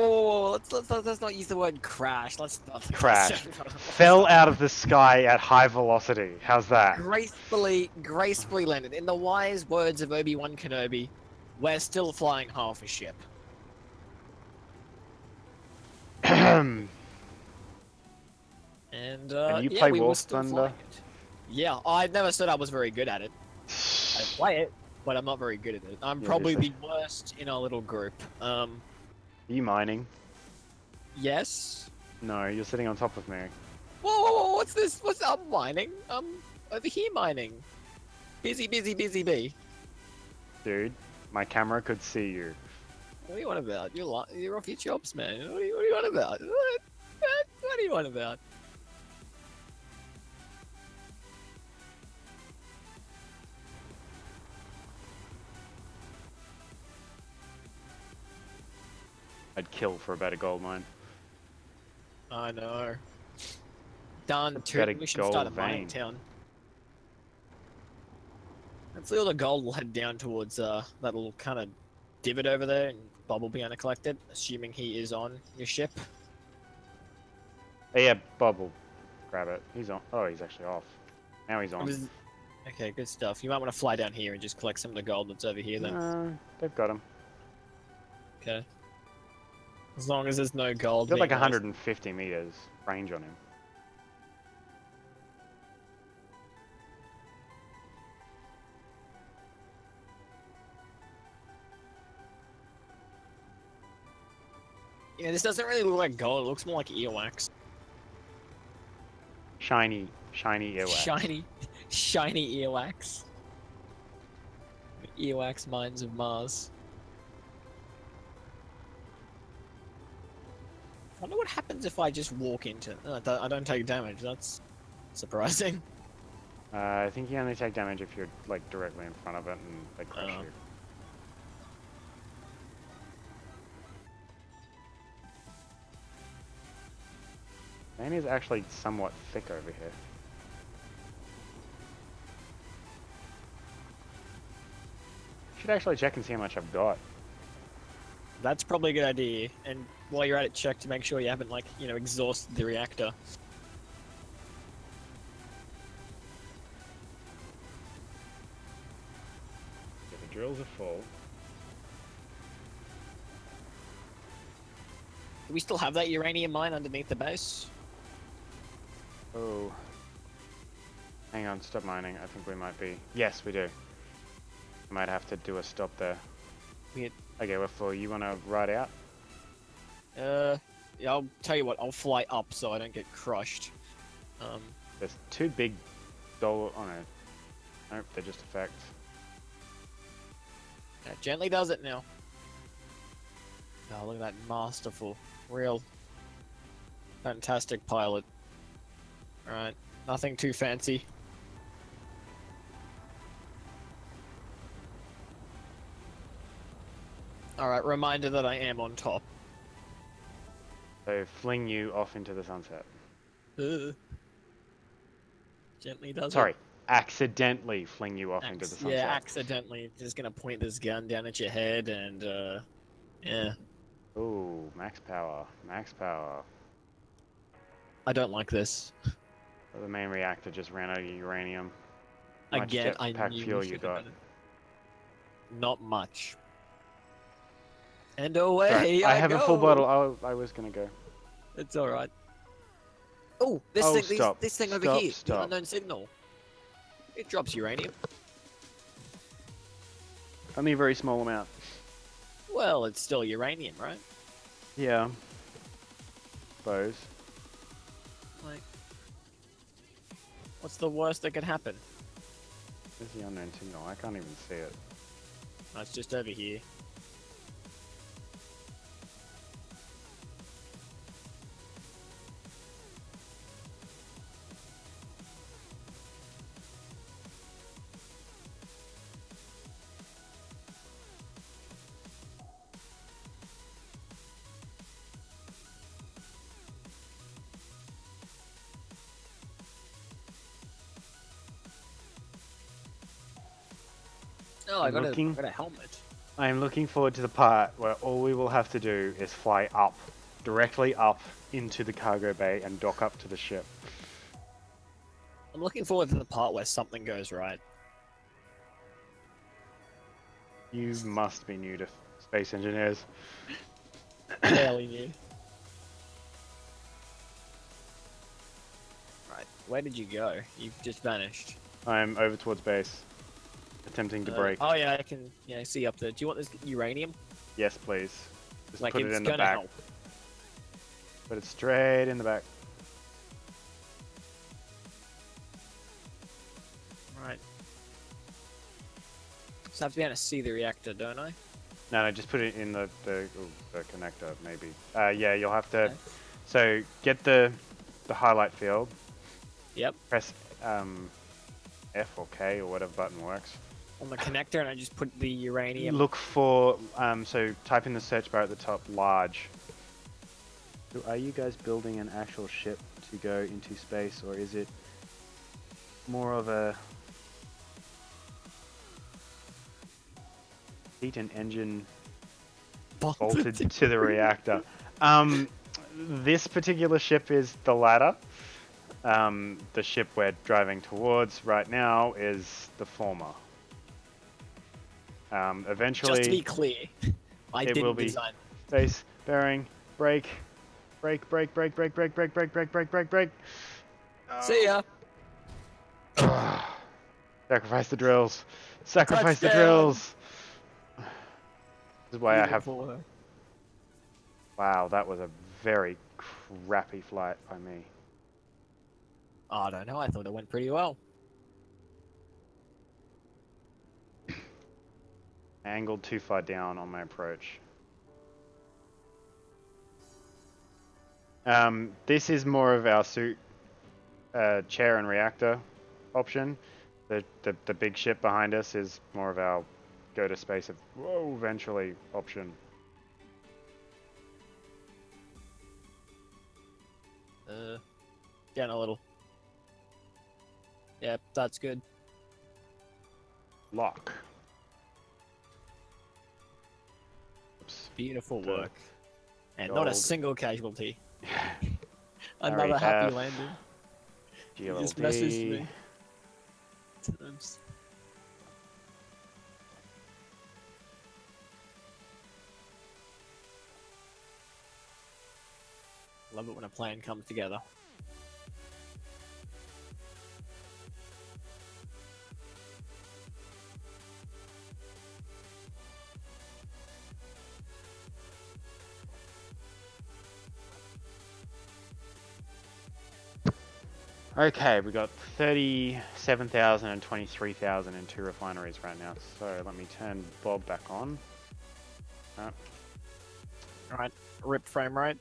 whoa, whoa. Let's not use the word crash. Let's not. Crashed. Fell out of the sky at high velocity. How's that? Gracefully landed. In the wise words of Obi-Wan Kenobi, we're still flying half a ship. And you yeah, play we were Wolf still Thunder? flying it. Yeah, I never said I was very good at it. I play it, but I'm not very good at it. I'm Yeah, probably just the worst in our little group. Are you mining? Yes. No, you're sitting on top of me. Whoa, what's this? I'm mining? I'm over here mining. Busy bee. Dude, my camera could see you. What are you on about? You're off your chops, man. What are you on about? What are you on about? I'd kill for a better gold mine. I know. Darn Better tootin', we should start a gold mining vein. town. Hopefully all the gold will head down towards that little kind of divot over there and Bob will be able to collect it, assuming he is on your ship. Oh, yeah, Bob will grab it. He's on. Oh, he's actually off. Now he's It on. was- Okay, good stuff. You might want to fly down here and just collect some of the gold that's over here then. They've got him. Okay. As long as there's no gold. He's got like being 150 meters range on him. Yeah, this doesn't really look like gold. It looks more like earwax. Shiny earwax. Shiny earwax. Earwax mines of Mars. I wonder what happens if I just walk into it. I don't take damage. That's surprising. I think you only take damage if you're like directly in front of it and they crush Oh. you. Man is actually somewhat thick over here. Should actually check and see how much I've got. That's probably a good idea. And while you're at it, check to make sure you haven't, like, exhausted the reactor. Yeah, the drills are full. Do we still have that uranium mine underneath the base? Oh. Hang on, stop mining. I think we might be. Yes, we do. I might have to do a stop there. Weird. Okay, we're full. You want to ride out? Yeah, I'll tell you what, I'll fly up so I don't get crushed. There's two big gold. Oh no. Nope, they're just effects. Yeah, gently does it now. Oh, look at that masterful, real, fantastic pilot. Alright, nothing too fancy. Alright, reminder that I am on top. So fling you off into the sunset. Gently does Sorry, it. accidentally fling you off into the sunset. Yeah, accidentally. Just gonna point this gun down at your head and, yeah. Ooh, max power, max power. I don't like this. Well, the main reactor just ran out of uranium. How much Again, I jetpack knew fuel we you should got? have done it. Not much. And away Sorry, I have go. a full bottle. I was gonna go. It's alright. Oh, this Oh, thing, stop. this thing over Stop, here, the stop. unknown signal. It drops uranium. Only a very small amount. Well, it's still uranium, right? Yeah. Suppose. Like, what's the worst that could happen? Where's the unknown signal? I can't even see it. Oh, it's just over here. Oh, I got a helmet. I am looking forward to the part where all we will have to do is fly up, directly up into the cargo bay and dock up to the ship. I'm looking forward to the part where something goes right. You must be new to space engineers. Fairly new. Right, where did you go? You've just vanished. I'm over towards base, attempting to break. Oh yeah, I can see up there. Do you want this uranium? Yes, please. Just Like, put it it's in the gonna back. help. Put it straight in the back. Right. So I have to be able to see the reactor, don't I? No, just put it in the connector, maybe. Yeah, you'll have to... Okay. So, get the highlight field. Yep. Press F or K or whatever button works. On the connector, and I just put the uranium. Look for... so, type in the search bar at the top, large. So are you guys building an actual ship to go into space, or is it more of a... heat and engine bolted to the reactor? This particular ship is the latter. The ship we're driving towards right now is the former. Eventually, Just to be clear, I it didn't will be design. space bearing, brake, brake, brake, brake, brake, brake, brake, brake, brake, brake, brake, brake. See ya. Sacrifice the drills. Sacrifice the Touchdown. drills. This is why I have... Beautiful. Wow, that was a very crappy flight by me. Oh, I don't know. I thought it went pretty well. I angled too far down on my approach. This is more of our suit chair and reactor option. The big ship behind us is more of our go to space eventually option. Down a little. Yep, that's good. Lock. Oops. Beautiful The work. And not a gold. single casualty. Another happy landing. You just messaged me. Times. Love it when a plan comes together. Okay, we got 37,000 and 23,000 in two refineries right now. So let me turn Bob back on. Alright, rip frame right.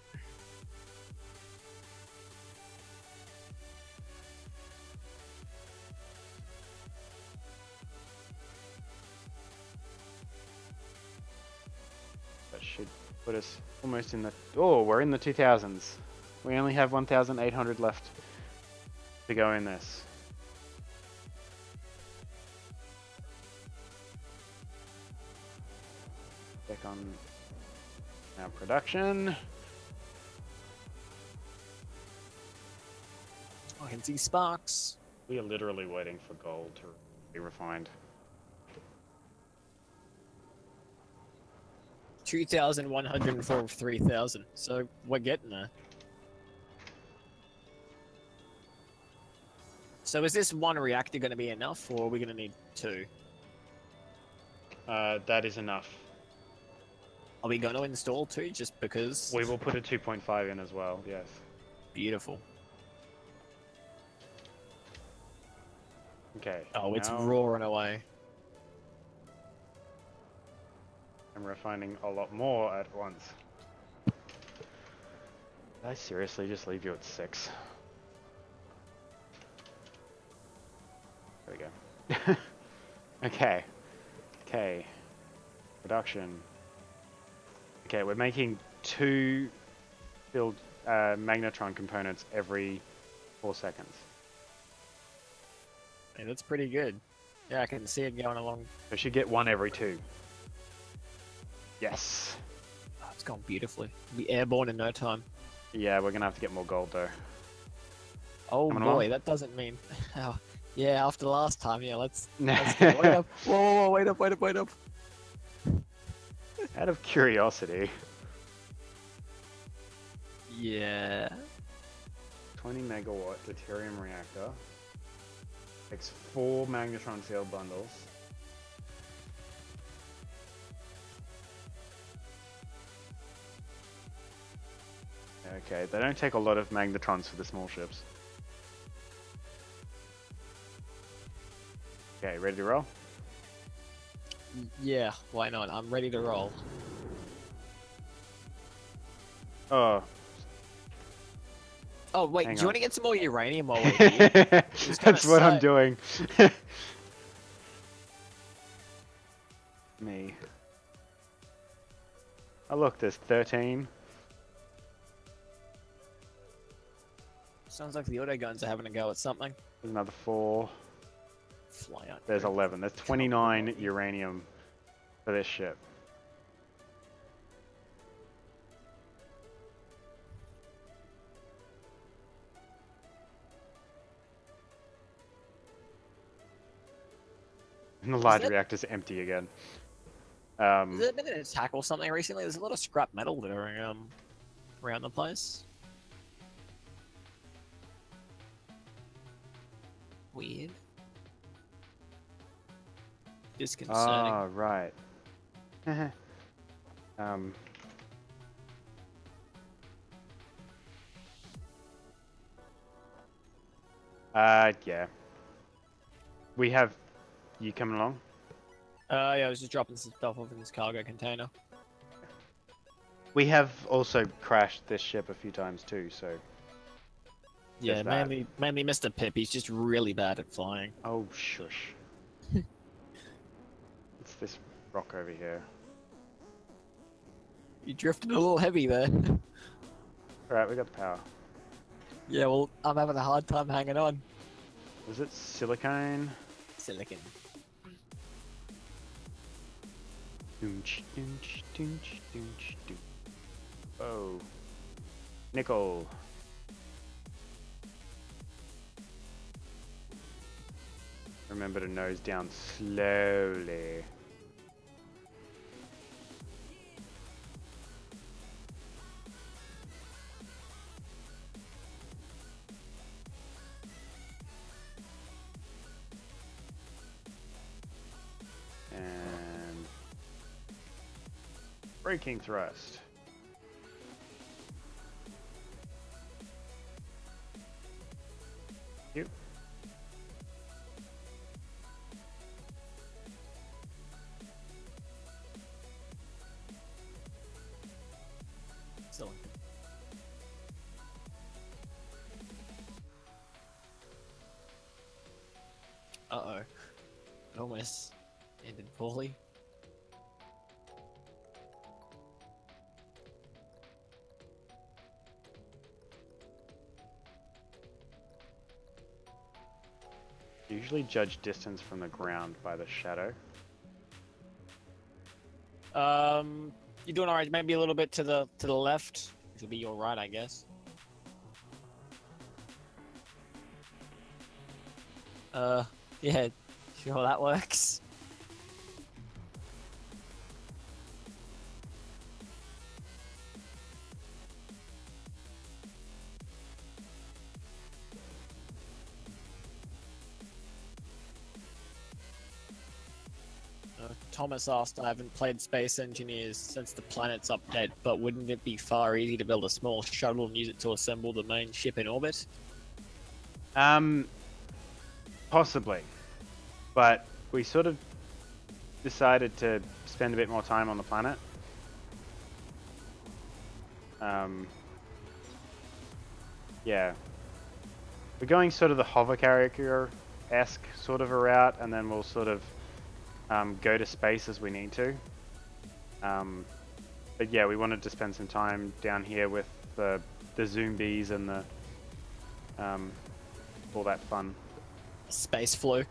That should put us almost in the... Oh, we're in the 2000s. We only have 1,800 left to go in this. Check on our production. I can see sparks. We are literally waiting for gold to be refined. 2,104 of 3,000. So we're getting there. So is this one reactor going to be enough, or are we going to need two? That is enough. Are we going to install two just because? We will put a 2.5 in as well, yes. Beautiful. Okay. Oh, it's now roaring away. I'm refining a lot more at once. Did I seriously just leave you at 6? There we go. Okay. Okay. Production. Okay, we're making 2 filled magnetron components every 4 seconds. Hey, that's pretty good. Yeah, I can see it going along. I should get one every 2. Yes. Oh, it's gone beautifully. It'll be airborne in no time. Yeah, we're gonna have to get more gold though. Oh Coming boy, along? that doesn't mean. Oh, yeah, after last time, yeah, let's go. Out Wait up. Whoa, whoa, whoa, wait up, wait up, wait up. of curiosity, Yeah. 20 megawatt deuterium reactor takes 4 magnetron field bundles. Okay, they don't take a lot of magnetrons for the small ships. Okay, ready to roll? Yeah, why not? I'm ready to roll. Oh. Oh, wait, Hang do you on. want to get some more uranium while we're here? That's what I'm say. doing. Me. Oh look, there's 13. Sounds like the auto guns are having a go at something. There's another 4. Fly out. There's 11. There's 29 uranium for this ship. And the large reactor's empty again. Has there been an attack or something recently? There's a lot of scrap metal littering around the place. Weird. Disconcerting. Ah, right. Yeah. We have you coming along? Yeah, I was just dropping some stuff off in this cargo container. We have also crashed this ship a few times too, so. Yeah, There's that. mainly Mr. Pip. He's just really bad at flying. Oh, shush. It's this rock over here. You drifted a little heavy there. Alright, we got the power. Yeah, well, I'm having a hard time hanging on. Was it silicone? Silicon. Doonch, doonch, doonch, doonch, doonch. Oh. Nickel. Remember to nose down slowly. And braking thrust. Yep. Silicon. Uh-oh. It almost ended poorly. Usually judge distance from the ground by the shadow. You're doing alright. Maybe a little bit to the left, which will be your right, I guess. Yeah, sure that works. Thomas asked, I haven't played Space Engineers since the planet's update, but wouldn't it be far easier to build a small shuttle and use it to assemble the main ship in orbit? Possibly. But we sort of decided to spend a bit more time on the planet. Yeah. We're going sort of the hover carrier-esque sort of a route, and then we'll sort of go to space as we need to. But yeah, we wanted to spend some time down here with the zombies and the all that fun. Space flu.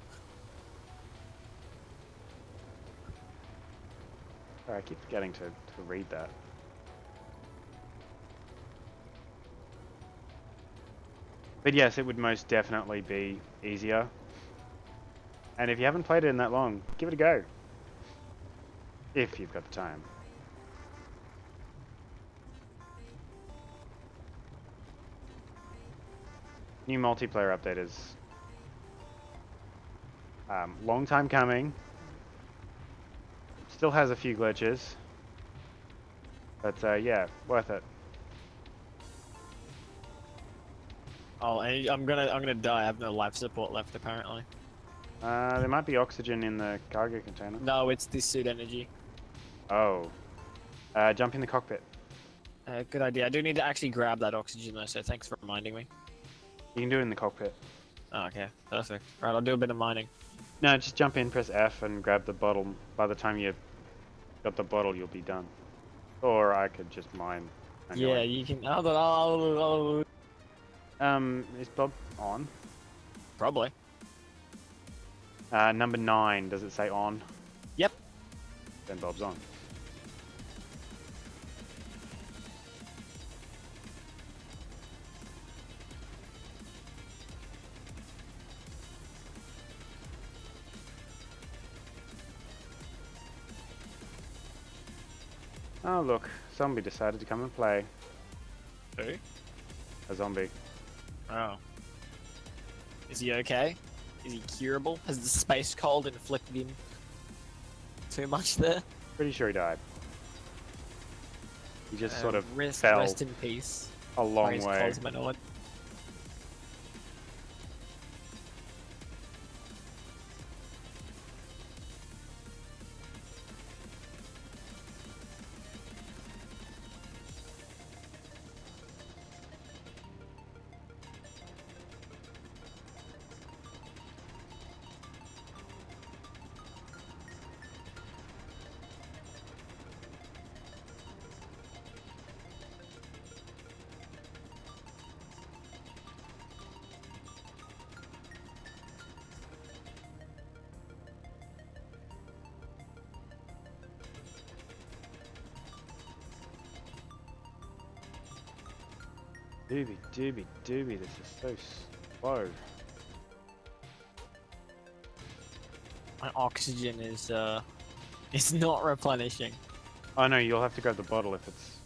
Sorry, I keep forgetting to read that. But yes, it would most definitely be easier. And if you haven't played it in that long, give it a go. If you've got the time. New multiplayer update is long time coming. Still has a few glitches. But yeah, worth it. Oh, and I'm gonna die. I have no life support left apparently. There might be oxygen in the cargo container. No, it's this suit energy. Oh. Jump in the cockpit. Good idea. I do need to actually grab that oxygen though, so thanks for reminding me. You can do it in the cockpit. Oh, okay, perfect. Right, I'll do a bit of mining. No, just jump in, press F, and grab the bottle. By the time you've got the bottle, you'll be done. Or I could just mine. Yeah, you can. Is Bob on? Probably. Number 9, does it say on? Yep. Then Bob's on. Oh look, zombie decided to come and play. Who? A zombie. Oh. Is he okay? Is he curable? Has the space cold inflicted him too much there? Pretty sure he died. He just sort of rest fell in peace. a long Praise way. Cosmonaut. Doobie, this is so slow. My oxygen is it's not replenishing. Oh no, you'll have to grab the bottle if it's...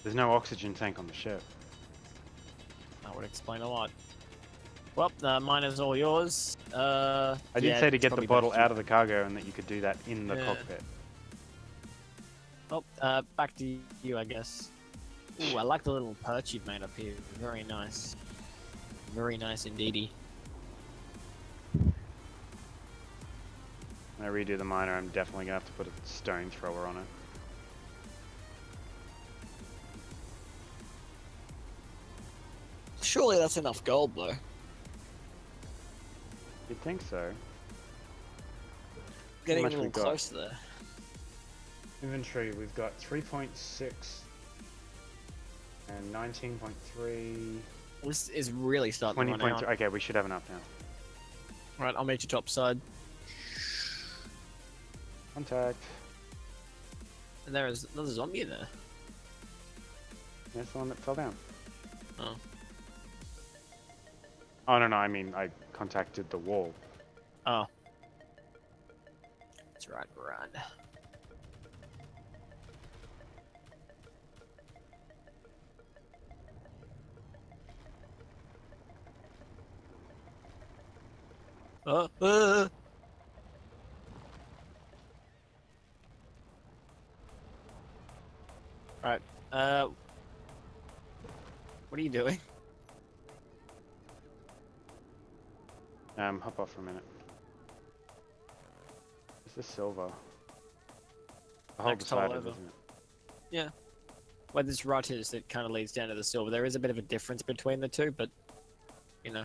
There's no oxygen tank on the ship. That would explain a lot. Well, mine is all yours. I did say to get the bottle out of the cargo and that you could do that in the Yeah. cockpit. Well, back to you, I guess. Ooh, I like the little perch you've made up here. Very nice. Very nice indeedy. When I redo the miner, I'm definitely going to have to put a stone thrower on it. Surely that's enough gold, though. You'd think so. Getting a much little we got? close there. Inventory, we've got 3.6 and 19.3, This is really starting to run out. 20.3. Okay, we should have enough now. Right, I'll meet you topside. Contact. And there is another zombie there. That's the one that fell down. Oh. Oh, no, I mean, I contacted the wall. Oh. That's right, run. Right. What are you doing? Hop off for a minute. Is this silver? The whole Next hole decided, over. isn't it? Yeah. Where this rut is, that kind of leads down to the silver. There is a bit of a difference between the two, but, you know,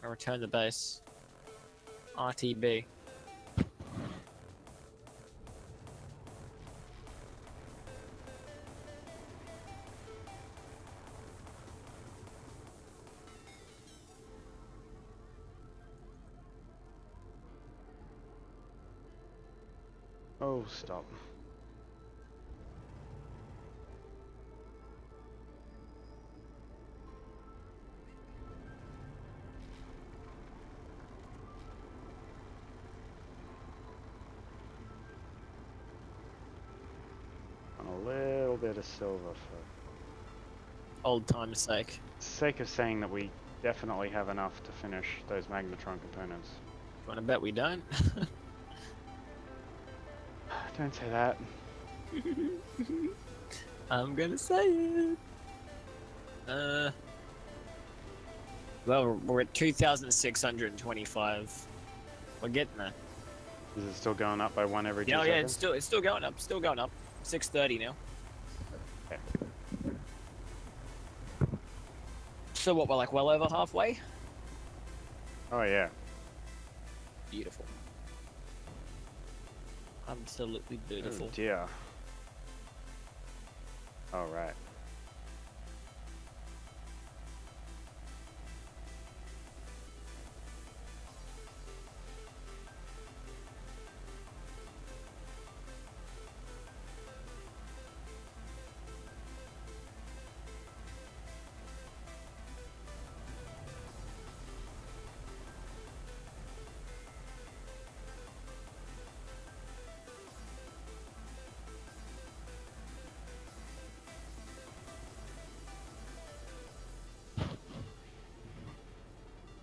I return the base. RTB. Oh, stop. And a little bit of silver for Old time's sake. the sake of saying that we definitely have enough to finish those magnetron components. Wanna bet we don't? Don't say that. I'm gonna say it. Well, we're at 2,625. We're getting there. Is it still going up by one every 2 Yeah, seconds? it's still going up. Still going up. 630 now. Okay. So what? We're like well over halfway. Oh yeah. Beautiful. Absolutely beautiful. Oh dear. All right.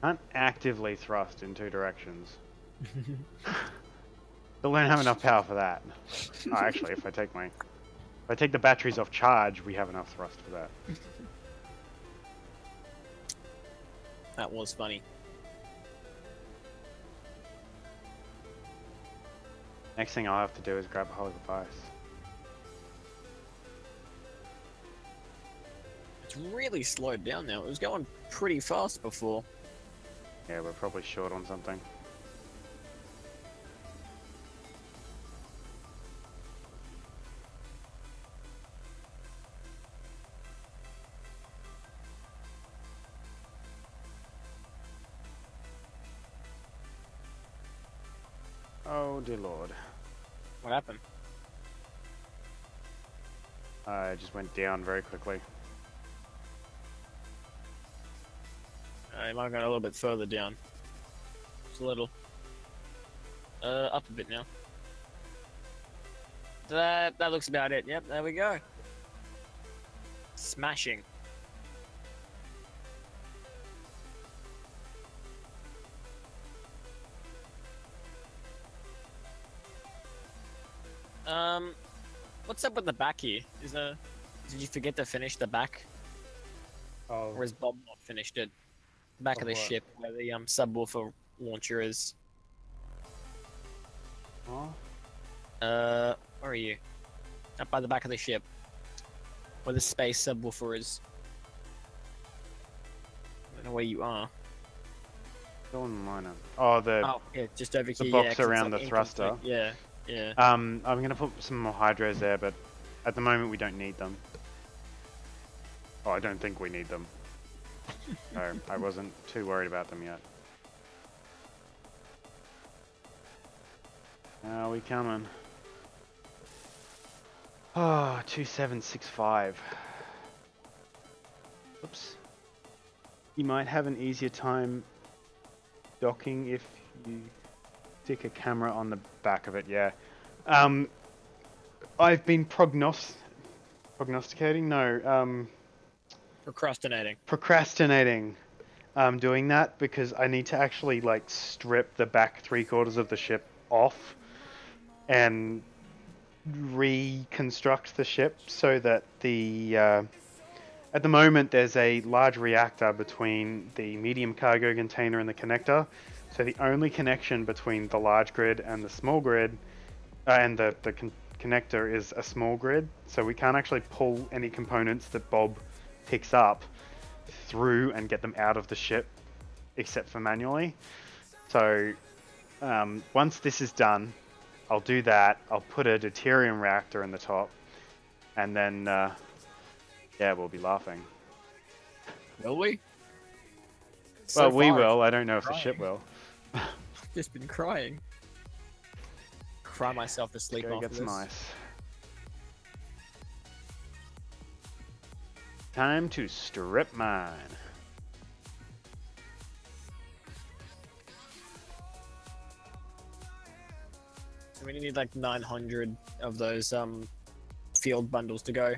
Can't actively thrust in 2 directions. Still don't have enough power for that. Oh, actually, if I take the batteries off charge, we have enough thrust for that. That was funny. Next thing I'll have to do is grab a hole of ice. It's really slowed down now. It was going pretty fast before. Yeah, we're probably short on something. Oh dear lord. What happened? I just went down very quickly. I might have gone a little bit further down. Just a little. Up a bit now. That looks about it. Yep, there we go. Smashing. What's up with the back here? Did you forget to finish the back? Oh. Or has Bob not finished it? The back of the what? ship where the subwoofer launcher is. Huh? Where are you? Up by the back of the ship. Where the space subwoofer is. I don't know where you are. Still in the miner. Oh, Oh, yeah, just over the here. box yeah, 'cause it's around like the thruster. incomplete. Yeah, yeah. I'm gonna put some more hydros there, but at the moment we don't need them. Oh, I don't think we need them. So I wasn't too worried about them yet. How are we coming? Oh, 2765. Oops. You might have an easier time docking if you stick a camera on the back of it, yeah. I've been prognosticating? No, procrastinating doing that because I need to actually like strip the back 3/4 of the ship off and reconstruct the ship so that the at the moment there's a large reactor between the medium cargo container and the connector, so the only connection between the large grid and the small grid and the connector is a small grid, so we can't actually pull any components that Bob picks up through and get them out of the ship except for manually. So once this is done, I'll do that. I'll put a deuterium reactor in the top, and then yeah, we'll be laughing. Will we? Well, we will. I don't know if the ship will. I've just been crying. cry myself to sleep Go after get some this. ice. Time to strip mine. So we need like 900 of those field bundles to go.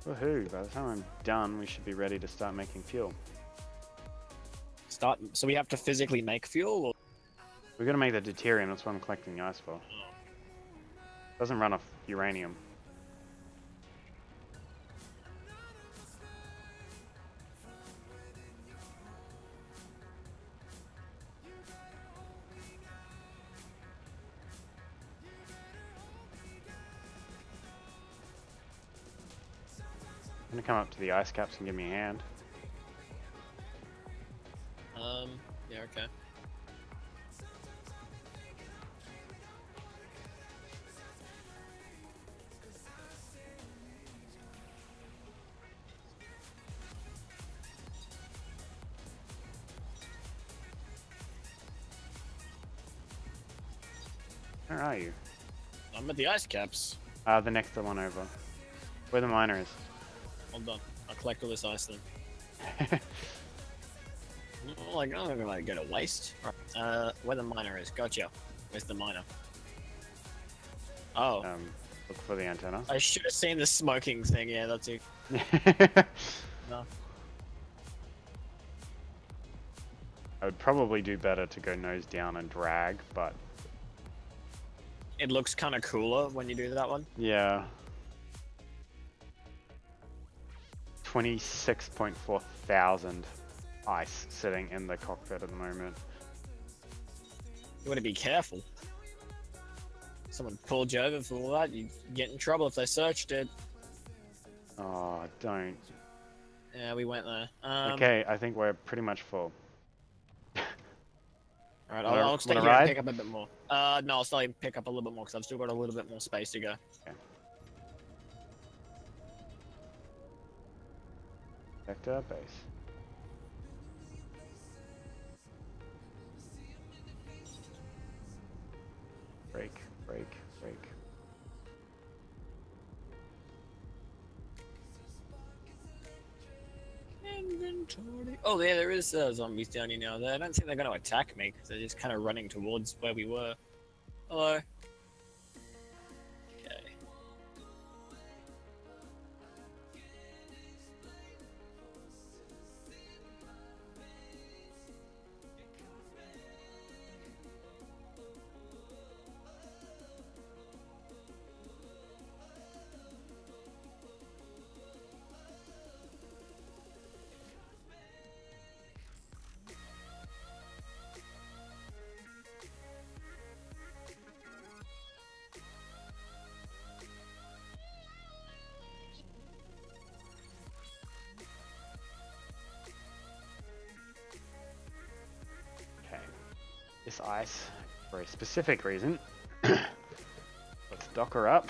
Woohoo! By the time I'm done, we should be ready to start making fuel. So we have to physically make fuel, or We're gonna make the deuterium. That's what I'm collecting the ice for. Doesn't run off uranium. I'm gonna come up to the ice caps and give me a hand. yeah, okay. Where are you? I'm at the ice caps. The next one over. Where the miner is. Hold on. I'll collect all this ice then. Like, I'm not gonna let it go to waste. Right. Where the miner is. Gotcha. Where's the miner? Oh. Look for the antenna. I should have seen the smoking thing. Yeah, that's it. No. I would probably do better to go nose down and drag, but It looks kind of cooler when you do that one. yeah. 26.4 thousand ice sitting in the cockpit at the moment. You want to be careful. Someone pulled you over for all that, you get in trouble if they searched it. Oh, don't. Yeah, we went there. Okay, I think we're pretty much full. Alright, Wanna- I'll stay wanna here and ride? pick up a bit more. No, I'll stay and pick up a little bit more because I've still got a little bit more space to go. Okay. Vector base. Break, break, break. Inventory. Oh, yeah, there is zombies down here now. I don't think they're going to attack me because they're just kind of running towards where we were. Hello. Okay. Okay. This ice, for a specific reason. Let's dock her up.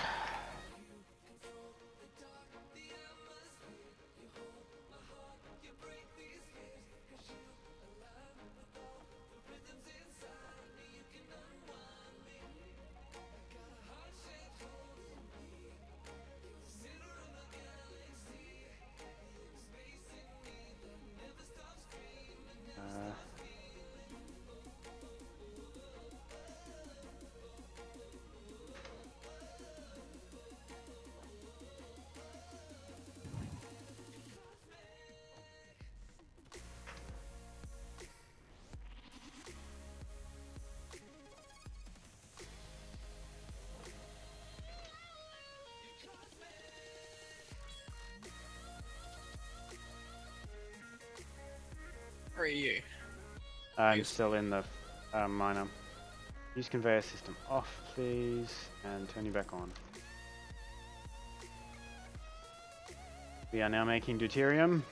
Where are you? I'm still in the miner. Use conveyor system off, please, and turn you back on. We are now making deuterium.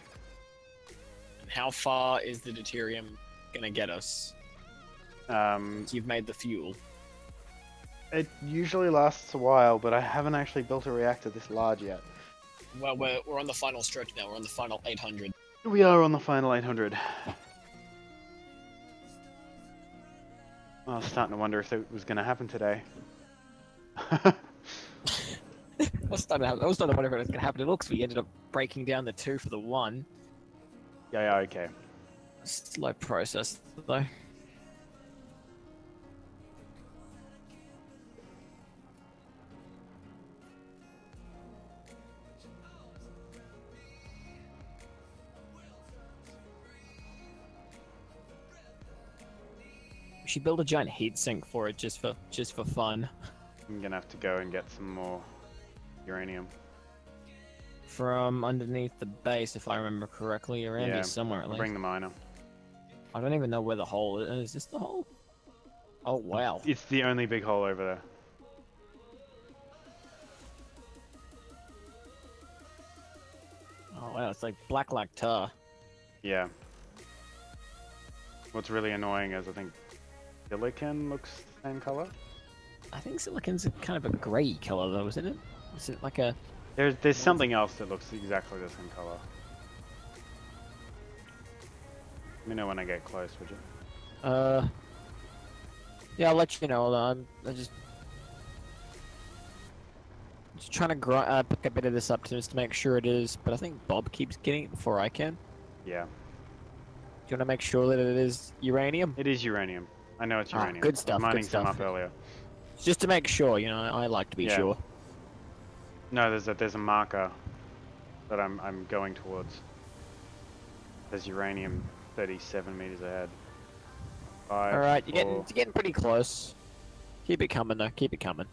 And how far is the deuterium going to get us? You've made the fuel. It usually lasts a while, but I haven't actually built a reactor this large yet. Well, we're on the final stretch now. We're on the final 800. We are on the final 800. Oh, I was starting to wonder if it was going to happen today. I was starting to wonder if it was going to happen. It looks we ended up breaking down the 2 for the 1. Yeah, okay. Slow process, though. We should build a giant heat sink for it just for fun. I'm gonna have to go and get some more uranium. From underneath the base, if I remember correctly, around here somewhere at least. Bring the miner. I don't even know where the hole is. Is this the hole? Oh wow. It's the only big hole over there. Oh wow, it's like black tar. Yeah. What's really annoying is I think silicon looks the same color. I think silicon's kind of a grey color though, isn't it? Is it like a... There's something else that looks exactly the same color. Let me know when I get close, would you? Yeah, I'll let you know. I'm just trying to pick a bit of this up just to make sure it is, but I think Bob keeps getting it before I can. Yeah. Do you want to make sure that it is uranium? It is uranium. I know it's uranium. Good stuff. I was mining Good stuff. some up earlier. Just to make sure, you know, I like to be sure. No, there's a marker that I'm going towards. There's uranium 37 meters ahead. 5, All right, 4. you're getting pretty close. Keep it coming though. Keep it coming.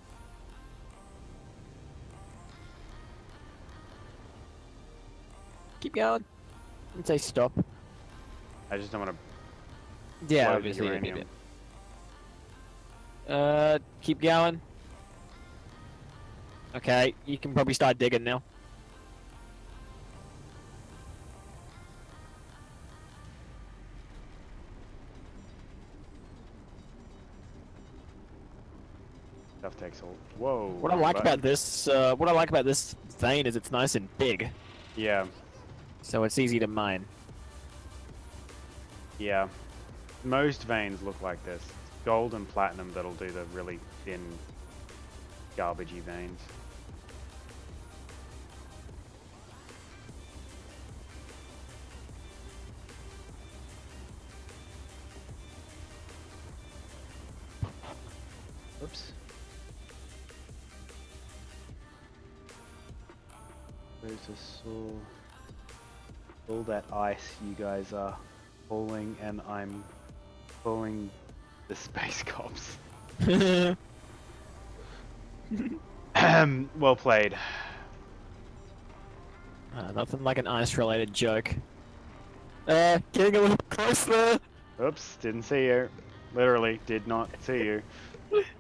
Keep going. And say stop. I just don't want Yeah, to load obviously. uranium. Keep going. Okay, you can probably start digging now. Stuff takes all. Whoa. What I like about this vein is it's nice and big, Yeah. so it's easy to mine. Yeah. Most veins look like this. Gold and platinum that'll do the really thin, garbagey veins. Oops. There's all that ice you guys are pulling, and I'm pulling the space cops. Well played. Nothing like an ice-related joke. Getting a little closer. Oops, didn't see you. Literally, did not see you.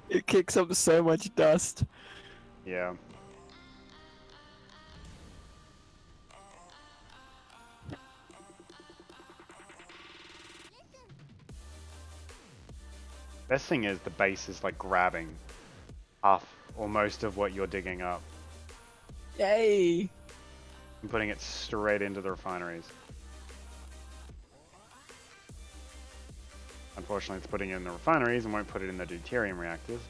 It kicks up so much dust. Yeah. Best thing is the base is like grabbing half or most of what you're digging up Yay! and putting it straight into the refineries. Unfortunately, it's putting it in the refineries and won't put it in the deuterium reactors.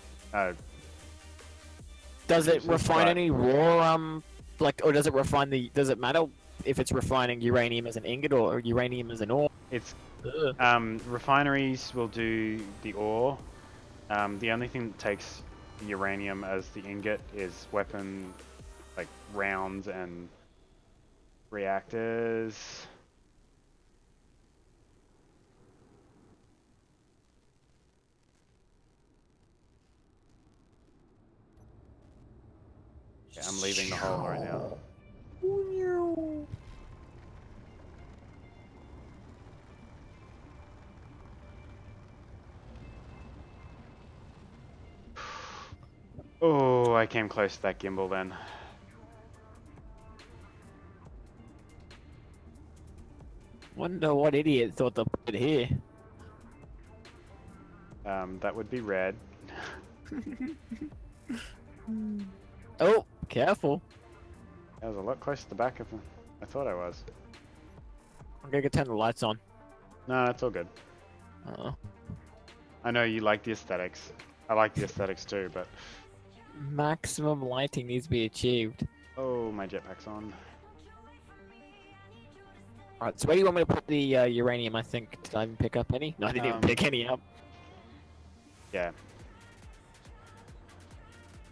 Does it refine any raw, or does it refine does it matter if it's refining uranium as an ingot or uranium as an ore? It's, refineries will do the ore. The only thing that takes uranium as the ingot is weapon, like rounds and reactors. Yeah, I'm leaving the hole right now. Oh, I came close to that gimbal then. Wonder what idiot thought to put it here. That would be red. Oh, careful. I was a lot closer to the back of them. I thought I was. I'm gonna turn the lights on. No, that's all good. Uh-oh. I know you like the aesthetics. I like the aesthetics too, but... Maximum lighting needs to be achieved. Oh, my jetpack's on. Alright, so where do you want me to put the uranium, I think? Did I even pick up any? No, I didn't even pick any up. Yeah.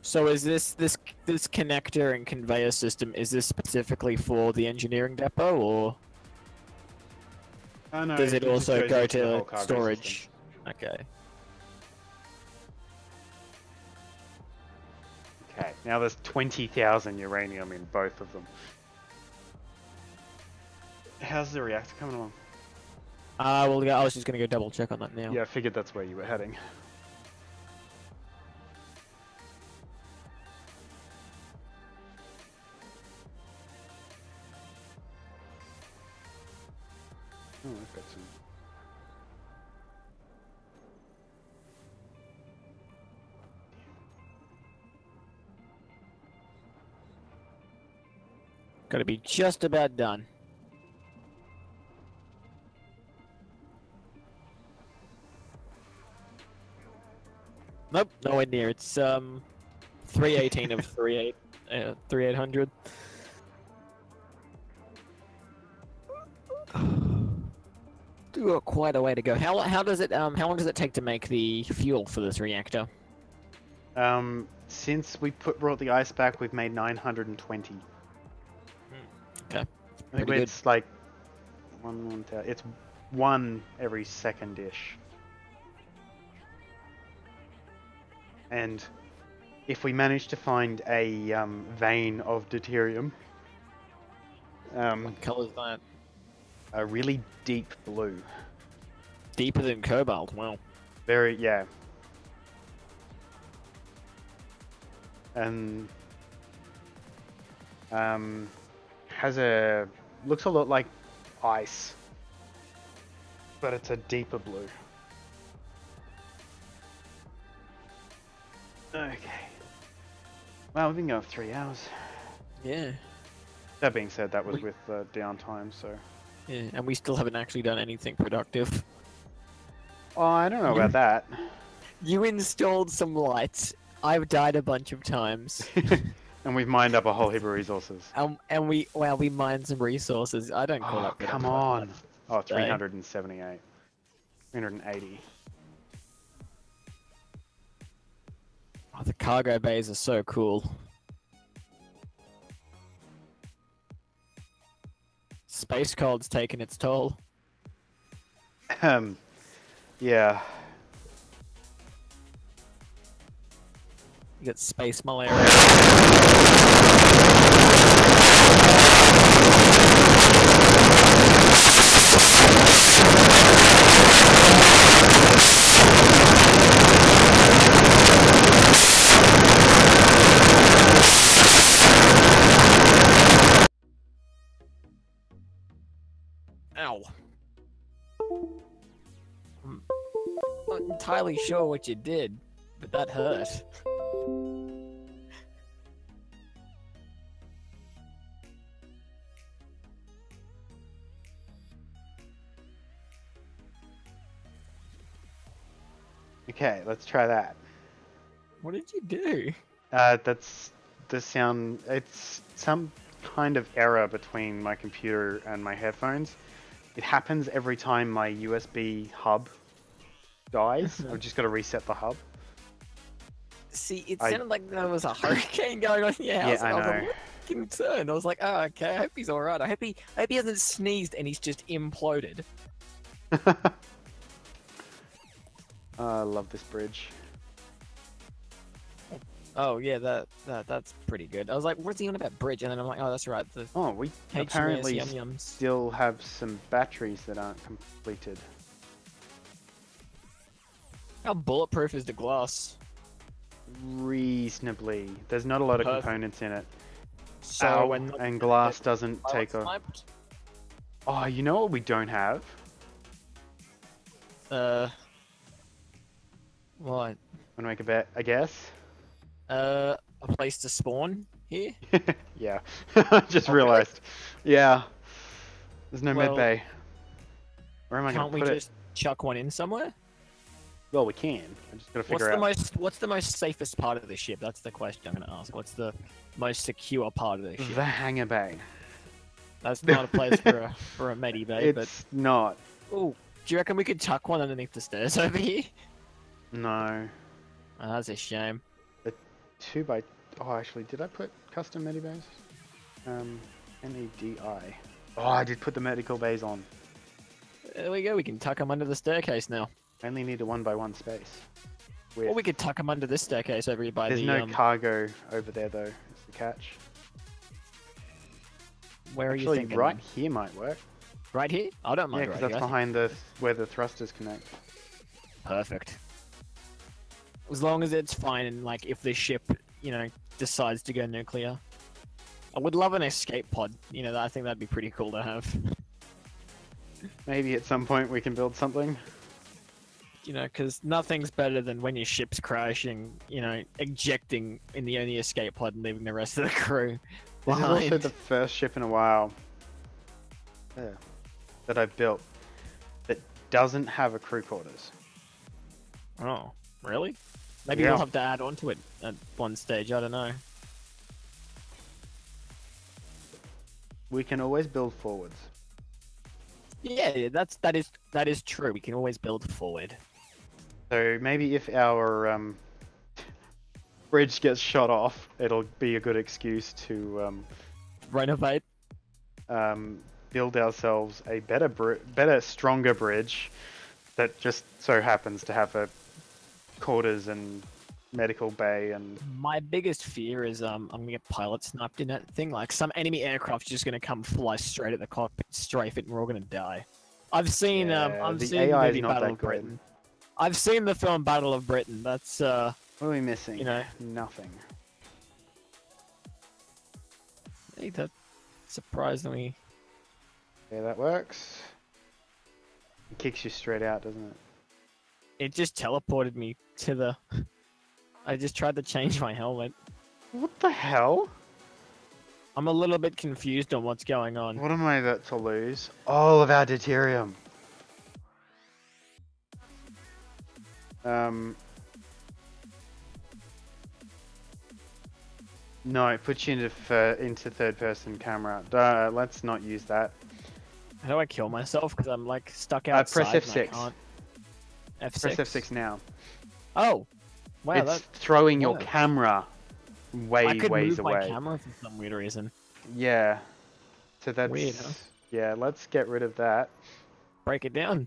So is this connector and conveyor system, is this specifically for the engineering depot, or Oh, no, does it just also goes go into the whole to cargo storage? system. Okay. Okay, now there's 20,000 uranium in both of them. How's the reactor coming along? Well, yeah, I was just gonna go double check on that now. Yeah, I figured that's where you were heading. Oh, I've got some. Gotta be just about done. Nope, nowhere near. It's 318 of 3800. Still got quite a way to go. How does it how long does it take to make the fuel for this reactor? Since we brought the ice back, we've made 920. Okay, I think pretty good. it's like it's one every second-ish. And if we manage to find a vein of deuterium, What color is that? a really deep blue. Deeper than cobalt. Wow. Very, yeah. And looks a lot like ice, but it's a deeper blue. Okay. Well, we've been going for 3 hours. Yeah. That being said, that was with downtime, so... Yeah, and we still haven't actually done anything productive. Oh, I don't know about that. You installed some lights. I've died a bunch of times. And we've mined up a whole heap of resources. And we mined some resources. I don't call Oh, that come productive. on. Oh, 378. 380. Oh, the cargo bays are so cool. Space cold's taken its toll. Yeah. You got space malaria. Ow. I'm not entirely sure what you did, but that hurt. Okay, let's try that. What did you do? That's the sound. It's some kind of error between my computer and my headphones. It happens every time my USB hub dies. I've just got to reset the hub. See, it sounded like there was a hurricane going on in your house. Yeah, I I was know. like, what concerned? I was like, oh, okay, I hope he's alright. I hope he hasn't sneezed and he's just imploded. I love this bridge. Oh yeah, that's pretty good. I was like, what's he on about bridge? And then I'm like, oh, that's right. The Oh, we HMS apparently Yum Yums. still have some batteries that aren't completed. How bulletproof is the glass? Reasonably. There's not a lot of Perfect. components in it. So Ow, when and glass doesn't take a... sniped, Oh, you know what we don't have? what? Wanna make a bet, I guess? A place to spawn here? Yeah. I just Oh, really? realized. Yeah. There's no Well, med bay. Where am I Can't gonna we put just chuck one in somewhere? Well, we can. I just gotta figure out. What's the most safest part of the ship? That's the question I'm gonna ask. What's the most secure part of the ship? The hangar bay. That's not a place for a medi bay, but It's not. oh, do you reckon we could tuck one underneath the stairs over here? No. Oh, that's a shame. 2 by... Oh, actually, did I put custom medibays? MEDI. Oh, I did put the medical bays on. There we go. We can tuck them under the staircase now. I only need a 1 by 1 space. Or we could tuck them under this staircase over here by There's the. no cargo over there though. Is the catch. Where are Actually, you thinking? right here might work. Right here? I don't mind. Yeah, because right that's here. behind the where the thrusters connect. Perfect. As long as it's fine, and like if the ship, decides to go nuclear, I would love an escape pod. I think that'd be pretty cool to have. Maybe at some point we can build something. Because nothing's better than when your ship's crashing, ejecting in the only escape pod and leaving the rest of the crew This is behind. also the first ship in a while that I've built that doesn't have a crew quarters. Oh, really? Maybe Yeah. we'll have to add on to it at one stage. I don't know. We can always build forwards. Yeah, that is true. We can always build forward. So maybe if our bridge gets shot off, it'll be a good excuse to Renovate. build ourselves a better, stronger bridge that just so happens to have a quarters and medical bay and. My biggest fear is I'm gonna get pilot sniped in that thing. Like some enemy aircraft's just gonna come fly straight at the cockpit, strafe it, and we're all gonna die. I've seen the seen AI is movie not Battle that of good. Britain. I've seen the film Battle of Britain. That's What are we missing? Nothing. I think that surprisingly. Yeah, that works. It kicks you straight out, doesn't it? It just teleported me to the. I just tried to change my helmet. What the hell? I'm a little bit confused on what's going on. What am I about to lose? All of our deuterium. No, it puts you into third-person camera. Let's not use that. How do I kill myself? Because I'm like stuck outside. Press F6. And I can't. F6. Press F6 now. Oh, wow! It's throwing your wow. camera way I could ways move my away. camera for some weird reason. Yeah. So that's Weird, huh? Yeah. Let's get rid of that. Break it down.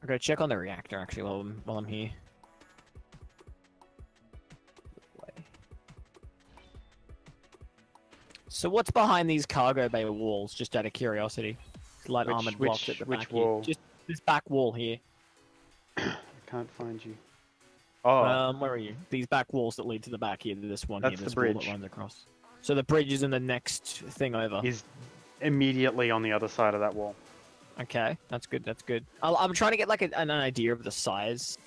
I'm gonna check on the reactor actually while I'm here. So what's behind these cargo bay walls? Just out of curiosity, light armored blocks at the which back wall? here. Just this back wall here. I can't find you. Oh, Where are you? These back walls that lead to the back here. This one That's here. the This wall that bridge. runs across. So the bridge is in the next thing over. he's immediately on the other side of that wall. Okay, that's good. That's good. I'm trying to get like an idea of the size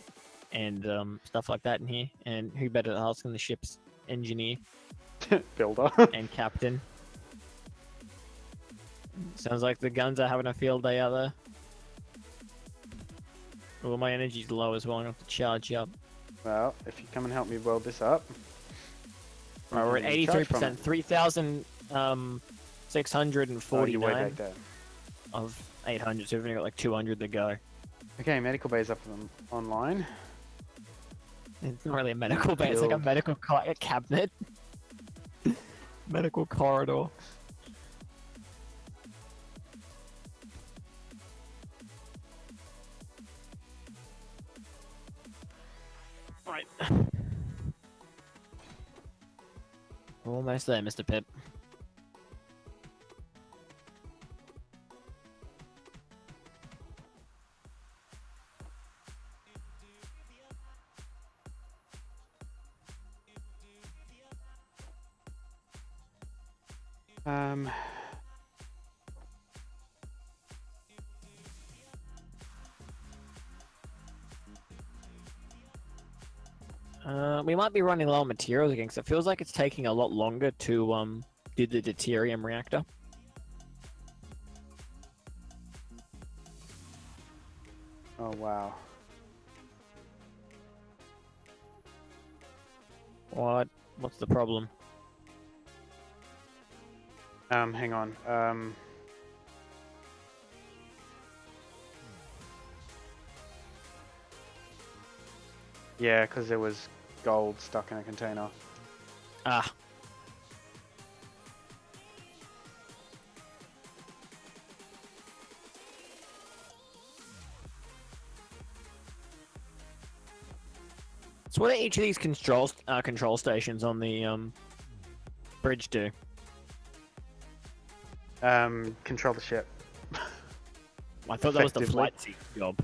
and stuff like that in here. And who better to ask than the ship's engineer Builder. and captain? Sounds like the guns are having a field day out there. Well, my energy's low as well. I'm gonna have to charge up. Well, if you come and help me weld this up. Right, we're at you can charge from 83%, it. 3,649 3,649 back there. of 800. So we've only got like 200 to go. Okay, medical bay's up online. It's not really a medical bay. It's like a Build. medical cabinet. Medical corridor. Right. Almost there, Mr. Pip. Um. We might be running low on materials again, because it feels like it's taking a lot longer to do the deuterium reactor. Oh wow. What? What's the problem? Hang on. Yeah, because there was gold stuck in a container. Ah. So what do each of these control stations on the bridge do? Control the ship. I thought that was the Effectively. flight seat job.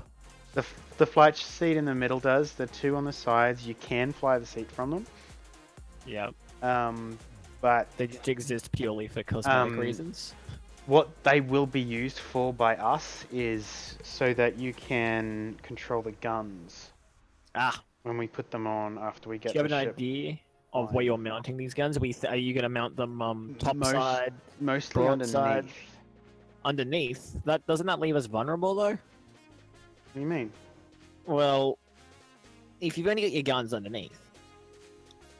The flight seat in the middle does. The two on the sides, you can fly the seat from them. Yeah. But They just exist purely for cosmetic reasons. what they will be used for by us is so that you can control the guns Ah. when we put them on after we Do get you have the an ship. idea of where you're mounting these guns? Are you going to mount them top side, Mostly broadside? underneath. Underneath? Doesn't that leave us vulnerable though? What do you mean? Well, if you've only got your guns underneath,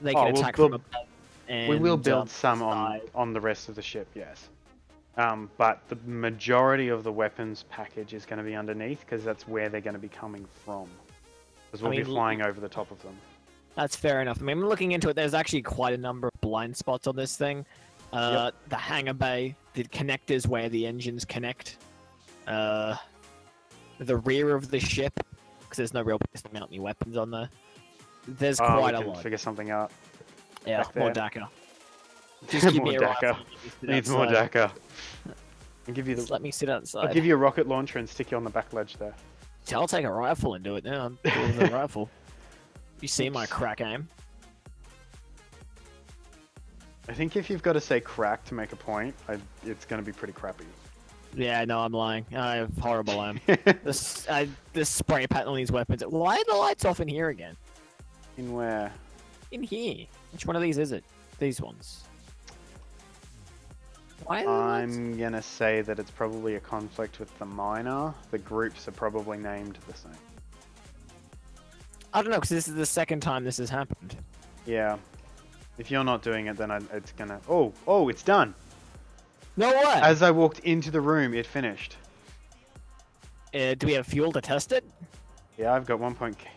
they Oh, can we'll attack build- from above. And, We will build some side. on the rest of the ship, yes. But the majority of the weapons package is going to be underneath because that's where they're going to be coming from. Because we'll be flying over the top of them. That's fair enough. I mean, looking into it, there's actually quite a number of blind spots on this thing. The hangar bay, the connectors where the engines connect, the rear of the ship, because there's no real place to mount any weapons on there. There's quite a we can lot. figure something out. Yeah, back more there. DACA. Just give More me a DACA. rifle. Needs more DACA. I'll give you Just let me sit outside. I'll give you a rocket launcher and stick you on the back ledge there. I'll take a rifle and do it now. I'm doing the rifle. You see my crack aim? I think if you've got to say crack to make a point, it's going to be pretty crappy. Yeah, no, I'm lying. I have horrible aim. This spray pattern on these weapons. Why are the lights off in here again? In where? In here. Which one of these is it? These ones. Why are the lights? I'm going to say that it's probably a conflict with the miner. The groups are probably named the same. I don't know, because this is the second time this has happened. Yeah. If you're not doing it, then it's going to... Oh, it's done! No way! As I walked into the room, it finished. Do we have fuel to test it? Yeah, I've got 1.97k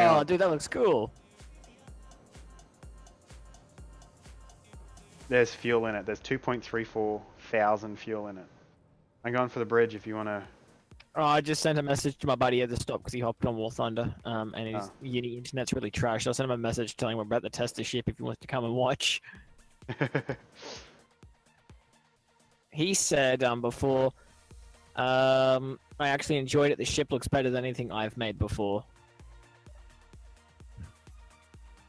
Oh, on. dude, that looks cool. There's fuel in it. There's 2.34 thousand fuel in it. I'm going for the bridge if you want to... Oh, I just sent a message to my buddy at the stop because he hopped on War Thunder, and his uni internet's really trash. So I sent him a message telling him we're about to test the ship if he wants to come and watch. He said before, I actually enjoyed it. The ship looks better than anything I've made before.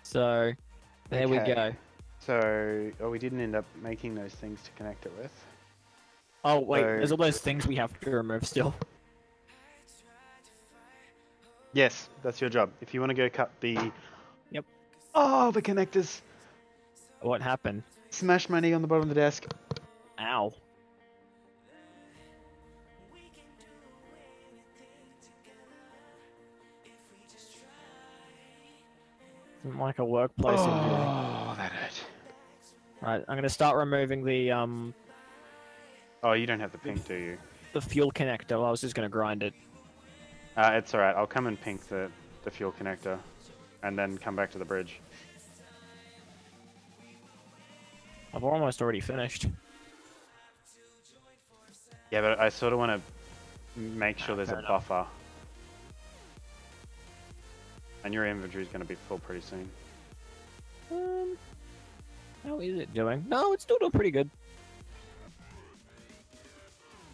So, there we go. So, we didn't end up making those things to connect it with. Oh, wait, So- there's all those things we have to remove still. Yes, that's your job. If you want to go cut the... Yep. Oh, the connectors! What happened? Smash my knee on the bottom of the desk. Ow. Isn't like a workplace injury. Oh, that hurt. Right, I'm gonna start removing the Oh, you don't have the pink, do you? fuel connector. Well, I was just gonna grind it. It's alright. I'll come and pink the fuel connector. And then come back to the bridge. I've almost already finished. Yeah, but I sort of want to make sure there's a fair enough. buffer. And your inventory is going to be full pretty soon. How is it doing? No, it's still doing pretty good.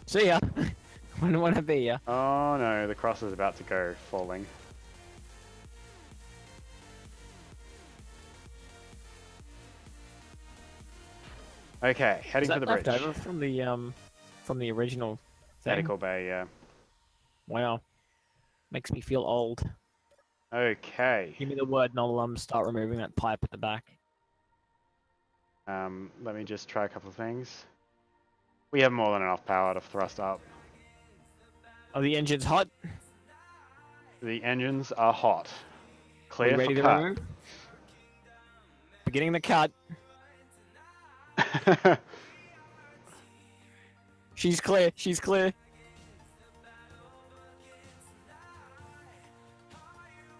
See ya. Wouldn't want to be ya. Oh no, the cross is about to go falling. Okay, heading Is for that the bridge. left over from the original thing? Medical bay, yeah. Wow. Makes me feel old. Okay. Give me the word and I'll start removing that pipe at the back. Let me just try a couple of things. We have more than enough power to thrust up. Are the engines hot? The engines are hot. Are Clear we ready for to cut. remove? Beginning the cut. She's clear. She's clear.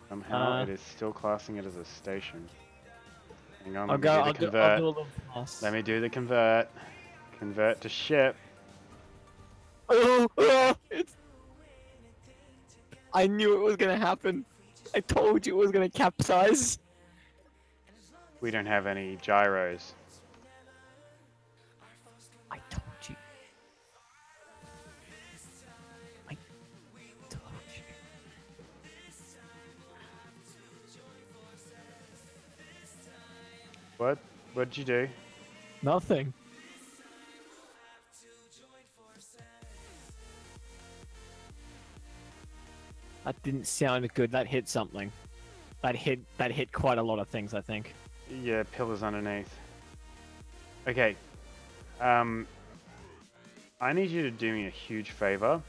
Somehow it is still classing it as a station. Hang on, I'll let me go. do the I'll do convert. a little pass. Let me do the convert. Convert to ship. It's. I knew it was gonna happen. I told you it was gonna capsize. We don't have any gyros. I told you. I told you. What? What'd you do? Nothing. That didn't sound good. That hit something. That hit quite a lot of things, I think. Yeah, pillars underneath. Okay. I need you to do me a huge favor.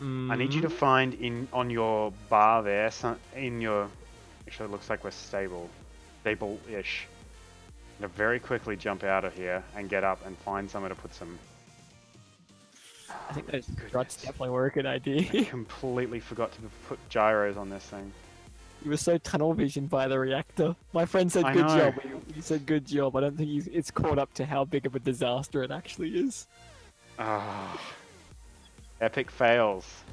I need you to find on your bar there, in your... Actually, it looks like we're stable-ish. To very quickly jump out of here and get up and find somewhere to put some... I think those struts definitely were a good idea. I completely forgot to put gyros on this thing. You were so tunnel visioned by the reactor. My friend said I good know. job. He said good job. I don't think it's caught up to how big of a disaster it actually is. Ah, epic fails.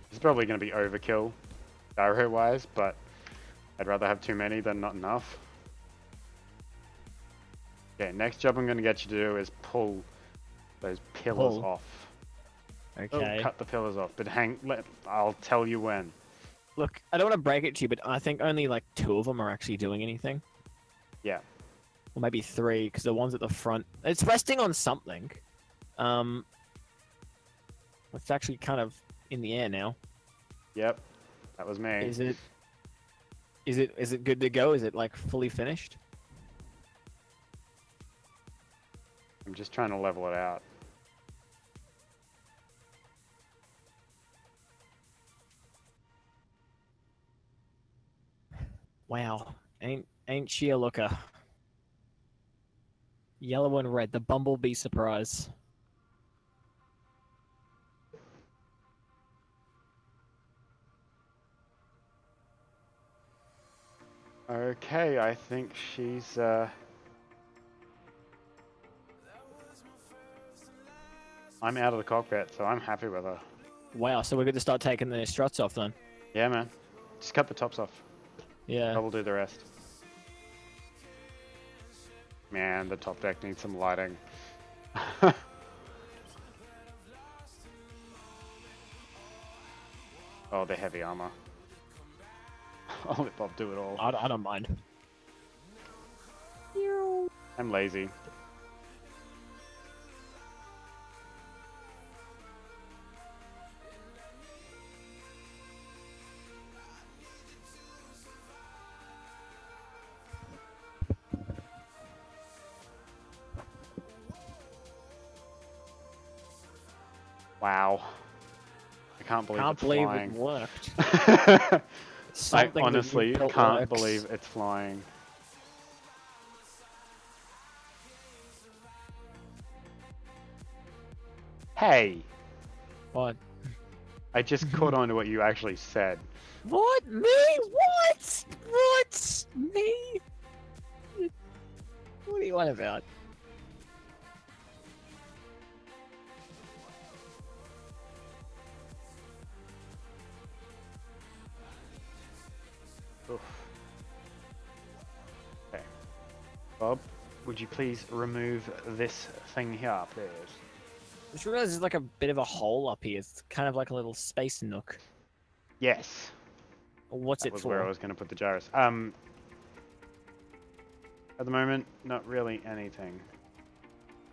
It's probably going to be overkill, gyro-wise, but I'd rather have too many than not enough. Okay, next job I'm going to get you to do is pull those pillars off. Okay. Oh, cut the pillars off, but I'll tell you when. Look, I don't want to break it to you, but I think only like 2 of them are actually doing anything. Yeah. Or maybe 3, because the ones at the front... It's resting on something. It's actually kind of in the air now. Yep. That was me. Is it good to go? Is it like fully finished? I'm just trying to level it out. Wow. Ain't she a looker? Yellow and red, the bumblebee surprise. Okay, I think she's I'm out of the cockpit, so I'm happy with her. Wow, so we're going to start taking the struts off then. Yeah, man. Just cut the tops off. Yeah. I will do the rest. Man, the top deck needs some lighting. Oh, the heavy armor. I'll let Bob do it all. I don't mind. I'm lazy. Wow. I can't believe Can't it's believe flying. it worked. I Something that you honestly built can't works. believe it's flying. Hey! What? I just caught on to what you actually said. What? Me? What? What? Me? What do you want about? Oof. Okay. Bob, would you please remove this thing here, please? I just realized there's like a bit of a hole up here. It's kind of like a little space nook. Yes. What's That it was for? where I was going to put the gyros. At the moment, not really anything.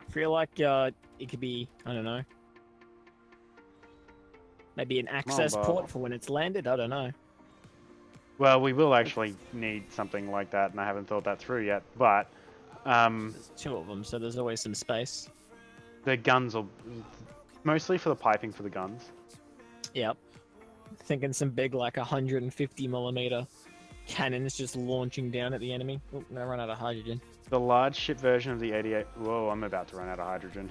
I feel like it could be, I don't know. Maybe an access Bob. port for when it's landed? I don't know. Well, we will actually need something like that, and I haven't thought that through yet. But There's two of them, so there's always some space. the guns will mostly for the piping for the guns. Yep. Thinking some big, like 150mm cannons just launching down at the enemy. Oh, no, I run out of hydrogen. The large ship version of the 88. Whoa, I'm about to run out of hydrogen.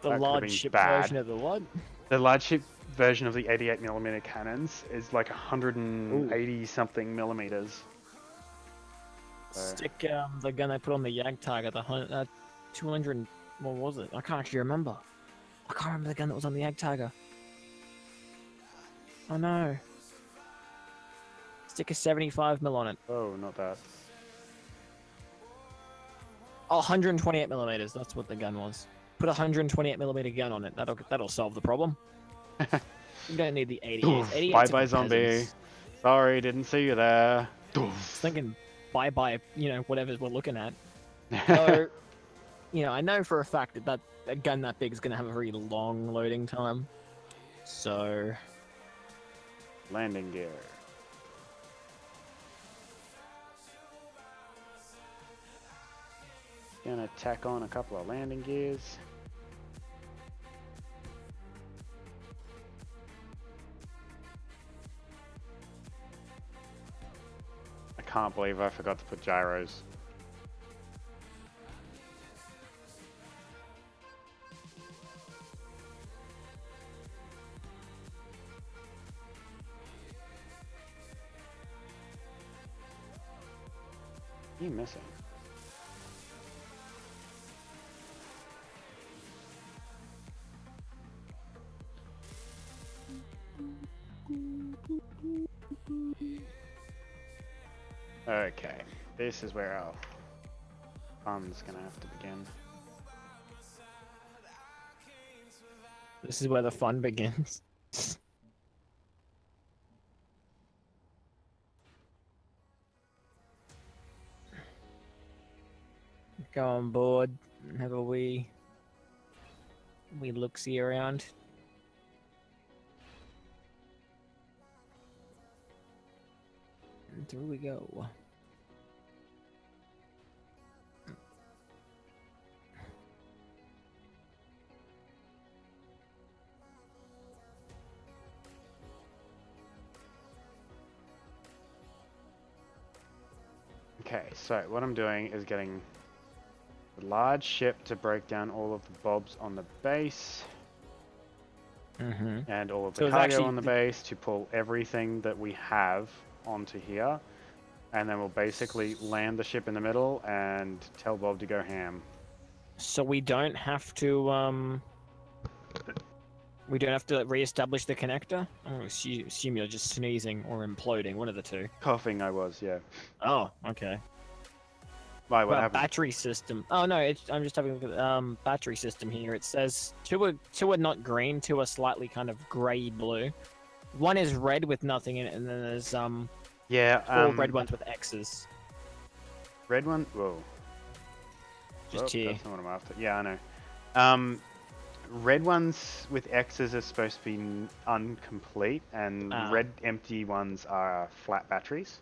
The That could've large been ship bad. version of the what? The large ship version of the 88mm cannons is like 180 something millimeters. So, Stick the gun I put on the Jagdtiger, the 200. What was it? I can't actually remember. I can't remember the gun that was on the Jagdtiger. Oh no. Stick a 75mm on it. oh, not that. Oh, 128mm. That's what the gun was. Put a 128mm gun on it. That'll solve the problem. You don't need the 88. 88's Bye for bye zombie. peasants. Sorry, didn't see you there. I was thinking bye bye. Whatever we're looking at. So, I know for a fact that a gun that big is going to have a very long loading time. So, Landing gear. Gonna tack on a couple of landing gears. I can't believe I forgot to put gyros. What are you missing? Okay, this is where our fun's gonna have to begin. this is where the fun begins. Go on board, have a wee look-see around. And through we go. Okay, so what I'm doing is getting the large ship to break down all of the bobs on the base. And all of the So it's cargo actually on the base to pull everything that we have onto here. And then we'll basically land the ship in the middle and tell Bob to go ham. So we don't have to re-establish the connector? I'm gonna assume you're just sneezing or imploding, one of the two. Coughing I was, yeah. Oh, okay. Why, what Well, happened? battery system. Oh no, I'm just having a look at battery system here. It says two are not green, two are slightly kind of grey blue. One is red with nothing in it, and then there's Yeah, four red ones with X's. red one? Whoa. Just Oh, here. that's not what I'm after. Yeah, I know. Red ones with X's are supposed to be incomplete, and red empty ones are flat batteries.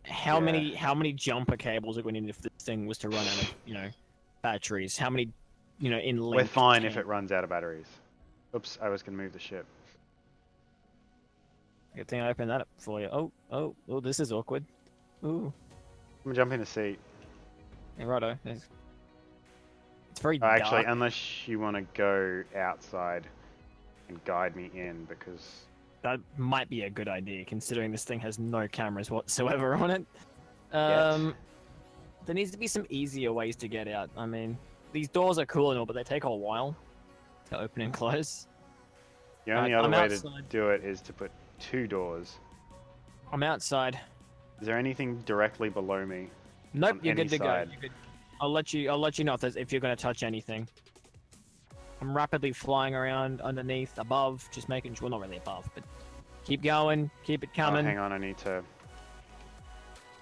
How many jumper cables are going in if this thing was to run out of batteries? How many in length? We're fine if it runs out of batteries. Oops, I was gonna move the ship. Good thing I opened that up for you. Oh, this is awkward. Ooh, I'm gonna jump in a seat. yeah, righto. It's very Oh, actually, dark. unless you want to go outside and guide me in, because That might be a good idea, considering this thing has no cameras whatsoever on it. Yes. There needs to be some easier ways to get out. I mean, these doors are cool and all, but they take a while to open and close. the only I'm other way outside. to do it is to put 2 doors. I'm outside. Is there anything directly below me? Nope, On you're any good to side. go. You're good. I'll let you know if you're going to touch anything. I'm rapidly flying around underneath, above, just making sure, not really above, but keep going, keep it Oh, coming. hang on, I need to...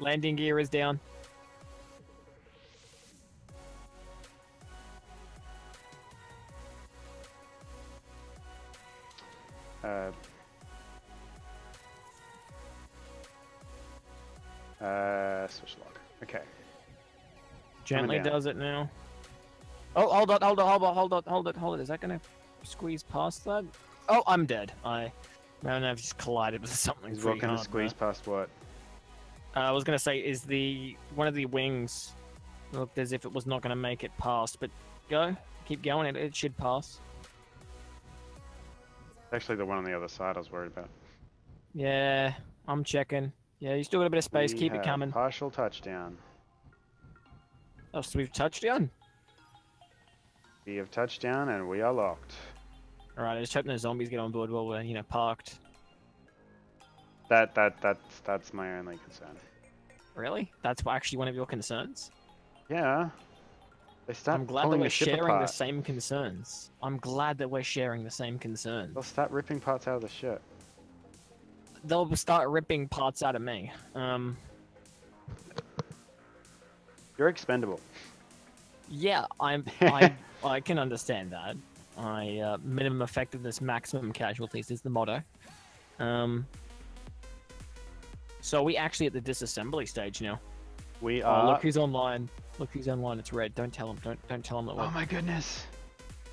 Landing gear is down. Switch lock. Okay. Gently down. does it now. Oh, hold on. Is that gonna squeeze past that? Oh, I'm dead. I don't know, I've just collided with something. He's pretty walking to hard squeeze past what? I was gonna say, is one of the wings looked as if it was not gonna make it past, but keep going, it should pass. Actually, the one on the other side I was worried about. Yeah, I'm checking. Yeah, you still got a bit of space. Keep it coming. Partial touchdown. Oh, so we've touchdown. We have touchdown and we are locked. All right, I just hope the zombies get on board while we're parked. That's my only concern. Really? That's actually one of your concerns? Yeah. They start I'm glad that pulling we're the ship sharing the apart. same concerns. I'm glad that we're sharing the same concerns. They'll start ripping parts out of the ship. They'll start ripping parts out of me. You're expendable. Yeah, I can understand that. Minimum effectiveness, maximum casualties is the motto. So are we actually at the disassembly stage now? We Oh, are. look who's online. Look who's online. It's Red. Don't tell him. Don't tell him that we're. Oh my goodness.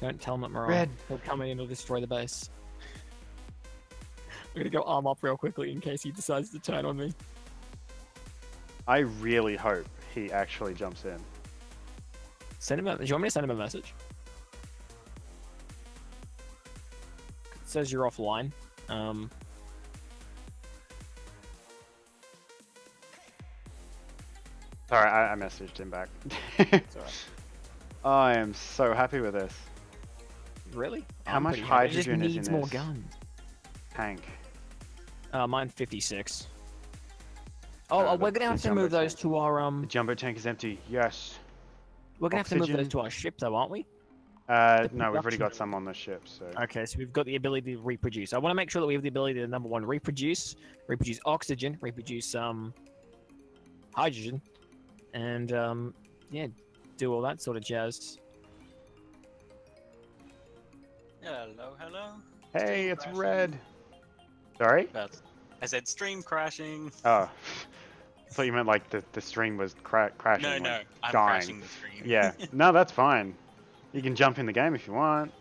Don't tell him that we're on. Red. He'll come in and he'll destroy the base. I'm gonna go arm up real quickly in case he decides to turn on me. I really hope he actually jumps in. Do you want me to send him a message? It says you're offline. Sorry, I messaged him back. It's alright. I am so happy with this. Really? How much It hydrogen just is needs in more this guns. tank? Mine 56. The we're gonna have to move jumbo those tank. to our The jumbo tank is empty. Yes. We're gonna have to move Oxygen. those to our ship, though, aren't we? No, we've already got some on the ship, so. Okay, so we've got the ability to reproduce. I want to make sure that we have the ability to, number one, reproduce oxygen, reproduce hydrogen, and yeah, do all that sort of jazz. Hello. Hey, Stream it's crashing. Red. Sorry? I said stream crashing. Oh. I thought you meant like the stream was crashing. No, like, I'm dying. crashing the stream. Yeah. No, that's fine. You can jump in the game if you want.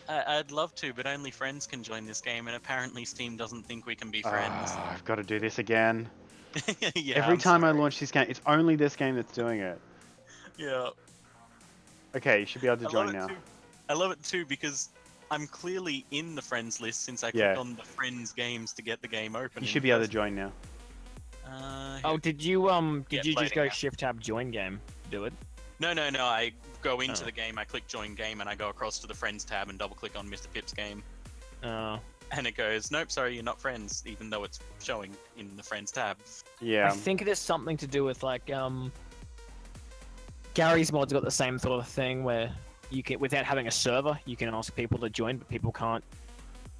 I'd love to, but only friends can join this game, and apparently Steam doesn't think we can be friends. I've got to do this again. Yeah, Every I'm time I sorry. launch this game, it's only this game that's doing it. Yeah. Okay, you should be able to I join love it now. too. I love it too because I'm clearly in the friends list since I Yeah. clicked on the friends games to get the game open. You in should the be able to first- join now. Oh, did you Yeah, just loading go now. shift tab join game? Do it. No. I go into Oh. the game, I click join game, and I go across to the friends tab and double click on Mr. Pip's game. And it goes, nope, sorry, you're not friends, even though it's showing in the friends tab. Yeah. I think it is something to do with like Gary's mod's got the same sort of thing where you can, without having a server, you can ask people to join, but people can't.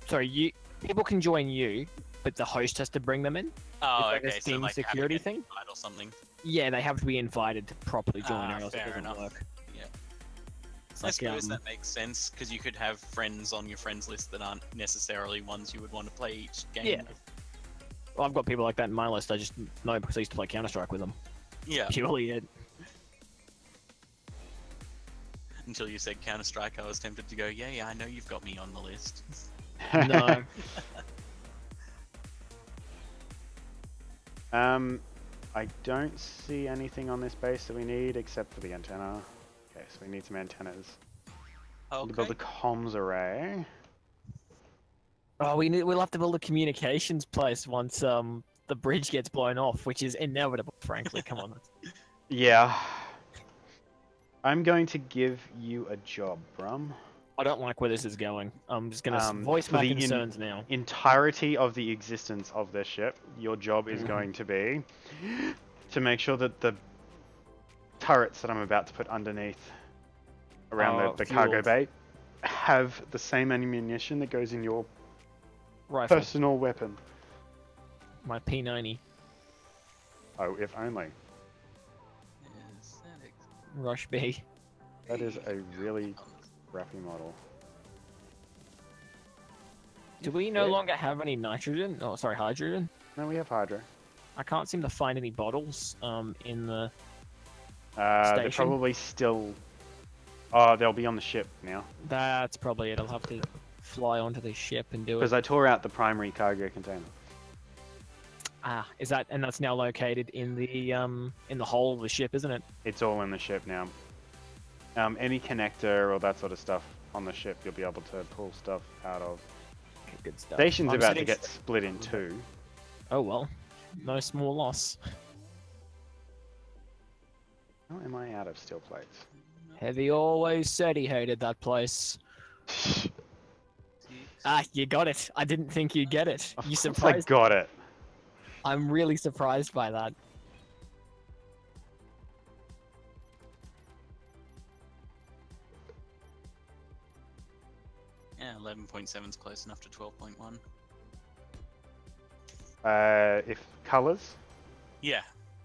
Sorry, people can join you, but the host has to bring them in. Oh, It's like a okay, so Steam like having security an thing? invite or something. Yeah, they have to be invited to properly join, Ah, or else it fair doesn't enough. work. Yeah. It's I like, suppose that makes sense, because you could have friends on your friends list that aren't necessarily ones you would want to play each game Yeah. with. well, I've got people like that in my list. I just know because I used to play Counter-Strike with them. Yeah, Purely it. until you said Counter-Strike, I was tempted to go, yeah, I know you've got me on the list. No. I don't see anything on this base that we need except for the antenna. Okay, so we need some antennas. To build a comms array. Oh, we'll have to build a communications place once the bridge gets blown off, which is inevitable, frankly. Come on. Yeah. I'm going to give you a job, Brum. I don't like where this is going. I'm just gonna voice for my the concerns now. Entirety of the existence of this ship, your job is Mhm. going to be to make sure that the turrets that I'm about to put underneath around the cargo fueled. bay have the same ammunition that goes in your Rifle. personal weapon. My P90. Oh, if only. Rush B. That is a really crappy model. Do we no Yeah. longer have any nitrogen? Oh, sorry, hydrogen? No, we have Hydra. I can't seem to find any bottles in the They're station. probably still... Oh, they'll be on the ship now. That's probably it. I'll have to fly onto the ship and do Because it. I tore out the primary cargo container. Ah, is that, and that's now located in the hull of the ship, isn't it? It's all in the ship now. Any connector or that sort of stuff on the ship, you'll be able to pull stuff out of. Okay, good stuff. Station's I'm about to sitting- get split in two. Oh well, no small loss. How am I out of steel plates? Heavy always said he hated that place. Ah, you got it. I didn't think you'd get it. Of You course I surprised. got it. I'm really surprised by that. Yeah, 11.7 is close enough to 12.1. If colors, Yeah.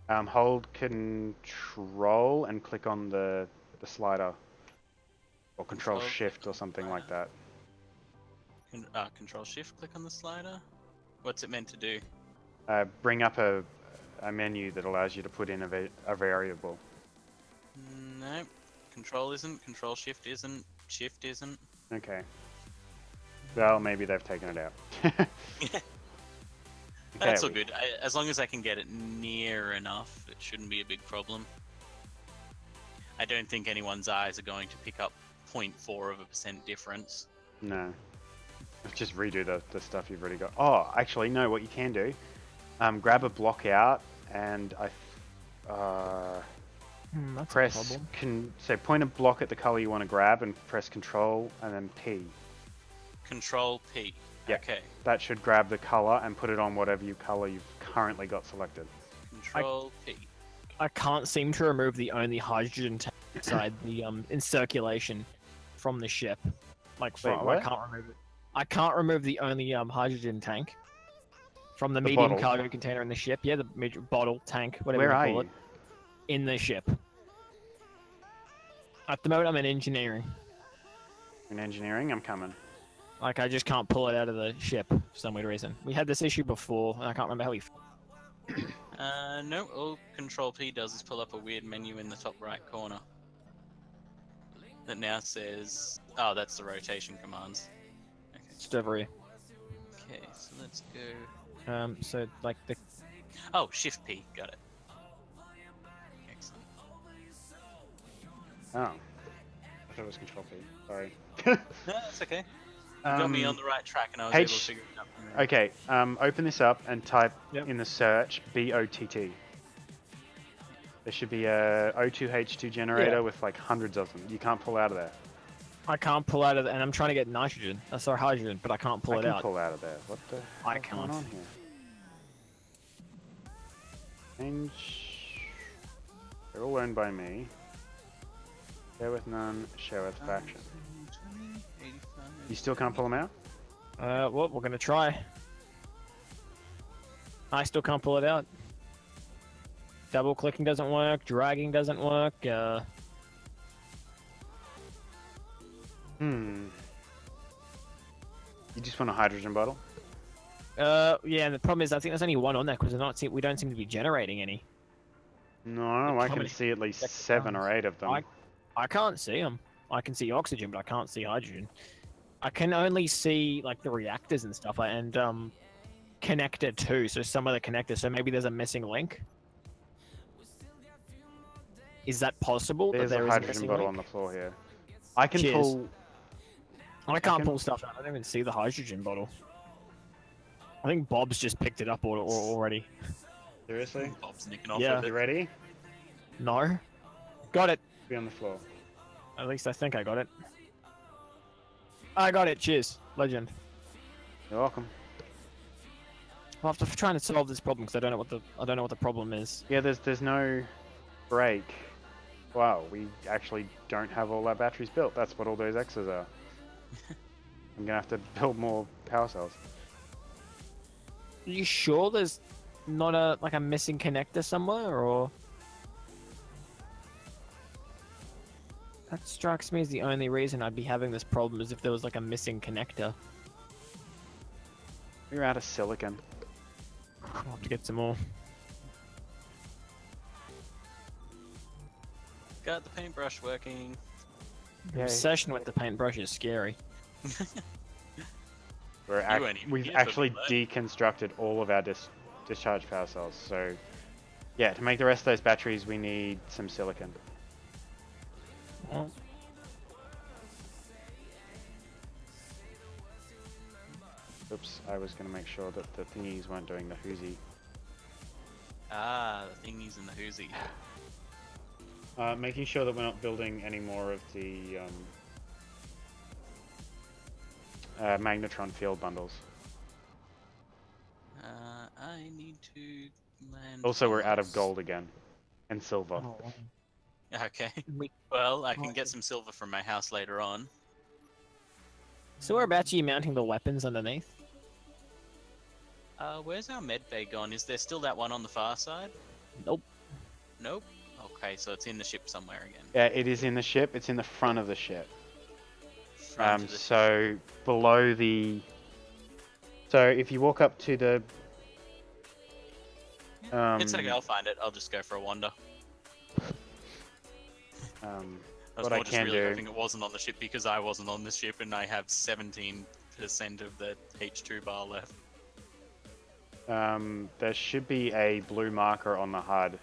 hold control and click on the slider. Or control Control, shift or something like that. Control shift, click on the slider. What's it meant to do? Bring up a menu that allows you to put in a variable. No. Control isn't. Control shift isn't. Shift isn't. Okay. Well, maybe they've taken it out. That's all we- good. As long as I can get it near enough, it shouldn't be a big problem. I don't think anyone's eyes are going to pick up 0.4% difference. No. Just redo the stuff you've already got. Oh, actually, no, what you can do, grab a block out and That's press, a problem. so point a block at the color you want to grab and press control and then P. Control P. Yeah. Okay. That should grab the color and put it on whatever color you've currently got selected. Control P. I can't seem to remove the only hydrogen tank inside the in circulation from the ship. Like, Wait, I what? can't remove it. I can't remove the only hydrogen tank from the The medium bottle? cargo container in the ship. Yeah, the bottle tank, whatever Where you are call you? it, in the ship. At the moment, I'm in engineering. In engineering, I'm coming. Like, I just can't pull it out of the ship for some weird reason. We had this issue before, and I can't remember how we. No, all Control P does is pull up a weird menu in the top right corner. That now says... Oh, that's the rotation commands. Okay, Just over here. okay, so let's go... So like the Oh, Shift P, got it. Excellent. Oh. I thought it was control P. Sorry. No, that's okay. You got me on the right track and I was able to figure it out. from there. Okay, open this up and type Yep. in the search BOTT. There should be a O2H2 generator Yeah. with like hundreds of them. You can't pull out of there. I can't pull out of, and I'm trying to get nitrogen. Sorry, hydrogen, but I can't pull I it can out. pull out of there. What the I hell's going can't. on here? Change. They're all owned by me. Share with none. Share with faction. 20, 85. You still can't pull them out? Well, we're gonna try. I still can't pull it out. Double clicking doesn't work. Dragging doesn't work. You just want a hydrogen bottle? Yeah. And the problem is, I think there's only one on there because we don't seem to be generating any. No, I can Comedy. see at least Check 7 or 8 of them. I can't see them. I can see oxygen, but I can't see hydrogen. I can only see like the reactors and stuff, and connector too. So some of the connectors. So maybe there's a missing link. Is that possible? There's that there a is hydrogen missing bottle link? on the floor here. I can Cheers. pull... I can't can- pull stuff out. I don't even see the hydrogen bottle. I think Bob's just picked it up already. Seriously? Bob's nicking off Yeah. with You it. ready? No. Got it. Be on the floor. At least I think I got it. I got it. Cheers. Legend. You're welcome. I'll have to try and solve this problem because I don't know what the problem is. Yeah, there's no break. Wow, we actually don't have all our batteries built. That's what all those X's are. I'm gonna have to build more power cells. Are you sure there's not a missing connector somewhere, or that strikes me as the only reason I'd be having this problem is if there was like a missing connector. We're out of silicon. I'll have to get some more. Got the paintbrush working. The Yay. obsession with the paintbrush is scary. We've actually deconstructed all of our discharge power cells. So, yeah, to make the rest of those batteries, we need some silicon. Well, Oops, I was going to make sure that the thingies weren't doing the hoozy. Ah, the thingies and the hoozy. Making sure that we're not building any more of the magnetron field bundles. I need to land. Also, we're out of gold again. And silver. oh, Okay. we- Well, I can get some silver from my house later on. So whereabouts are you mounting the weapons underneath? Where's our med bay gone? Is there still that one on the far side? Nope. Nope. Okay, so it's in the ship somewhere again. Yeah, it is in the ship. It's in the front of the ship. Front of the So below the. So if you walk up to the. It's okay, I'll find it. I'll just go for a wander. I was what more I just can really do. hoping it wasn't on the ship because I wasn't on the ship and I have 17% of the H2 bar left. There should be a blue marker on the HUD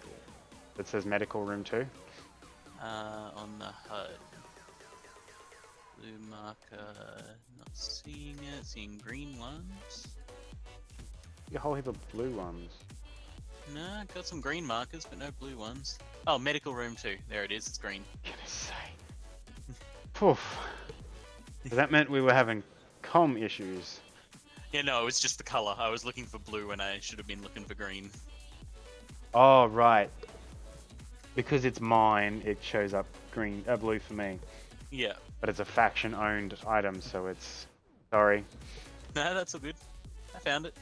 that says medical room 2. On the HUD. Blue marker. Not seeing it. Seeing green ones. A whole heap of blue ones. No, got some green markers, but no blue ones. Oh, medical room 2. There it is. It's green. Goodness sake. Poof. So that meant we were having comm issues. Yeah, no, it was just the color. I was looking for blue and I should have been looking for green. Oh, right. Because it's mine, it shows up blue for me. Yeah. But it's a faction-owned item, so it's... Sorry. No, that's all good. I found it.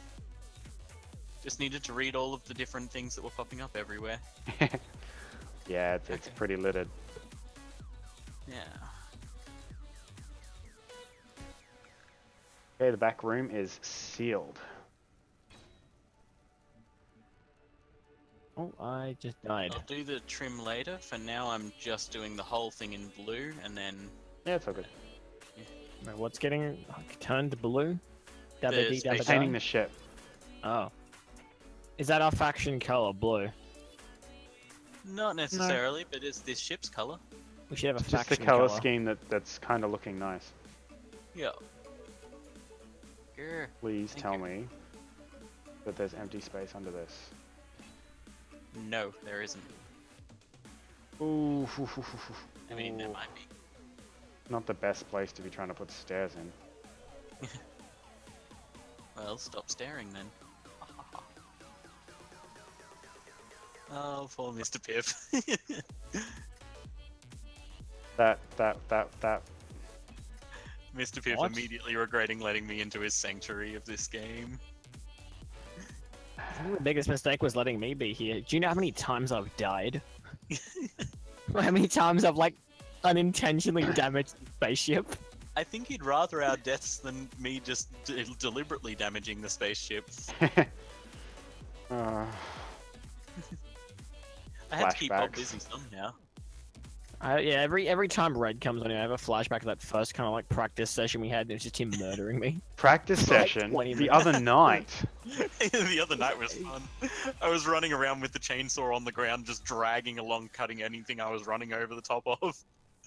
Just needed to read all of the different things that were popping up everywhere. Yeah, it's pretty littered. Yeah. Okay, the back room is sealed. Oh, I just died. I'll do the trim later. For now, I'm just doing the whole thing in blue, and then Yeah, it's all good. Wait, what's getting turned blue? The Dabba-dee, space- dabba-da? Painting the ship. Oh. Is that our faction color, blue? not necessarily, but it's this ship's color. We should have a It's just the faction color color. scheme that's kind of looking nice. Yeah. Grr. Please Thank tell you. me that there's empty space under this. No, there isn't. Ooh, I mean, there Ooh. might be. Not the best place to be trying to put stairs in. Well, stop staring then. Oh, poor Mr. Pip. That. Mr. Pip What? immediately regretting letting me into his sanctuary of this game. I think the biggest mistake was letting me be here. Do you know how many times I've died? How many times I've like unintentionally damaged the spaceship? I think he'd rather our deaths than me just deliberately damaging the spaceship. uh, I had to keep Bob Flashbacks. busy somehow. Yeah, every time Red comes on, I have a flashback of that first kind of like practice session we had, and it was just him murdering me. practice For like session 20 the minutes. other night. The other night was fun. I was running around with the chainsaw on the ground, just dragging along, cutting anything I was running over the top of.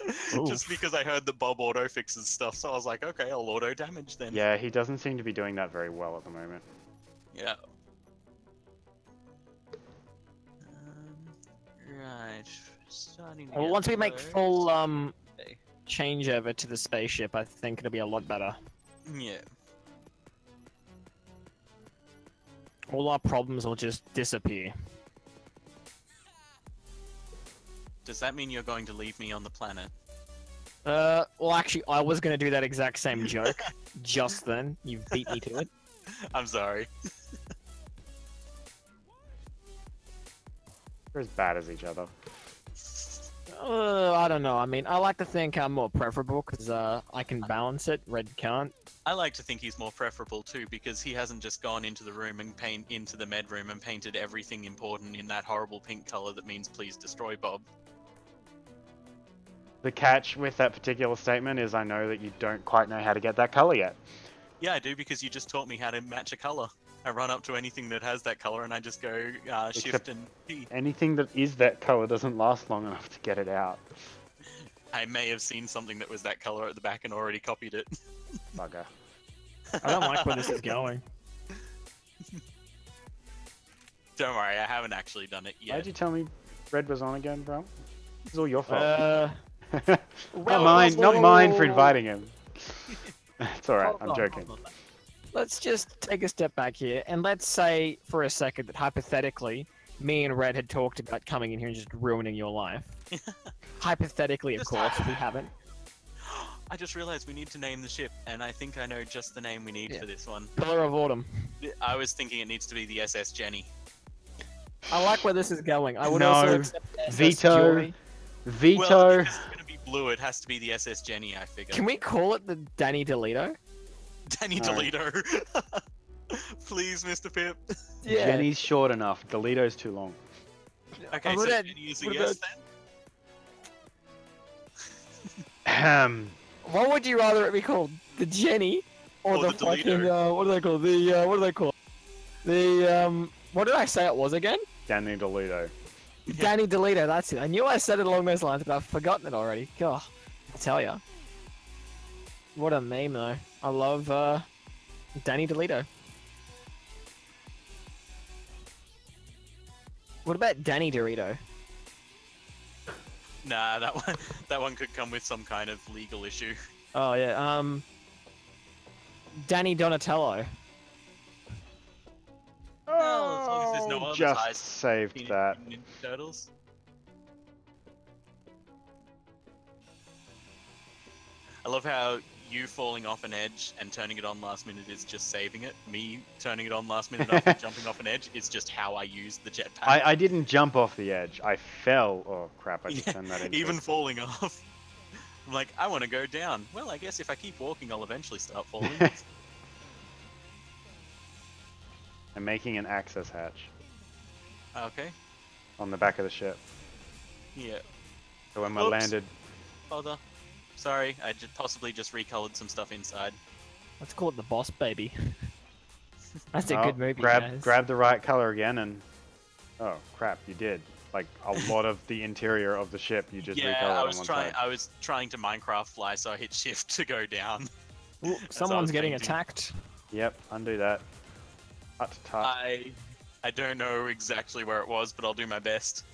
Just Oof. because I heard that Bob auto fixes stuff, so I was like, okay, I'll auto damage then. Yeah, he doesn't seem to be doing that very well at the moment. Yeah. Right. Starting to Well, get once we make low. full Okay. changeover to the spaceship, I think it'll be a lot better. Yeah. All our problems will just disappear. Does that mean you're going to leave me on the planet? Well, actually, I was gonna do that exact same joke just then. You beat me to it. I'm sorry. They're as bad as each other. I don't know. I mean, I like to think I'm more preferable because I can balance it. Red can't. I like to think he's more preferable too, because he hasn't just gone into the room and into the med room and painted everything important in that horrible pink color that means please destroy Bob. The catch with that particular statement is I know that you don't quite know how to get that color yet. Yeah, I do, because you just taught me how to match a color. I run up to anything that has that color and I just go Except shift and P. anything that is that color doesn't last long enough to get it out. I may have seen something that was that color at the back and already copied it. Bugger. I don't like where this is going. Don't worry, I haven't actually done it yet. Why'd you tell me red was on again, bro? It's all your fault. Well, not mine for inviting him. It's alright, Hold I'm on, joking. hold on. Let's just take a step back here, and let's say for a second that hypothetically, me and Red had talked about coming in here and just ruining your life. Hypothetically, of course, we haven't. I just realized we need to name the ship, and I think I know just the name we need for this one. Pillar of Autumn. I was thinking it needs to be the SS Jenny. I like where this is going. I would No. also accept SS Veto. Joy. Veto. Well, because it's gonna be blue, it has to be the SS Jenny, I figure. Can we call it the Danny DeLito? Danny No. DeLito. Please, Mr. Pip. Yeah. Jenny's short enough. DeLito's too long. Okay, What so about- Jenny is a what yes then? What would you rather it be called? The Jenny? Or Or the the fucking, DeLito. what do they call it? The, what do they call it? The, what did I say it was again? Danny DeLito. Danny DeLito, that's it. I knew I said it along those lines, but I've forgotten it already. God, I tell ya. What a name, though. I love, Danny DeLito. What about Danny Dorito? Nah, that one could come with some kind of legal issue. Oh, yeah, Danny Donatello. Well, as long as there's no other just ties. saved Teenage that. Mutant Ninja Turtles. I love how you falling off an edge and turning it on last minute is just saving it. Me turning it on last minute after jumping off an edge is just how I use the jetpack. I didn't jump off the edge. I fell. Oh crap! I just turned that into. Even falling off. I'm like, I want to go down. Well, I guess if I keep walking, I'll eventually start falling. I'm making an access hatch Okay. on the back of the ship. Yeah. So when we're Oops. landed, Bother. Sorry, I possibly just recolored some stuff inside. Let's call it the Boss Baby. That's a oh, good movie, grab guys. grab the right color again, and oh crap, you did. Like a lot of the interior of the ship, you just Yeah, recolored I on was one trying. side. I was trying to Minecraft fly, so I hit shift to go down. Ooh, someone's was getting painting. attacked. Yep, undo that. Tut. I don't know exactly where it was, but I'll do my best.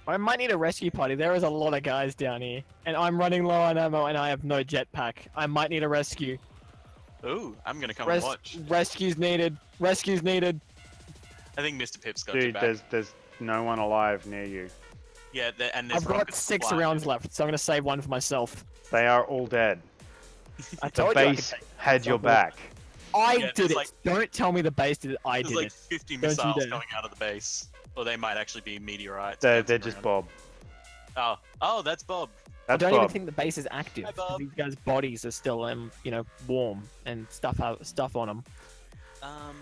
I might need a rescue party. There is a lot of guys down here, and I'm running low on ammo, and I have no jetpack. I might need a rescue. Ooh, I'm gonna come and watch. Rescues needed. Rescues needed. I think Mr. Pip's got your Dude, back. there's no one alive near you. Yeah, and there's I've got rockets 6 flying. rounds left, so I'm gonna save one for myself. They are all dead. I The told you I could base take had your myself off. back. I Yeah, did there's it. like- Don't tell me the base did it. I There's did like it. 50 Don't you missiles dare. coming out of the base. Or they might actually be meteorites. They're bouncing just around. Bob. Oh, that's Bob. I That's don't even Bob. think the base is active. Hi, 'cause Bob. These guys' bodies are still, warm and stuff on them. What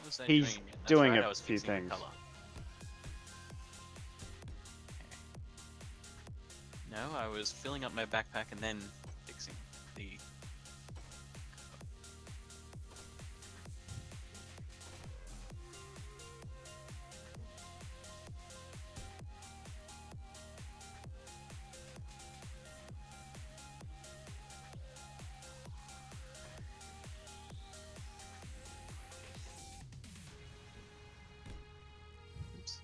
was I He's doing again? That's doing right, a I was few fixing the things. colour. No, I was filling up my backpack and then fixing the... Oops.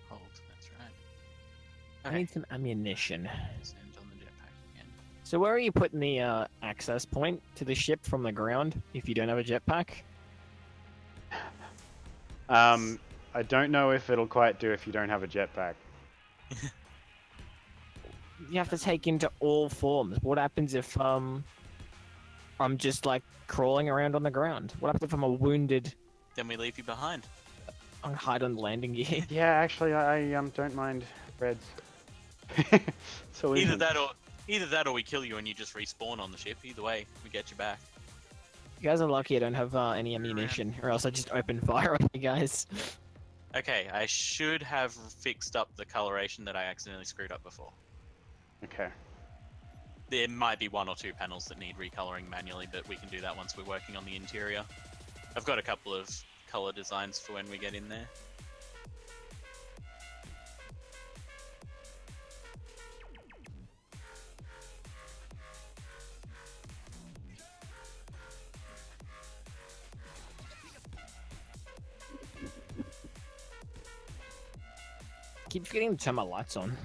Hold, that's right. I need some ammunition. Send on the jetpack again. So where are you putting the access point to the ship from the ground if you don't have a jetpack? I don't know if it'll quite do if you don't have a jetpack. You have to take into all forms. What happens if I'm just like crawling around on the ground? What happens if I'm a wounded? Then we leave you behind. I hide on the landing gear. Yeah, actually, I don't mind reds. So Either that or we kill you and you just respawn on the ship. Either way, we get you back. You guys are lucky I don't have any ammunition, or else I just open fire on you guys. Okay, I should have fixed up the coloration that I accidentally screwed up before. Okay. There might be 1 or 2 panels that need recoloring manually, but we can do that once we're working on the interior. I've got a couple of color designs for when we get in there. Keep forgetting to turn my lights on.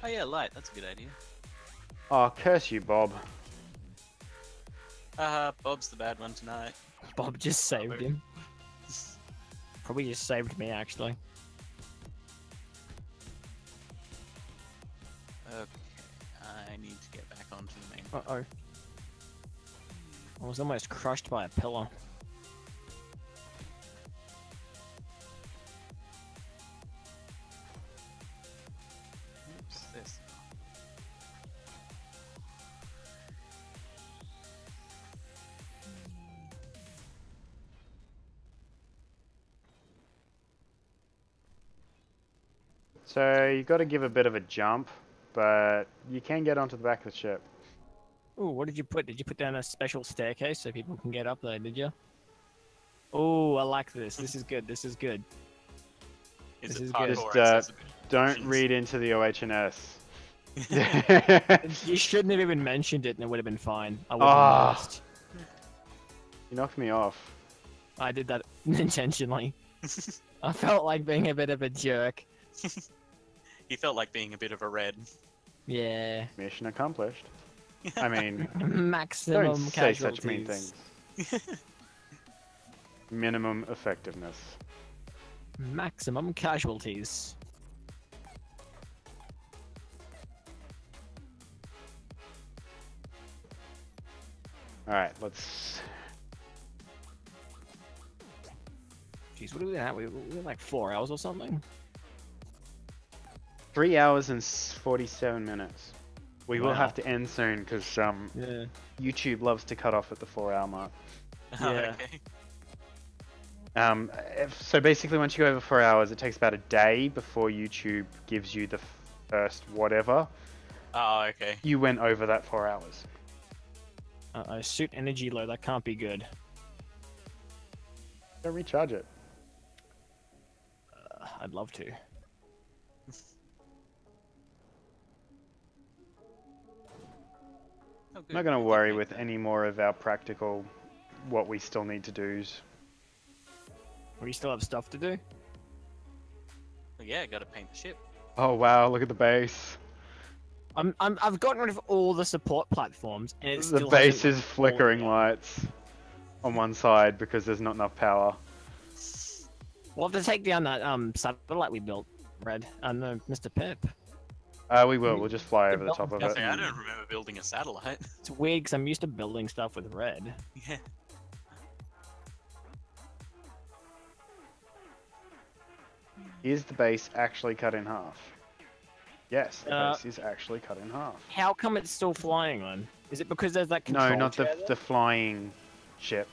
Oh yeah, light, that's a good idea. Oh, curse you, Bob. Bob's the bad one tonight. Bob just saved him. Probably just saved me, actually. Okay, I need to get back onto the main. Uh-oh. I was almost crushed by a pillar. Oops, this. So you got to give a bit of a jump, but you can get onto the back of the ship. Ooh, what did you put? Did you put down a special staircase so people can get up there, did you? Oh, I like this. This is good. This is good. Is This it is parkour good. Just accessibility don't options? read into the OH&S. You shouldn't have even mentioned it and it would have been fine. I would Ah. have lost. You knocked me off. I did that intentionally. I felt like being a bit of a jerk. He felt like being a bit of a red. Yeah. Mission accomplished. I mean, Maximum don't say casualties. such mean things. Minimum effectiveness. Maximum casualties. Alright, let's... Jeez, what are we at? We're like 4 hours or something? 3 hours and 47 minutes. We will Wow. have to end soon because Yeah. YouTube loves to cut off at the 4-hour mark. Yeah. Okay. So basically, once you go over 4 hours, it takes about a day before YouTube gives you the first whatever. Oh, okay. You went over that 4 hours. Suit energy low, that can't be good. Don't recharge it. I'd love to. Oh, I'm good. not going to We did worry make with that. any more of our practical, what we still need to do's. We still have stuff to do? Well, yeah, gotta paint the ship. Oh wow, look at the base. I've gotten rid of all the support platforms, and it The still base hasn't is flickering fallen lights on one side because there's not enough power. yet. We'll have to take down that satellite we built, Red. No, Mr. Pip. We will. We'll just fly over the top of it. Hey, I don't remember building a satellite. It's weird because I'm used to building stuff with Red. Yeah. Is the base actually cut in half? Yes, the Uh, base is actually cut in half. How come it's still flying then? Is it because there's that control No, not chair the there? the flying ship.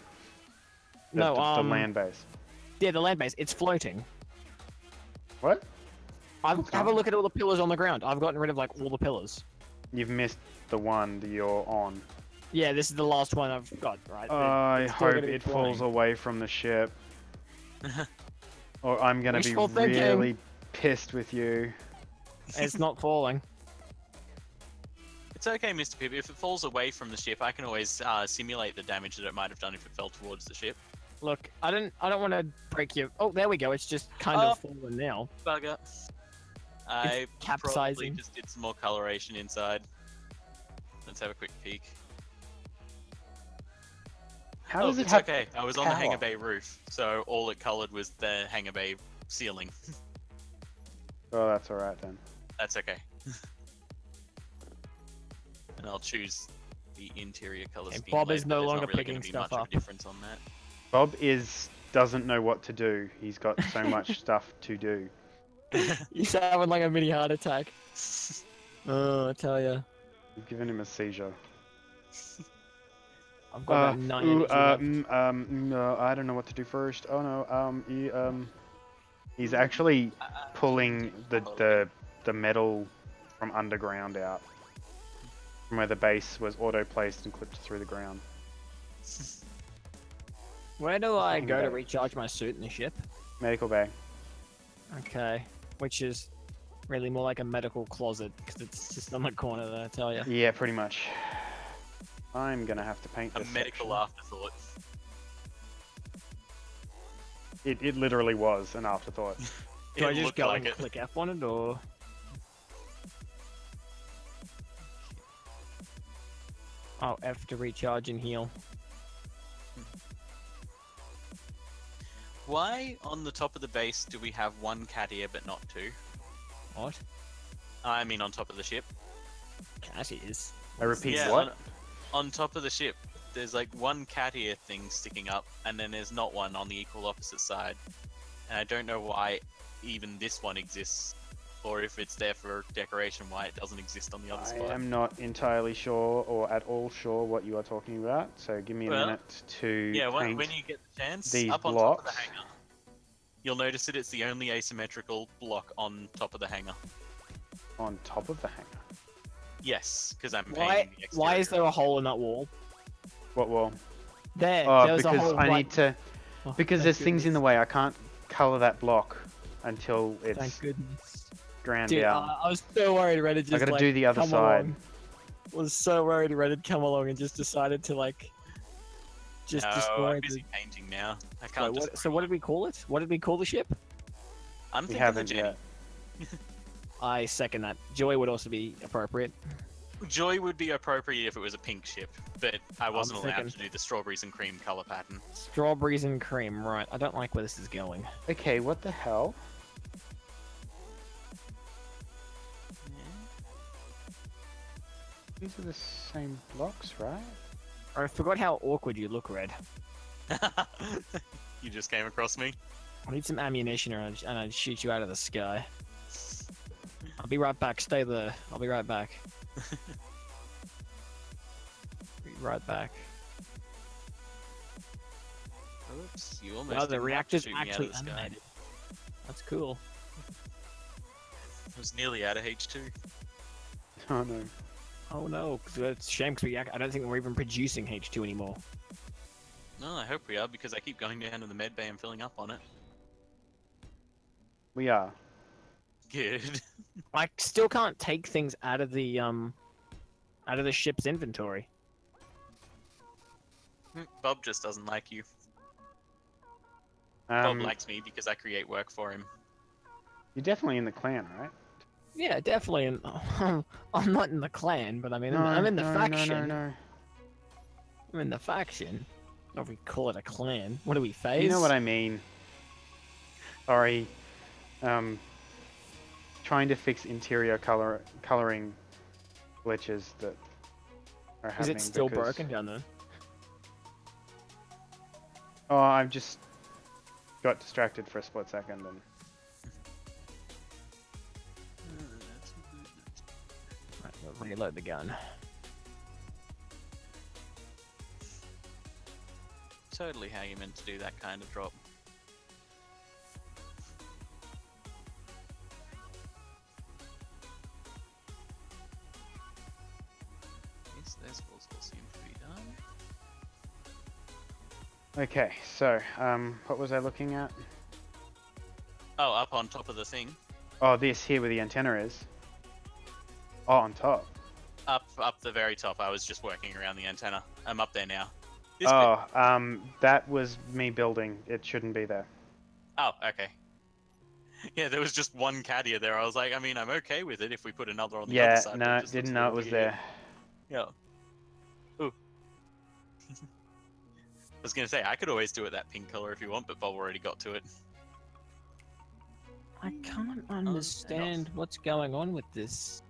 The, No, the land base. Yeah, the land base. It's floating. What? Have a look at all the pillars on the ground. I've gotten rid of like all the pillars. You've missed the one that you're on. Yeah, this is the last one I've got, right? I It's still hope gonna be it falls flying. away from the ship. Or I'm gonna be Wishful thinking. really pissed with you. It's not falling. It's okay, Mr. Pip. If it falls away from the ship, I can always simulate the damage that it might have done if it fell towards the ship. Look, I don't want to break you. Oh, there we go. It's just kind Oh. of fallen now. Bugger. I probably capsizing. just did some more coloration inside. Let's have a quick peek. How Oh, does it it's have okay. I was on the power? hangar bay roof, so all it colored was the hangar bay ceiling. Oh, that's alright then. That's okay. And I'll choose the interior color Okay, scheme. Bob later, is but no there's longer not really picking gonna be stuff much of up. a difference on that. Bob doesn't know what to do. He's got so much stuff to do. He's having like a mini heart attack. Oh, I tell ya. You've given him a seizure. I've got about 9 energy left. No, I don't know what to do first. Oh no, He's actually pulling the metal from underground out. From where the base was auto-placed and clipped through the ground. Where do I go to Bay. recharge my suit in the ship? Medical bay. Okay, which is really more like a medical closet because it's just on the corner there. I tell you. Yeah, pretty much. I'm gonna have to paint A this medical section. afterthought. It literally was an afterthought. Do I It just looked go like and it. click F on it, or? Oh, F to recharge and heal. Why on the top of the base do we have one cat ear but not two? What? I mean on top of the ship. Cashies. I repeat, Yeah, what? On top of the ship, there's like one cat ear thing sticking up, and then there's not one on the equal opposite side. And I don't know why even this one exists, or if it's there for decoration, why it doesn't exist on the other I spot. am not entirely sure or at all sure what you are talking about, so give me a Well, minute to Yeah, paint when you get the chance, these up on top of the blocks. hangar, you'll notice that it's the only asymmetrical block on top of the hangar. on top of the hangar. Yes, because I'm Why? painting the exterior. Why is there a hole in that wall? What wall? There. Oh, there was a because hole I right- need to... Oh, Because thank there's things in the goodness. way, I can't colour that block until Thank it's goodness. ground Dude, down. I was so worried Red had just gotta like, do the other come side. along. Was so worried Red had come along and just decided to like just No, destroy I'm busy painting now. I can't Wait, just... so what did we call it? What did we call the ship? I'm We thinking haven't the Jenny. yet. I second that. Joy would also be appropriate. Joy would be appropriate if it was a pink ship, but I wasn't allowed thinking- to do the strawberries and cream color pattern. Strawberries and cream, right. I don't like where this is going. Okay, what the hell? These are the same blocks, right? I forgot how awkward you look, Red. You just came across me. I need some ammunition and I'd shoot you out of the sky. I'll be right back. Stay there. I'll be right back. Be right back. Oops, you almost Wow, the didn't have to reactor's shoot me out of actually the sky. animated. That's cool. I was nearly out of H2. Oh no. Oh no, 'cause it's a shame because I don't think we're even producing H2 anymore. No, I hope we are, because I keep going down to the med bay and filling up on it. We are. Good. I still can't take things out of the ship's inventory. Bob just doesn't like you. Bob Um, likes me because I create work for him. You're definitely in the clan, right? Yeah, definitely. I'm not in the clan, but I mean, No, I'm in the no, faction. No. I'm in the faction. I don't know if we call it a clan. What do we phase? You know what I mean. Sorry. Trying to fix interior coloring glitches that are Is happening. it still because- broken down there? Oh, I've just got distracted for a split second and Right, we'll reload the gun. Totally how you meant to do that kind of drop. Yes, those walls all seem to be done. okay. So, what was I looking at? Oh, up on top of the thing. Oh, this here where the antenna is. Oh, on top. Up the very top. I was just working around the antenna. I'm up there now. This Oh, that was me building. It shouldn't be there. Oh, okay. Yeah, there was just one caddier there. I was like, I mean, I'm okay with it if we put another on the other Yeah, side. but no, it just didn't looks a know it little was weird. there. Yeah. Ooh. I was gonna say I could always do it that pink color if you want, but Bob already got to it. I can't understand what's going on with this.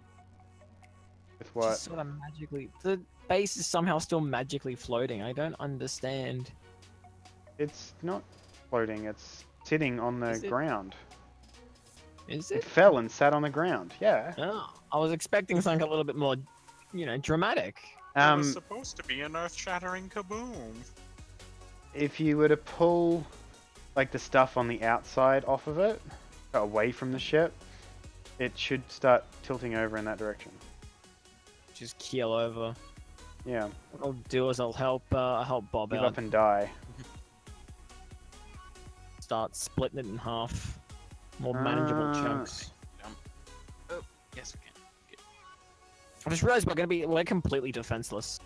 With what? Just sort of magically, the base is somehow still magically floating. I don't understand. It's not floating. It's sitting on the Is it? ground. Is It it? fell and sat on the ground. Yeah. Oh, I was expecting something a little bit more, dramatic. It was supposed to be an earth-shattering kaboom. If you were to pull like the stuff on the outside off of it, away from the ship, it should start tilting over in that direction. Just keel over. Yeah. What I'll do is I'll help Bob Give out. up and die. Start splitting it in half. More manageable chunks. Oh, yes, we can. Good. I just realized we're completely defenseless.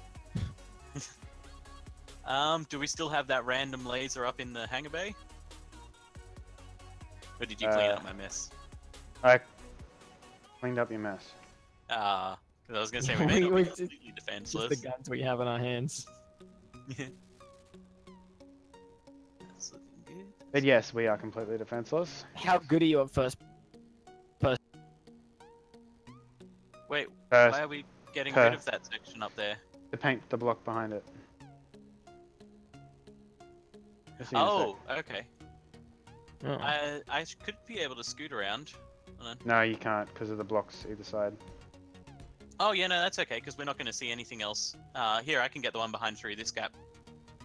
Do we still have that random laser up in the hangar bay? Or did you clean up my mess? I cleaned up your mess. 'Cause I was gonna say we may not be completely Just defenseless. the guns we have in our hands. Yeah. That's looking good. But yes, we are completely defenseless. How good are you at first? Wait, First, why are we getting rid of that section up there? to paint the block behind it. Just so you Oh, okay. Oh. I could be able to scoot around. Hold on. No, you can't because of the blocks either side. Oh yeah, no, that's okay because we're not going to see anything else. Here, I can get the one behind through this gap.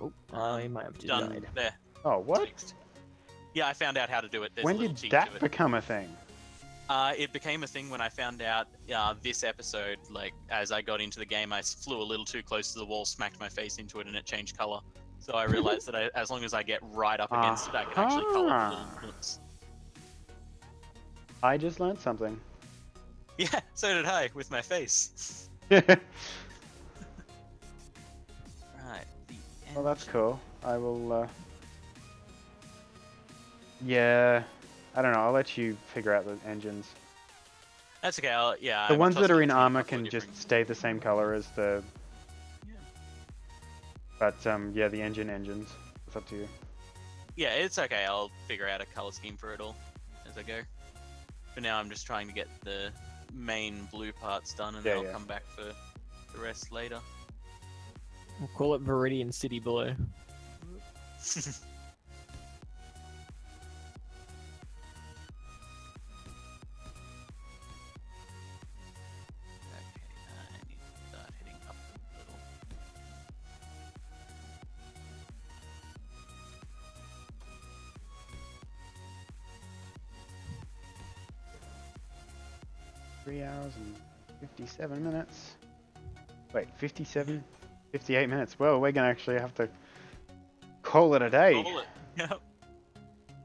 Oh, I might have just Done. died. There. Oh, what? Fixed. Yeah, I found out how to do it. There's When a little did cheat that to it. become a thing? It became a thing when I found out this episode. Like, as I got into the game, I flew a little too close to the wall, smacked my face into it, and it changed color. So I realized that as long as I get right up against it, I can actually color the little nooks. I just learned something. Yeah, so did I with my face. Well, Right. that's cool. I will, Yeah, I don't know. I'll let you figure out the engines. That's okay. Yeah. The I'm ones that are in tossing armor a couple can of just different- stay the same color as the... Yeah. But, yeah, the engines. It's up to you. Yeah, it's okay. I'll figure out a color scheme for it all as I go. For now, I'm just trying to get the main blue parts done, and Yeah, then I'll yeah. come back for the rest later. We'll call it Viridian City Blue. Okay, I need to start heading up a little. Three hours and 57 minutes. Wait, 57? 58 minutes. Well, we're gonna actually have to call it a day. Call it. Yep.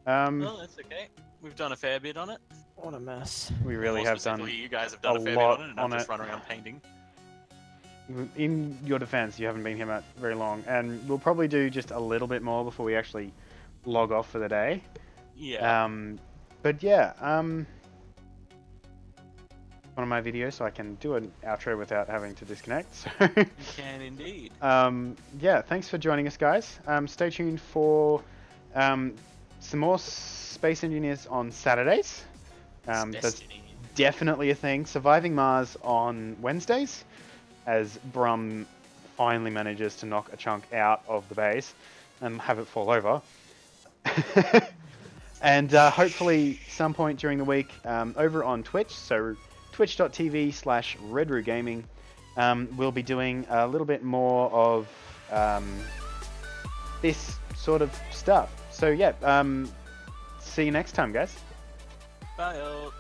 Um, Well, that's okay. We've done a fair bit on it. What a mess. we really More have done. specifically, you guys have done a a fair lot bit on it, and I've on just it. run around painting. In your defense, you haven't been here very long, and we'll probably do just a little bit more before we actually log off for the day. Yeah. But yeah, one of my videos, so I can do an outro without having to disconnect. So, You can indeed. yeah, thanks for joining us, guys. Stay tuned for some more Space Engineers on Saturdays. It's That's destiny. definitely a thing. Surviving Mars on Wednesdays, as Brum finally manages to knock a chunk out of the base and have it fall over. And hopefully some point during the week over on Twitch, so twitch.tv/RedRooGaming, we'll be doing a little bit more of this sort of stuff. So yeah, see you next time, guys. Bye. All.